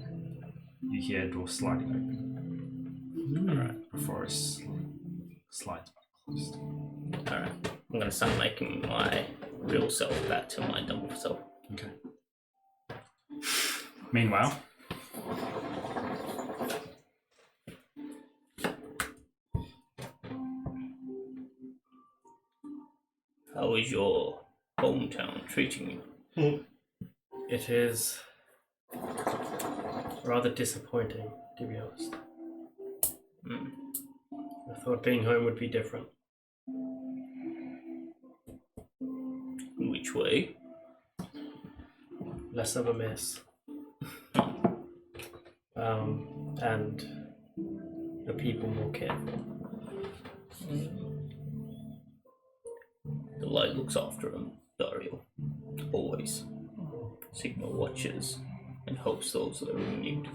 you hear a door sliding open. Alright, before it slides back closed. Alright, I'm gonna start making my real self back to my double self. Okay. Meanwhile, how is your hometown treating you? It is rather disappointing, to be honest. I thought being home would be different. Which way? Less of a mess. And the people more careful. The light looks after him, Daario. Always. Sigma watches and helps those that are in need.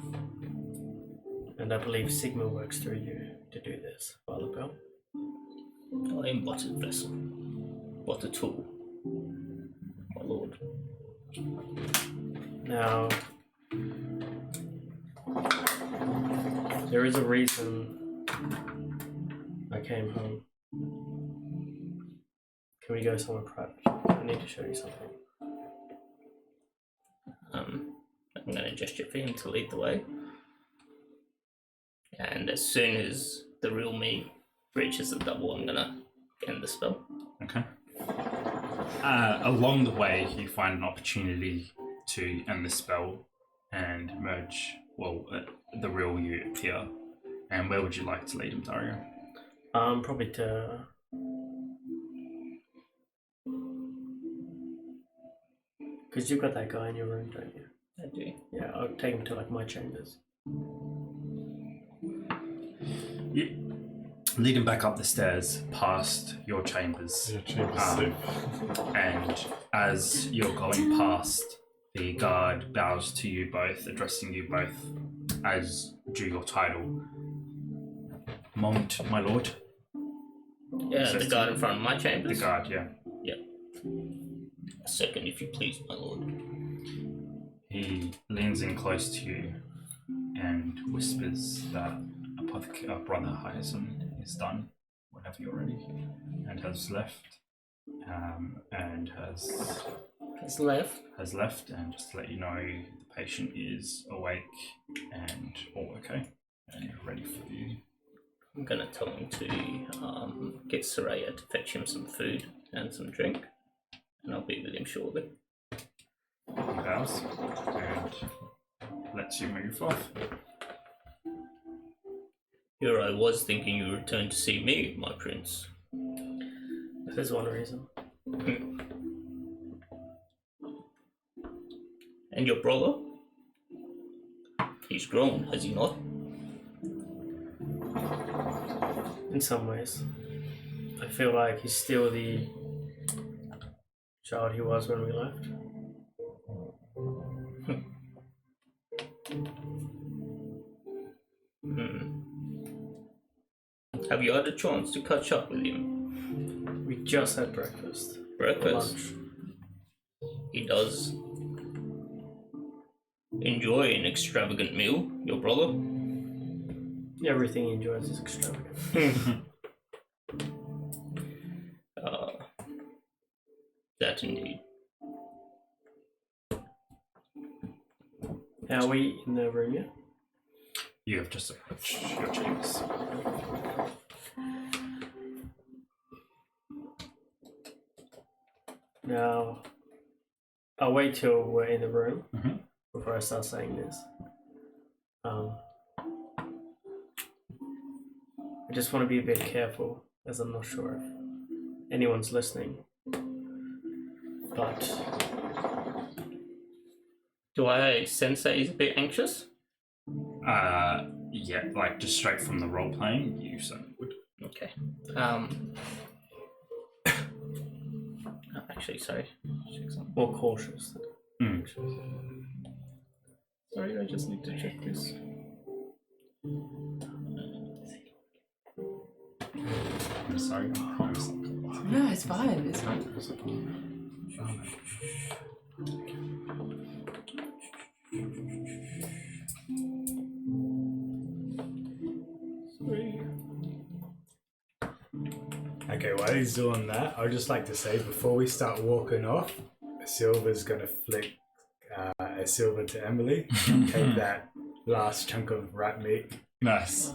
And I believe Sigma works through you to do this, Father Bell. I am but a vessel, but a tool, my lord. Now, there is a reason I came home. Can we go somewhere private? I need to show you something. I'm going to gesture for him to lead the way. And as soon as the real me reaches the double, I'm going to end the spell. okay. Along the way, you find an opportunity to end the spell and merge, the real you appear. And where would you like to lead him, Daario? Probably to... Because you've got that guy in your room, don't you? I do. Yeah, I'll take him to like my chambers. You lead him back up the stairs, past your chambers. Your chamber's safe. And as you're going past, the guard bows to you both, addressing you both as due your title. Moment, my lord. Yeah, the guard in front of my chambers? The guard, yeah. Yeah. A second, if you please, my lord. He leans in close to you and whispers that a brother Hyacinth is done whenever you're ready and has left. And Has left. Has left, and just to let you know, the patient is awake and all okay and ready for you. I'm gonna tell him to get Soraya to fetch him some food and some drink, and I'll be with him shortly. He bows and lets you move off. Here I was thinking you returned to see me, my prince. There's one reason. And your brother? He's grown, has he not? In some ways. I feel like he's still the child he was when we left. Have you had a chance to catch up with him? We just had breakfast. Breakfast? Lunch. He does enjoy an extravagant meal, your brother? Everything he enjoys is extravagant. That indeed. Are we in the room yet? You have just approached your chambers. Now, I'll wait till we're in the room before I start saying this. I just want to be a bit careful, as I'm not sure if anyone's listening. But Do I sense that he's a bit anxious? Yeah, like just straight from the role playing, you certainly would. Okay. Actually, sorry. Check something. More cautious. Sorry, I just need to check this. I'm sorry, I promise. No, it's fine. It's fine. Okay, while he's doing that, I'd just like to say before we start walking off, Silver's gonna flick a silver to Emily. Take that last chunk of rat meat. Nice.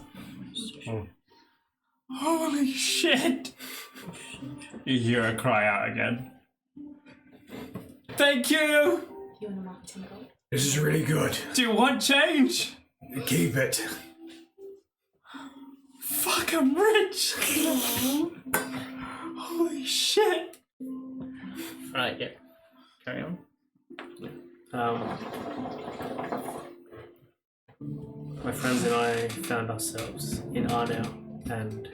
Holy shit! You hear her cry out again. Thank you! You want a marketing gold? This is really good. Do you want change? Keep it. Fuck, I'm rich! Holy shit! Right, yeah. Carry on. My friends and I found ourselves in Arnau, and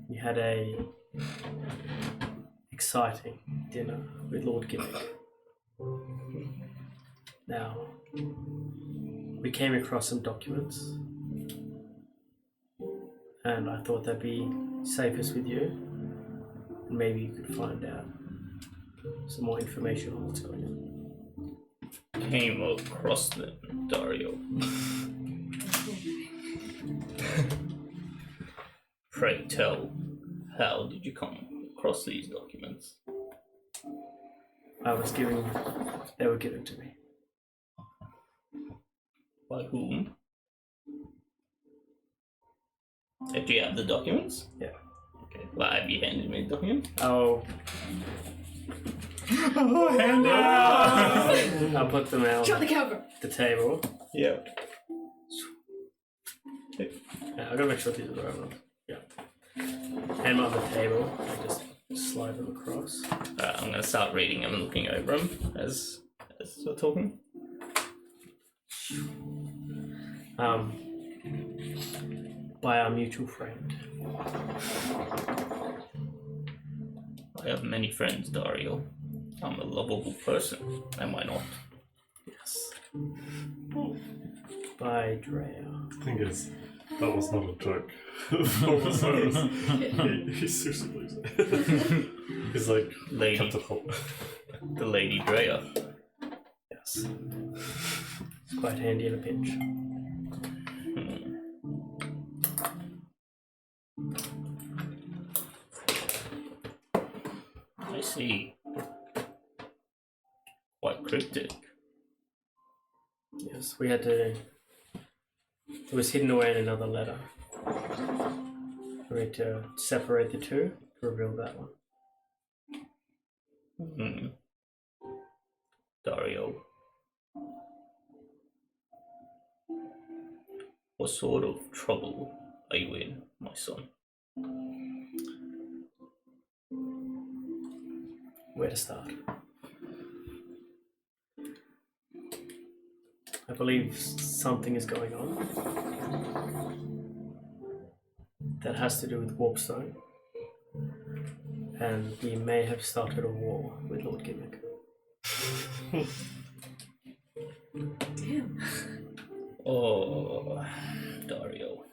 we had a exciting dinner with Lord Gimmick. Now, we came across some documents, and I thought they'd be safest with you, and maybe you could find out some more information on what's going on. Came across them, Daario. Pray tell, how did you come across these documents? They were given to me. By whom? Do you have the documents? Yeah. Okay. Well, have you handed me the document? Oh, hand it out! I'll put them out Drop the cover. the table. Yeah. Yeah, I gotta make sure these are the right ones. Yeah. Hand them on the table. I just slide them across. I'm gonna start reading them and looking over them as we're talking. By our mutual friend. I have many friends, Daario. I'm a lovable person, am I not? Yes. By Drea. The thing is, that was not a joke. For Osiris. He seriously believes it. He's like, Lady. kept it hot. The Lady Drea. Yes. It's quite handy in a pinch. I see. Quite cryptic. Yes, we had to. It was hidden away in another letter. We had to separate the two to reveal that one. Daario. What sort of trouble are you in, my son? Where to start? I believe something is going on that has to do with Warpstone, and we may have started a war with Lord Gimmick. Damn. Oh, Daario.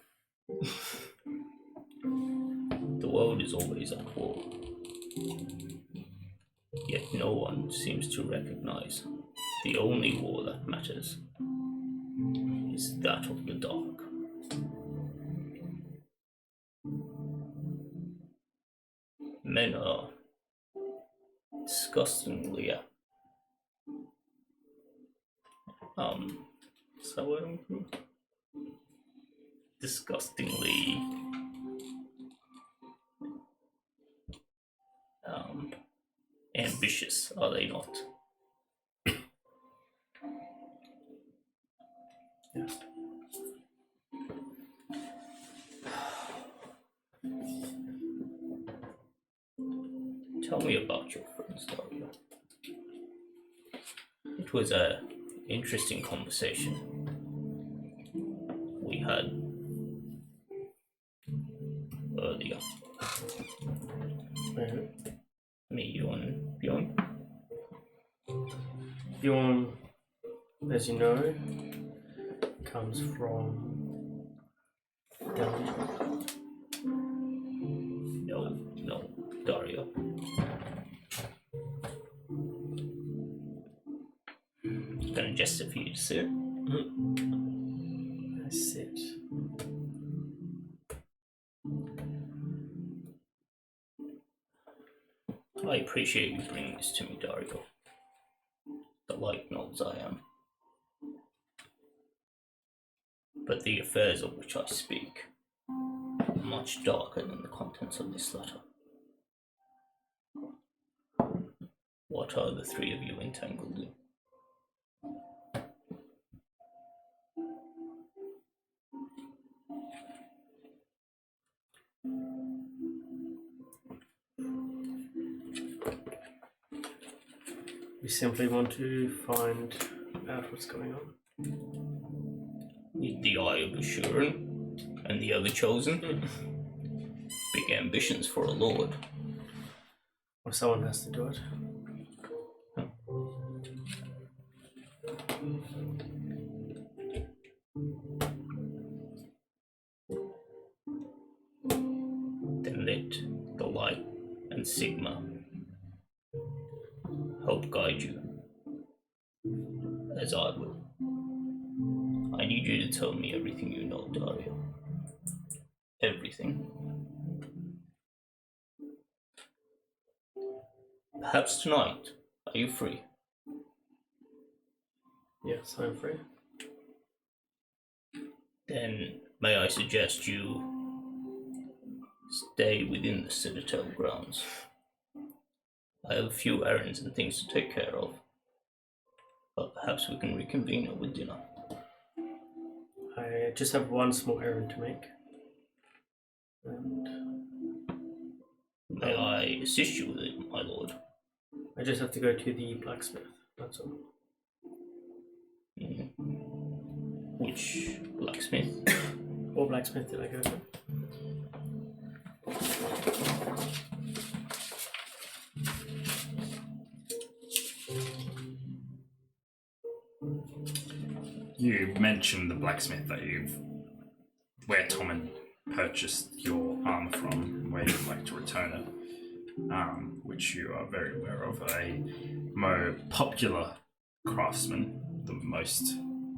The world is always at war. Yet no one seems to recognize the only war that matters is that of the dark. Men are disgustingly disgustingly ambitious, are they not? Yes. Tell me about your friends, Daario. It was a interesting conversation we had earlier. Me, you, and Bjorn. Bjorn, as you know, comes from Dario. No, Daario. Gonna gesture for you to sit. I sit. I appreciate you bringing this to me, Daario. The light knows I am. But the affairs of which I speak are much darker than the contents of this letter. What are the three of you entangled in? We simply want to find out what's going on. With the Eye of Assuran and the other chosen? Big ambitions for a lord. Or someone has to do it. Then let the light and Sigma help guide you, as I will. I need you to tell me everything you know, Daario. Everything. Perhaps tonight. Are you free? Yes, I'm free. Then may I suggest you stay within the Citadel grounds. I have a few errands and things to take care of, but perhaps we can reconvene over dinner. I just have one small errand to make. And May I assist you with it, my lord? I just have to go to the blacksmith, that's all. Which blacksmith? What blacksmith did I go to? You mentioned the blacksmith where Tommen purchased your armor from, where you'd like to return it, which you are very aware of. A more popular craftsman, the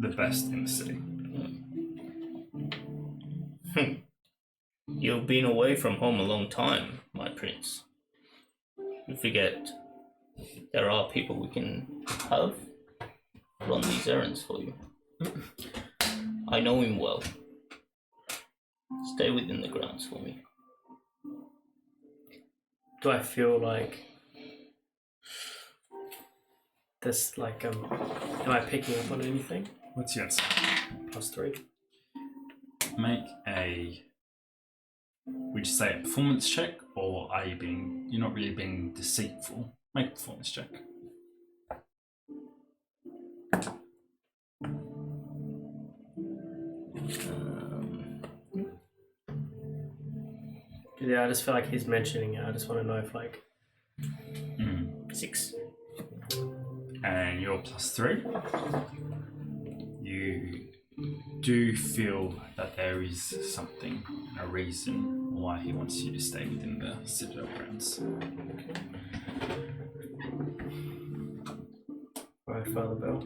best in the city. You've been away from home a long time, my prince. You forget there are people we can have run these errands for you. I know him well. Stay within the grounds for me. Do I feel like this, like, am I picking up on anything? What's your answer? +3. Make a, would you say a performance check, or you're not really being deceitful? Make a performance check. Yeah, I just feel like he's mentioning it. I just want to know if, like... 6. And you're +3. You do feel that there is something, a reason why he wants you to stay within the Citadel grounds. Right, Father Bell.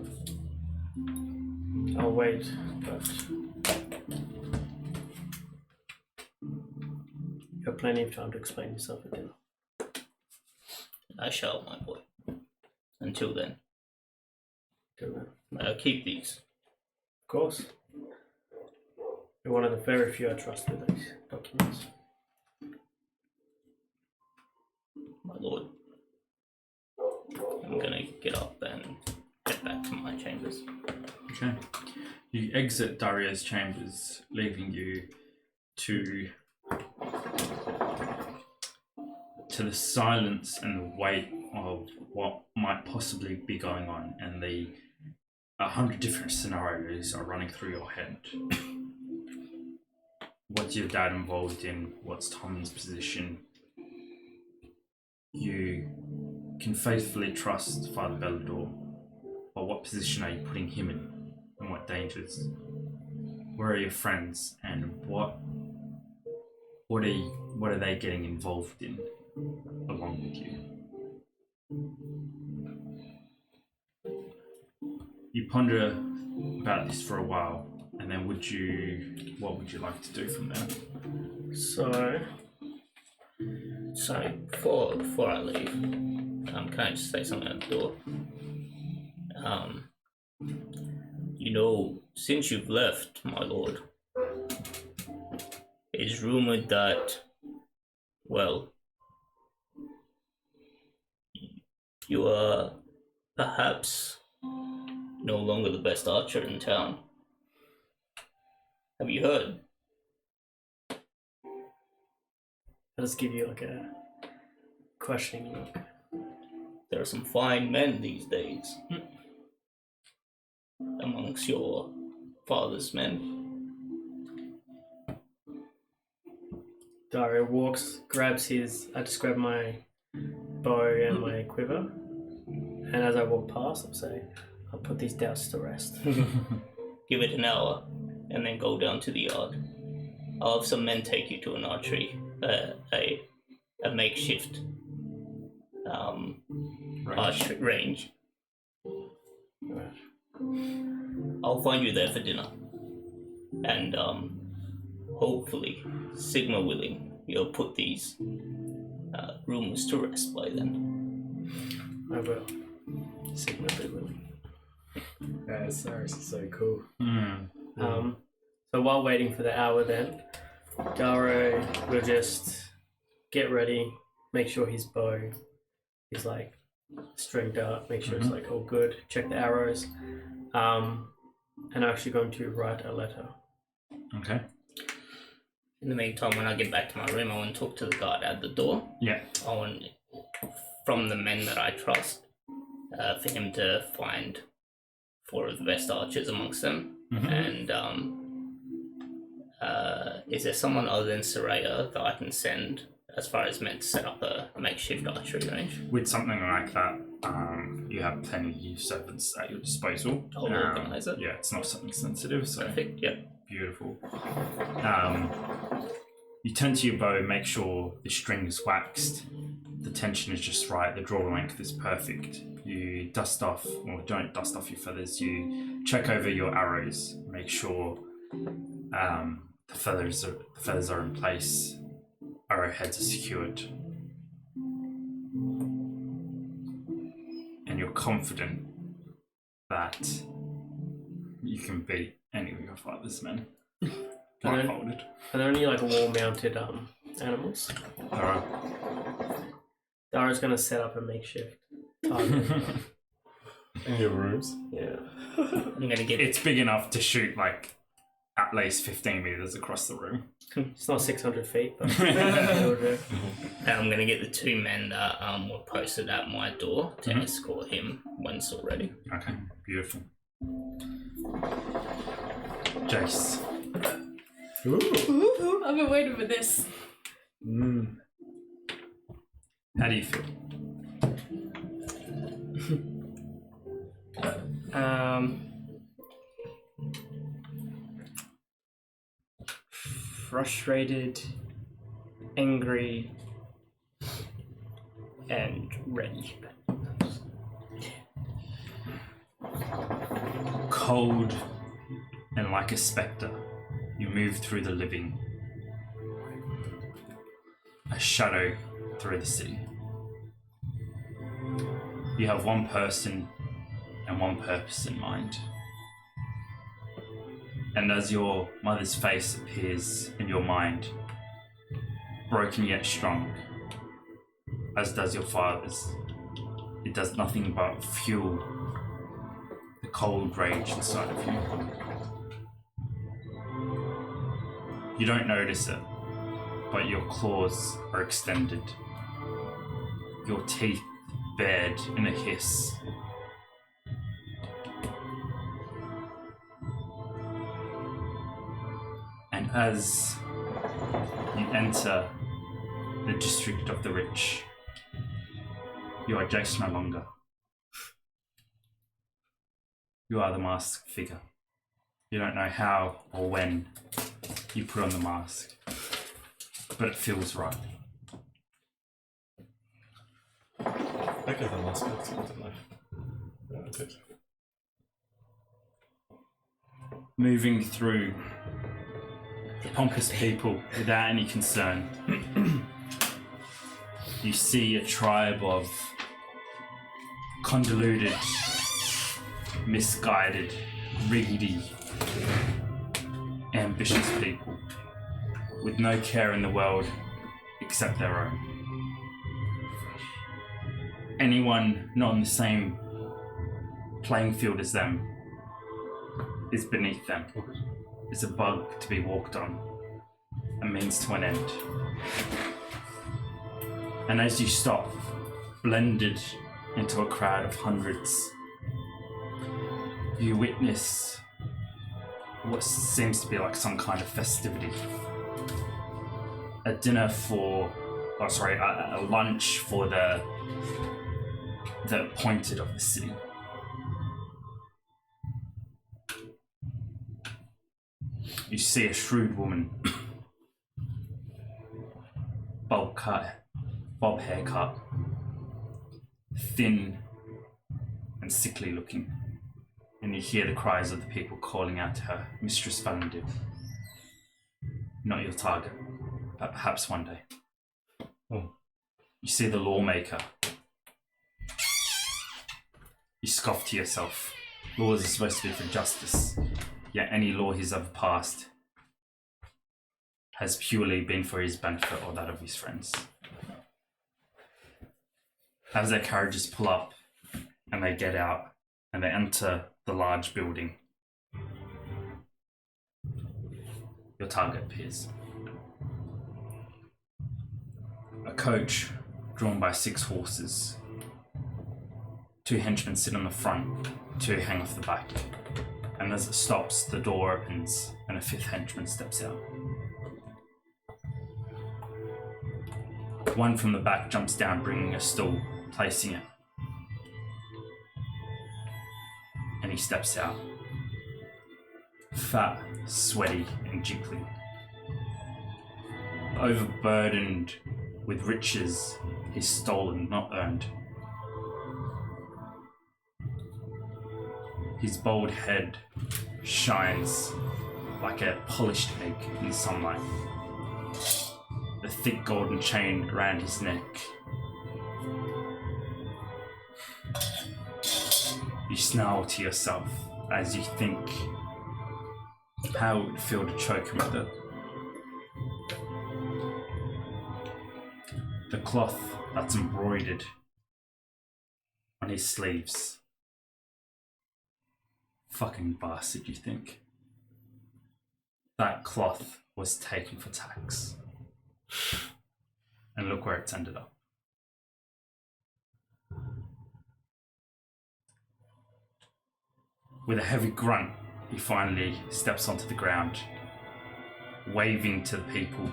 I'll wait, but... You have plenty of time to explain yourself at dinner. I shall, my boy. Until then, Do that. may I keep these? Of course. You're one of the very few I trust with these documents. My lord. I'm gonna get up and get back to my chambers. Okay. You exit Dario's chambers, leaving you to the silence and the weight of what might possibly be going on, and 100 different scenarios are running through your head. What's your dad involved in? What's Tom's position? You can faithfully trust Father Bellador, but what position are you putting him in, and what dangers? Where are your friends, and what are they getting involved in along with you? You ponder about this for a while, and then what would you like to do from there? So before I leave, can I just say something at the door? Since you've left, my lord, it's rumored that, well, you are perhaps no longer the best archer in town. Have you heard? I'll just give you like a questioning look. There are some fine men these days amongst your father's men. Daario walks, grabs I just grab my bow and my quiver, and as I walk past, I'll put these doubts to rest. Give it an hour, and then go down to the yard. I'll have some men take you to an archery, a makeshift archery range. I'll find you there for dinner, and hopefully, Sigma willing, you'll put these rumors to rest by then. I will. Sigma be willing. Osiris is so cool. So while waiting for the hour then, Daario will just get ready, make sure his bow is like stringed up, make sure it's like all good, check the arrows, and I'm actually going to write a letter. Okay. In the meantime, when I get back to my room, I want to talk to the guard at the door. Yeah. I want, from the men that I trust, for him to find 4 of the best archers amongst them. And is there someone other than Soraya that I can send as far as men to set up a makeshift archery range? With something like that, you have plenty of servants at your disposal. I'll organise it. Yeah, it's not something sensitive, so Perfect, yeah. beautiful. You turn to your bow, make sure the string is waxed, the tension is just right, the draw length is perfect. You don't dust off your feathers, you check over your arrows, make sure the feathers are in place, arrowheads are secured, and you're confident that you can beat any of your father's men. Blindfolded. Are there any like wall-mounted animals? Alright. Dara's gonna set up a makeshift target. In your rooms? Yeah. I'm gonna get It's big enough to shoot like at least 15 meters across the room. It's not 600 feet, but it'll do. And I'm gonna get the 2 men that were posted at my door to escort him when it's all ready. Okay, beautiful. Jayce. Ooh, I've been waiting for this. How do you feel? Frustrated, angry, and ready. Cold and like a spectre, you move through the living, a shadow through the city. You have one person and one purpose in mind. And as your mother's face appears in your mind, broken yet strong, as does your father's, it does nothing but fuel the cold rage inside of you. You don't notice it, but your claws are extended. Your teeth bared in a hiss. And as you enter the district of the rich, you are Jayce no longer. You are the masked figure. You don't know how or when you put on the mask, but it feels right. I got the mask. That's good to know. Yeah, I did. Moving through the pompous people without any concern, you see a tribe of convoluted, misguided, riggedy, ambitious people with no care in the world except their own. Anyone not on the same playing field as them is beneath them. Is a bug to be walked on, a means to an end. And as you stop, blended into a crowd of hundreds, you witness what seems to be like some kind of festivity. A dinner for, a lunch for the appointed of the city. You see a shrewd woman, bob haircut, thin and sickly looking, and you hear the cries of the people calling out to her, Mistress Valendu. Not your target, but perhaps one day. Oh. You see the lawmaker. You scoff to yourself. Laws are supposed to be for justice. Yet any law he's ever passed has purely been for his benefit or that of his friends. As their carriages pull up and they get out and they enter the large building, your target appears. A coach drawn by 6 horses. 2 henchmen sit on the front, 2 hang off the back. And as it stops, the door opens and a 5th henchman steps out. One from the back jumps down, bringing a stool, placing it. And he steps out. Fat, sweaty, and jiggly. Overburdened with riches he's stolen, not earned. His bald head shines like a polished egg in the sunlight. The thick golden chain around his neck. You snarl to yourself as you think how it would feel to choke him with it. The cloth that's embroidered on his sleeves. Fucking bastard, you think? That cloth was taken for tax. And look where it's ended up. With a heavy grunt, he finally steps onto the ground, waving to the people.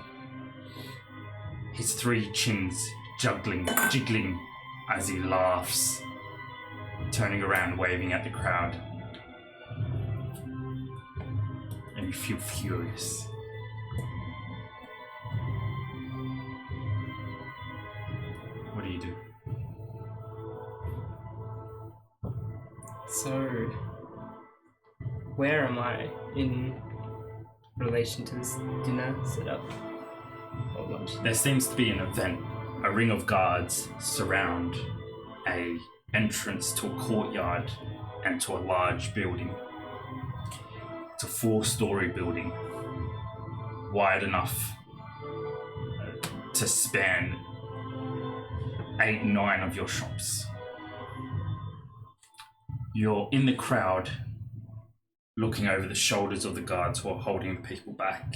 His 3 chins jiggling as he laughs, turning around, waving at the crowd. And you feel furious. What do you do? So, where am I in relation to this dinner setup or lunch? There seems to be an event. A ring of guards surround a entrance to a courtyard and to a large building. It's a 4-story building, wide enough to span 8-9 of your shops. You're in the crowd, looking over the shoulders of the guards who are holding the people back,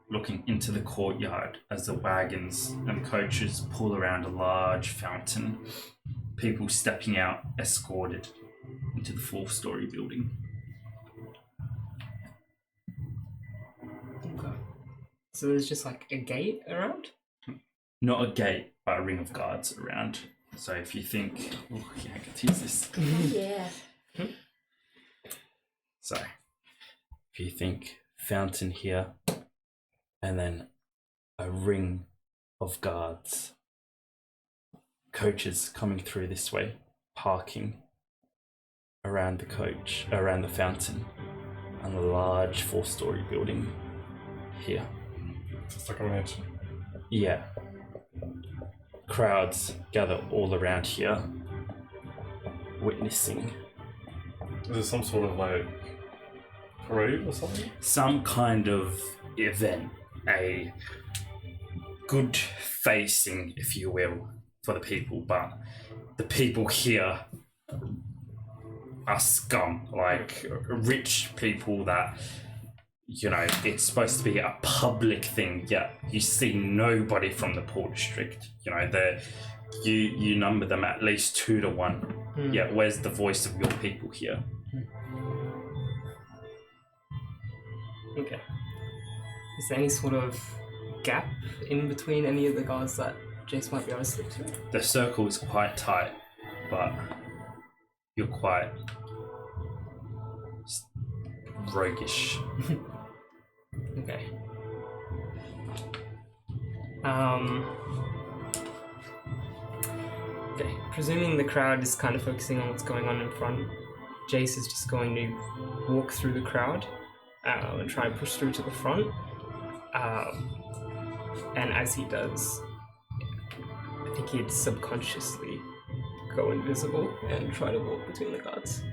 looking into the courtyard as the wagons and coaches pull around a large fountain. people stepping out, escorted into the 4-story building. Okay. So there's just like a gate around? Not a gate, but a ring of guards around. So if you think, oh yeah, I could use this. Yeah. So if you think fountain here, and then a ring of guards, coaches coming through this way, parking around the coach, around the fountain, and a large 4-story building here. It's like a mansion. Yeah. Crowds gather all around here, witnessing Is there some sort of like parade or something? some kind of event, a good facing, if you will, for the people, but the people here are scum, like rich people that, you know, it's supposed to be a public thing, yet you see nobody from the poor district. You know, you number them at least 2 to 1. Yet where's the voice of your people here? Okay. Is there any sort of gap in between any of the guards that Jayce might be able to slip through? The circle is quite tight, but you're quite roguish. Okay. Okay. Presuming the crowd is kind of focusing on what's going on in front, Jayce is just going to walk through the crowd and try and push through to the front. And as he does, I think he'd subconsciously go invisible and try to walk between the guards.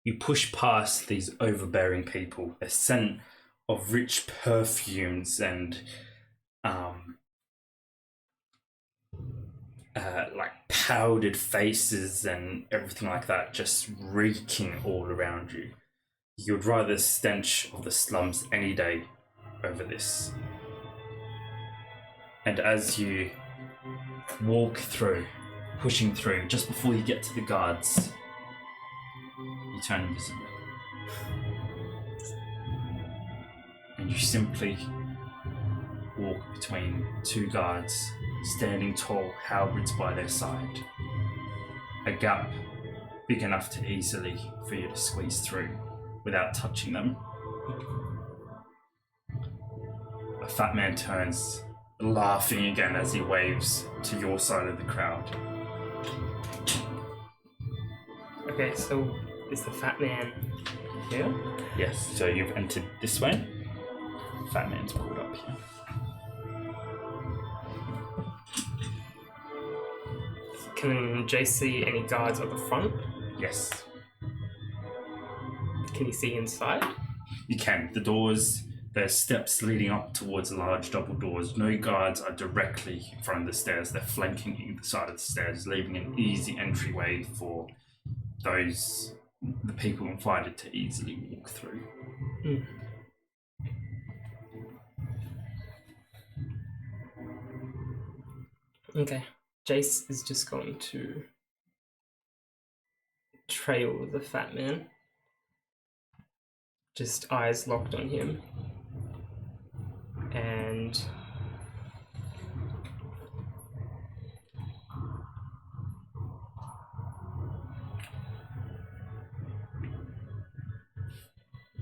You push past these overbearing people, a scent of rich perfumes and like powdered faces and everything like that just reeking all around you. You'd rather the stench of the slums any day over this. And as you walk through, pushing through, just before you get to the guards, you turn invisible. And you simply walk between 2 guards, standing tall, halberds by their side. A gap big enough to easily for you to squeeze through without touching them. A fat man turns, laughing again as he waves to your side of the crowd. Okay, so is the fat man here? Yes, so you've entered this way. Fat man's pulled up here. Can Jayce see any guards at the front? Yes, Can you see inside? you can. The doors, there's steps leading up towards large double doors. No guards are directly in front of the stairs. They're flanking either side of the stairs, leaving an easy entryway for the people invited to easily walk through. Okay. Jayce is just going to trail the fat man. Just eyes locked on him. And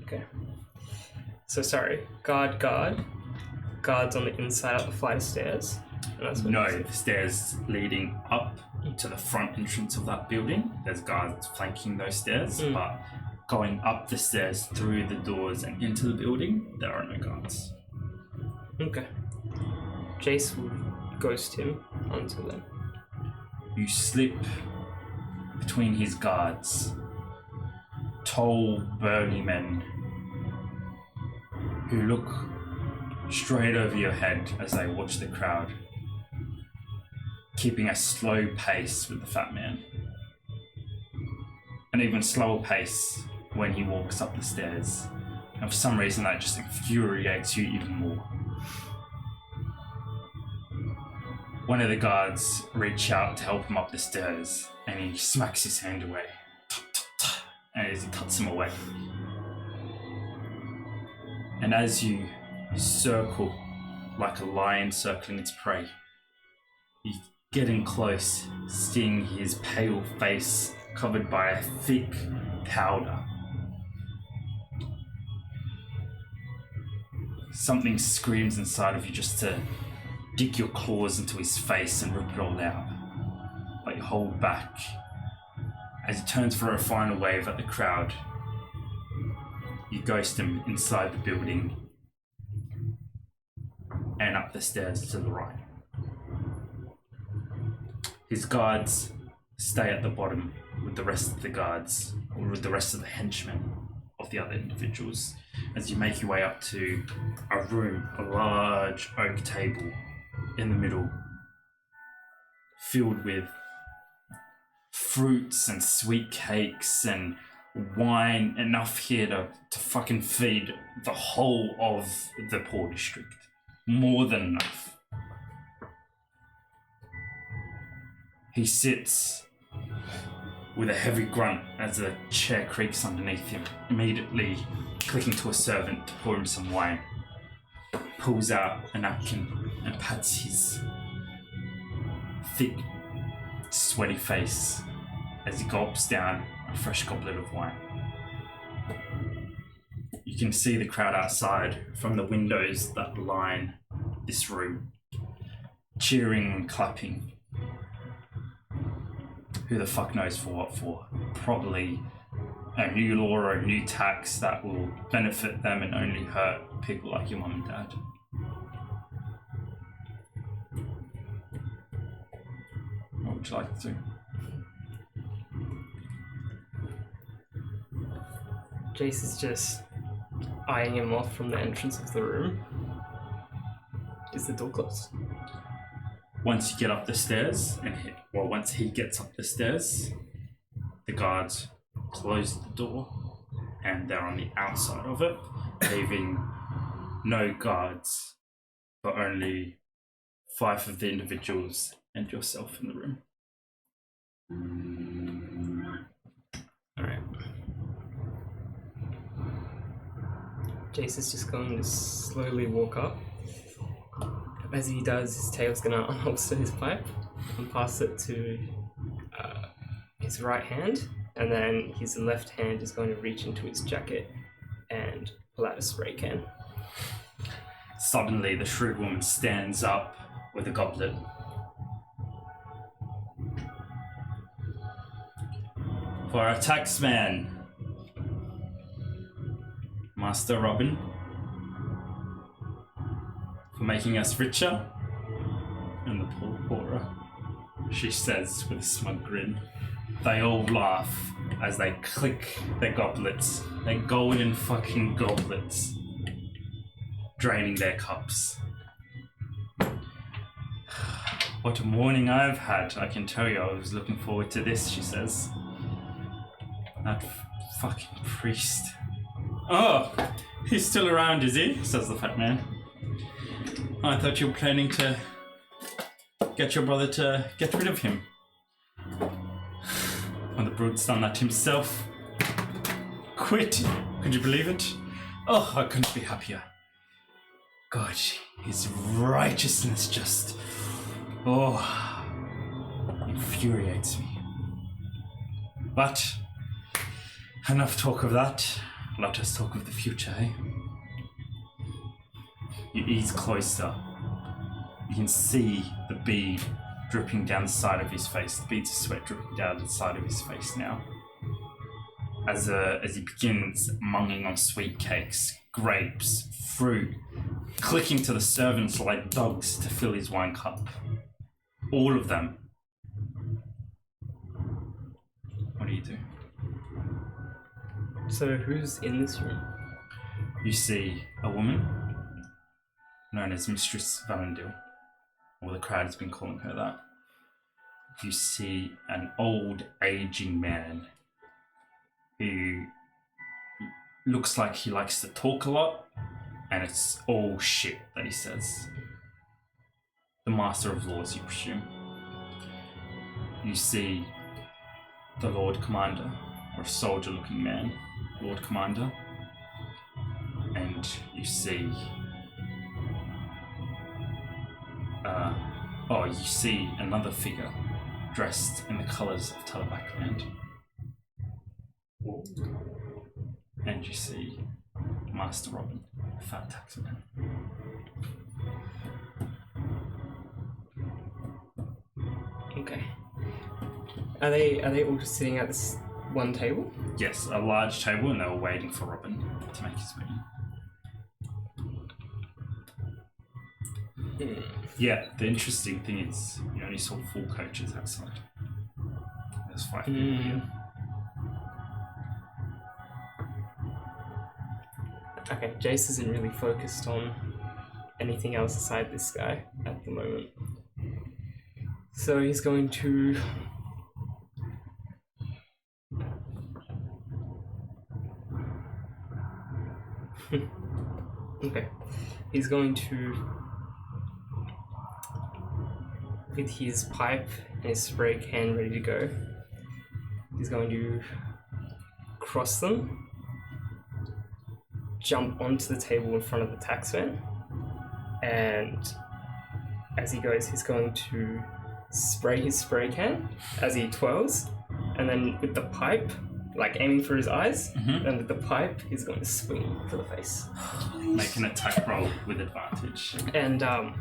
okay. So sorry, guards on the inside of the flight of stairs. And that's what No, you the stairs leading up to the front entrance of that building. There's guards flanking those stairs, but going up the stairs through the doors and into the building, there are no guards. Okay. Jayce will ghost him until then. You slip between his guards, tall, burly men who look straight over your head as they watch the crowd, keeping a slow pace with the fat man. An even slower pace when he walks up the stairs. And for some reason that just infuriates you even more. One of the guards reach out to help him up the stairs, and he smacks his hand away. And as he cuts him away. And as you circle like a lion circling its prey, you getting close, seeing his pale face covered by a thick powder. Something screams inside of you just to dig your claws into his face and rip it all out. But you hold back as he turns for a final wave at the crowd. You ghost him inside the building and up the stairs to the right. His guards stay at the bottom with the rest of the guards, or with the rest of the henchmen of the other individuals, as you make your way up to a room, a large oak table in the middle, filled with fruits and sweet cakes and wine, enough here to fucking feed the whole of the poor district. More than enough. He sits with a heavy grunt as a chair creaks underneath him, immediately clicking to a servant to pour him some wine. Pulls out a napkin and pats his thick, sweaty face as he gulps down a fresh goblet of wine. You can see the crowd outside from the windows that line this room, cheering and clapping. Who the fuck knows for what for? Probably a new law or a new tax that will benefit them and only hurt people like your mum and dad. What would you like to do? Jayce is just eyeing him off from the entrance of the room. Is the door closed? Once you get up the stairs, once he gets up the stairs, the guards close the door and they're on the outside of it, leaving no guards, but only 5 of the individuals and yourself in the room. Alright. Jayce is just going to slowly walk up. As he does, his tail's going to unholster his pipe and pass it to his right hand, and then his left hand is going to reach into his jacket and pull out a spray can. Suddenly, the shrewd woman stands up with a goblet. For our taxman, Master Robin, for making us richer and the poor poorer, she says with a smug grin. They all laugh as they click their goblets, their golden fucking goblets, draining their cups. What a morning I've had, I can tell you. I was looking forward to this, she says. That fucking priest. Oh, he's still around, is he? Says the fat man. I thought you were planning to get your brother to get rid of him. When the brute's done that himself. Quit. Could you believe it? Oh, I couldn't be happier. God, his righteousness just... infuriates me. But, enough talk of that. Let us talk of the future, eh? You ease closer. You can see the bead dripping down the side of his face. The beads of sweat dripping down the side of his face now. As he begins munging on sweet cakes, grapes, fruit, clicking to the servants like dogs to fill his wine cup. All of them. What do you do? So who's in this room? You see a woman known as Mistress Valendil, or the crowd has been calling her that. You see an old, aging man who looks like he likes to talk a lot, and it's all shit that he says. the Master of Laws, you presume. You see the Lord Commander, or a soldier-looking man, Lord Commander, and you see you see another figure dressed in the colours of Talabackland. And you see Master Robin, the fat taxman. Okay. Are they all just sitting at this one table? Yes, a large table, and they were waiting for Robin to make his way in. Yeah, the interesting thing is you only saw 4 coaches outside. There's 5 people here. Okay, Jayce isn't really focused on anything else aside this guy at the moment. So he's going to... Okay. He's going to... with his pipe and his spray can ready to go, he's going to cross them, jump onto the table in front of the taxman, and as he goes, he's going to spray his spray can as he twirls, and then with the pipe, like aiming for his eyes, and with the pipe, he's going to swing for the face. Make an attack roll with advantage. And I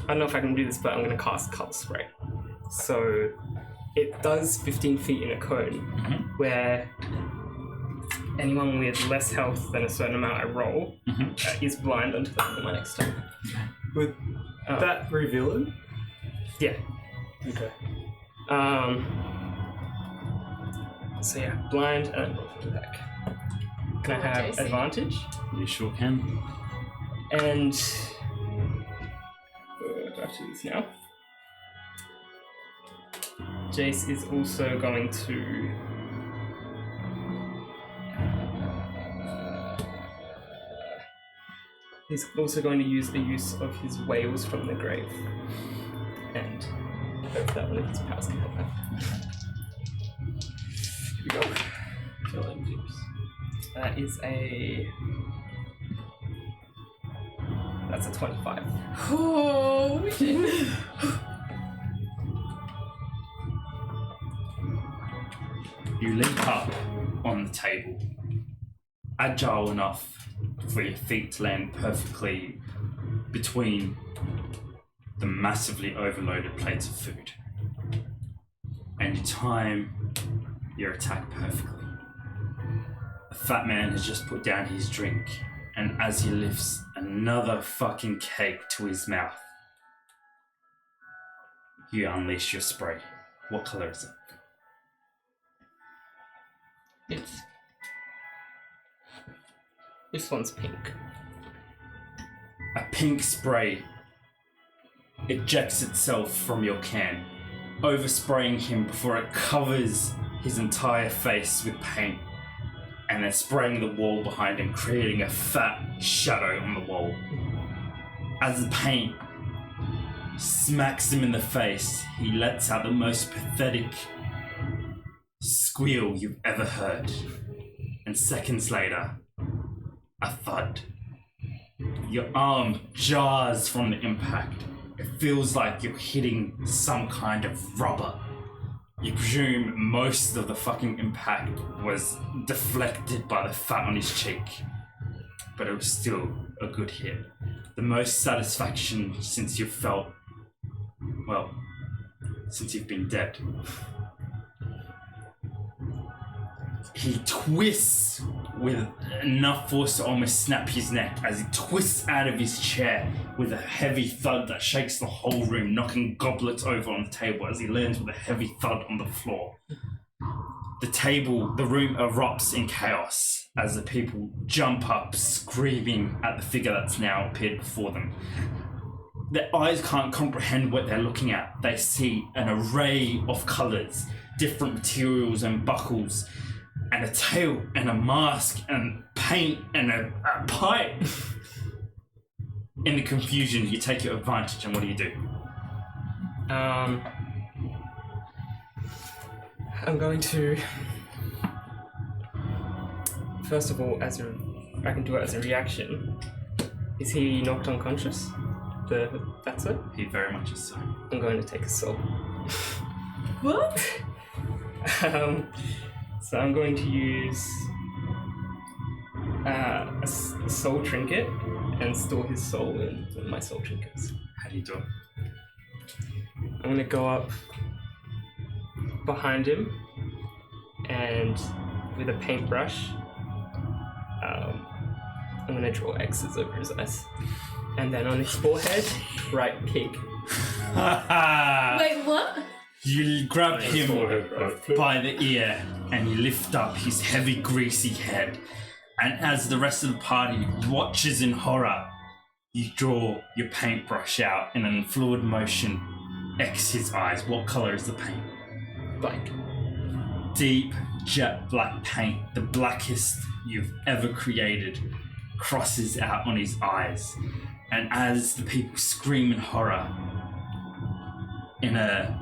don't know if I can do this, but I'm going to cast Color Spray. So it does 15 feet in a cone, where anyone with less health than a certain amount I roll is blind until the end of my next turn. Would that reveal him? Yeah. Okay. So yeah, blind and roll for attack. Can I have Jayce? advantage? You sure can. And do I have to do this now? Jayce is also going to he's also going to use the use of his Wails from the Grave, and hope that one of his powers can help out. Here we go. That is that's a 25. Oh, shit. You leap up on the table, agile enough for your feet to land perfectly between the massively overloaded plates of food. And you time your attack perfectly. The fat man has just put down his drink, and as he lifts another fucking cake to his mouth, you unleash your spray. What color is it? This one's pink. A pink spray ejects itself from your can, overspraying him before it covers his entire face with paint, and then spraying the wall behind him, creating a fat shadow on the wall. As the paint smacks him in the face, he lets out the most pathetic squeal you've ever heard. And seconds later, a thud. Your arm jars from the impact. It feels like you're hitting some kind of rubber. You presume most of the fucking impact was deflected by the fat on his cheek, but it was still a good hit. The most satisfaction since you've felt, well, since you've been dead. He twists with enough force to almost snap his neck as he twists out of his chair with a heavy thud that shakes the whole room, knocking goblets over on the table as he lands with a heavy thud on the floor. The room erupts in chaos as the people jump up, screaming at the figure that's now appeared before them. Their eyes can't comprehend what they're looking at. They see an array of colours, different materials and buckles, and a tail, and a mask, and paint, and a pipe. In the confusion, you take your advantage, and what do you do? I'm going to. First of all, I can do it as a reaction. Is he knocked unconscious? That's it? He very much is so. I'm going to take a soul. What? So I'm going to use a soul trinket and store his soul in one of my soul trinkets. How do you do it? I'm going to go up behind him and with a paintbrush, I'm going to draw X's over his eyes. And then on his forehead, write pig. Wait, what? You grab him Forehead, by the ear and you lift up his heavy, greasy head. And as the rest of the party watches in horror, you draw your paintbrush out in an fluid motion. X his eyes. What color is the paint? Black. Deep jet black paint, the blackest you've ever created, crosses out on his eyes. And as the people scream in horror, in a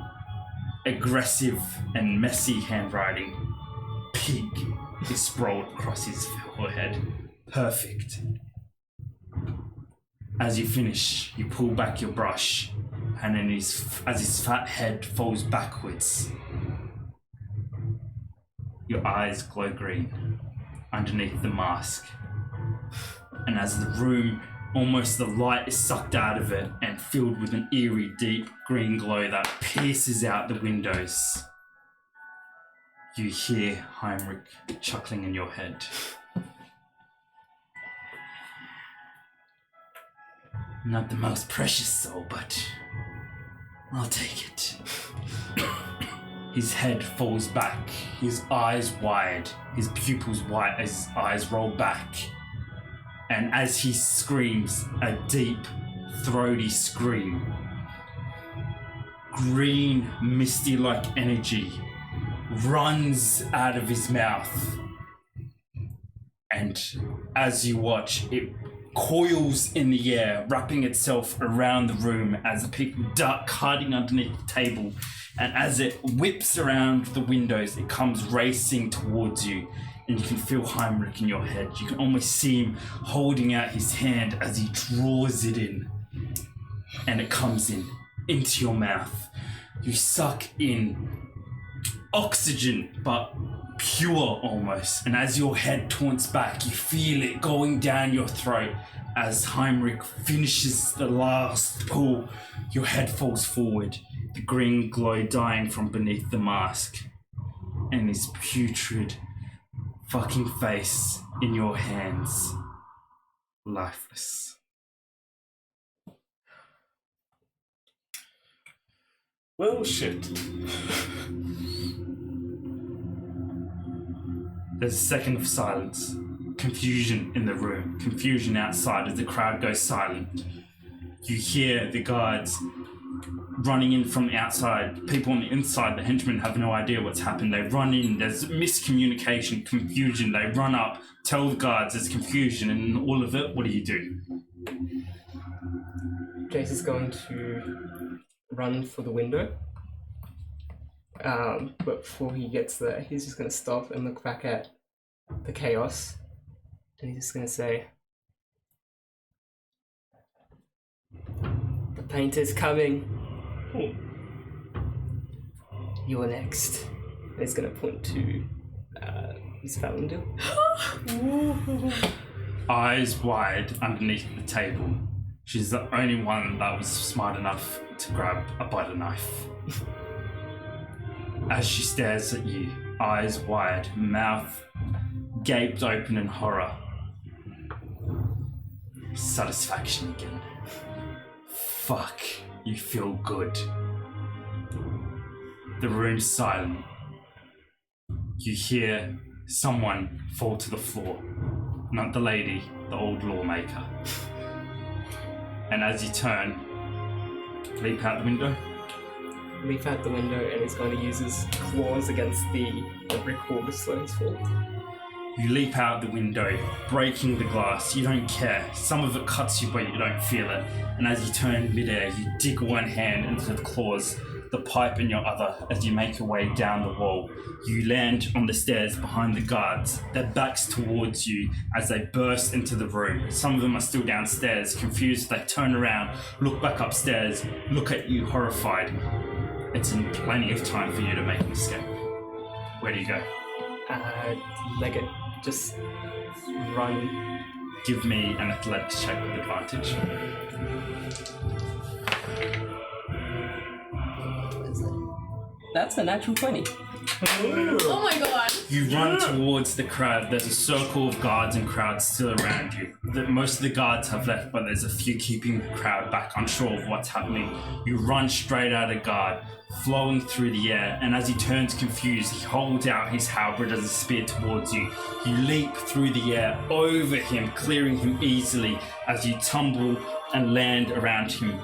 aggressive and messy handwriting, pig is sprawled across his forehead. Perfect. As you finish, you pull back your brush, and then as his fat head falls backwards, your eyes glow green underneath the mask. And as the room, almost the light is sucked out of it and filled with an eerie, deep green glow that pierces out the windows, you hear Heinrich chuckling in your head. Not the most precious soul, but I'll take it. His head falls back, his eyes wide, his pupils white as his eyes roll back. And as he screams a deep, throaty scream, green, misty-like energy runs out of his mouth. And as you watch, it coils in the air, wrapping itself around the room as the people duck, hiding underneath the table. And as it whips around the windows, it comes racing towards you. And you can feel Heinrich in your head. You can almost see him holding out his hand as he draws it in. And it comes into your mouth. You suck in oxygen, but pure almost. And as your head taunts back, you feel it going down your throat. As Heinrich finishes the last pull, your head falls forward, the green glow dying from beneath the mask. And his putrid fucking face in your hands, lifeless. Well, shit. There's a second of silence, confusion in the room, confusion outside as the crowd goes silent. You hear the guards running in from the outside. People on the inside, the henchmen, have no idea what's happened. They run in, there's miscommunication, confusion. They run up, tell the guards there's confusion, and in all of it, what do you do? Jayce is going to run for the window. But before he gets there, he's just going to stop and look back at the chaos. And he's just going to say, "The painter's coming. You're next." And he's going to point to Miss Valendil. Eyes wide underneath the table. She's the only one that was smart enough to grab a butter knife. As she stares at you, eyes wide, mouth gaped open in horror. Satisfaction again. Fuck, you feel good. The room's silent. You hear someone fall to the floor. Not the lady, the old lawmaker. And as you turn, leap out the window. Leap out the window, and he's going to use his claws against the brick wall to slow his fall. You leap out the window, breaking the glass. You don't care. Some of it cuts you, but you don't feel it. And as you turn midair, you dig one hand into the claws, the pipe in your other, as you make your way down the wall. You land on the stairs behind the guards, their backs towards you as they burst into the room. Some of them are still downstairs, confused. They turn around, look back upstairs, look at you horrified. It's in plenty of time for you to make an escape. Where do you go? Leg it. Just run. Give me an athletics check with advantage. That's a natural 20. Oh my god. You run towards the crowd. There's a circle of guards and crowds still around you. Most of the guards have left, but there's a few keeping the crowd back, unsure of what's happening. You run straight at a guard, flowing through the air, and as he turns confused, he holds out his halberd as a spear towards you. You leap through the air over him, clearing him easily as you tumble and land around him.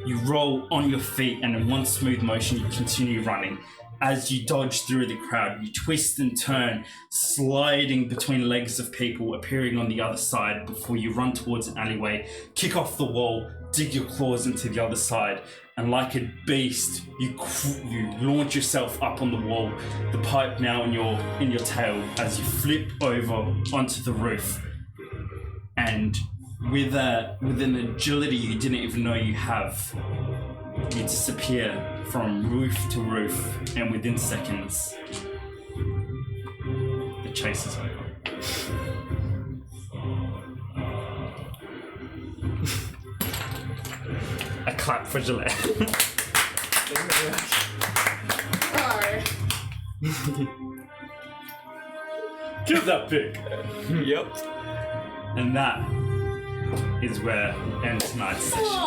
You roll on your feet, and in one smooth motion, you continue running. As you dodge through the crowd, you twist and turn, sliding between legs of people, appearing on the other side before you run towards an alleyway, kick off the wall, dig your claws into the other side, and like a beast, you launch yourself up on the wall, the pipe now in your tail, as you flip over onto the roof. And with an agility you didn't even know you have, you disappear from roof to roof, and within seconds, the chase is over. A clap for Gillette. Kill that pig! Yep. And that is where we end tonight's session.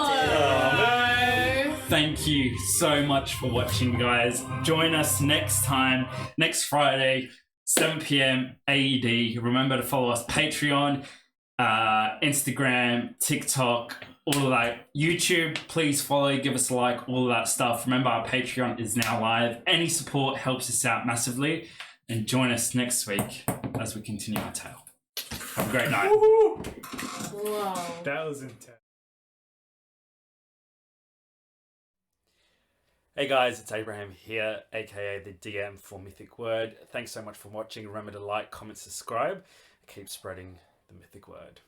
Thank you so much for watching, guys. Join us next time, next Friday, 7 p.m. AED. Remember to follow us Patreon, Instagram, TikTok, all of that. YouTube, please follow, give us a like, all of that stuff. Remember, our Patreon is now live. Any support helps us out massively. And join us next week as we continue our tale. Have a great night. Wow. That was intense. Hey guys, it's Abraham here, aka the DM for Mythic Wyrd. Thanks so much for watching. Remember to like, comment, subscribe. Keep spreading the Mythic Wyrd.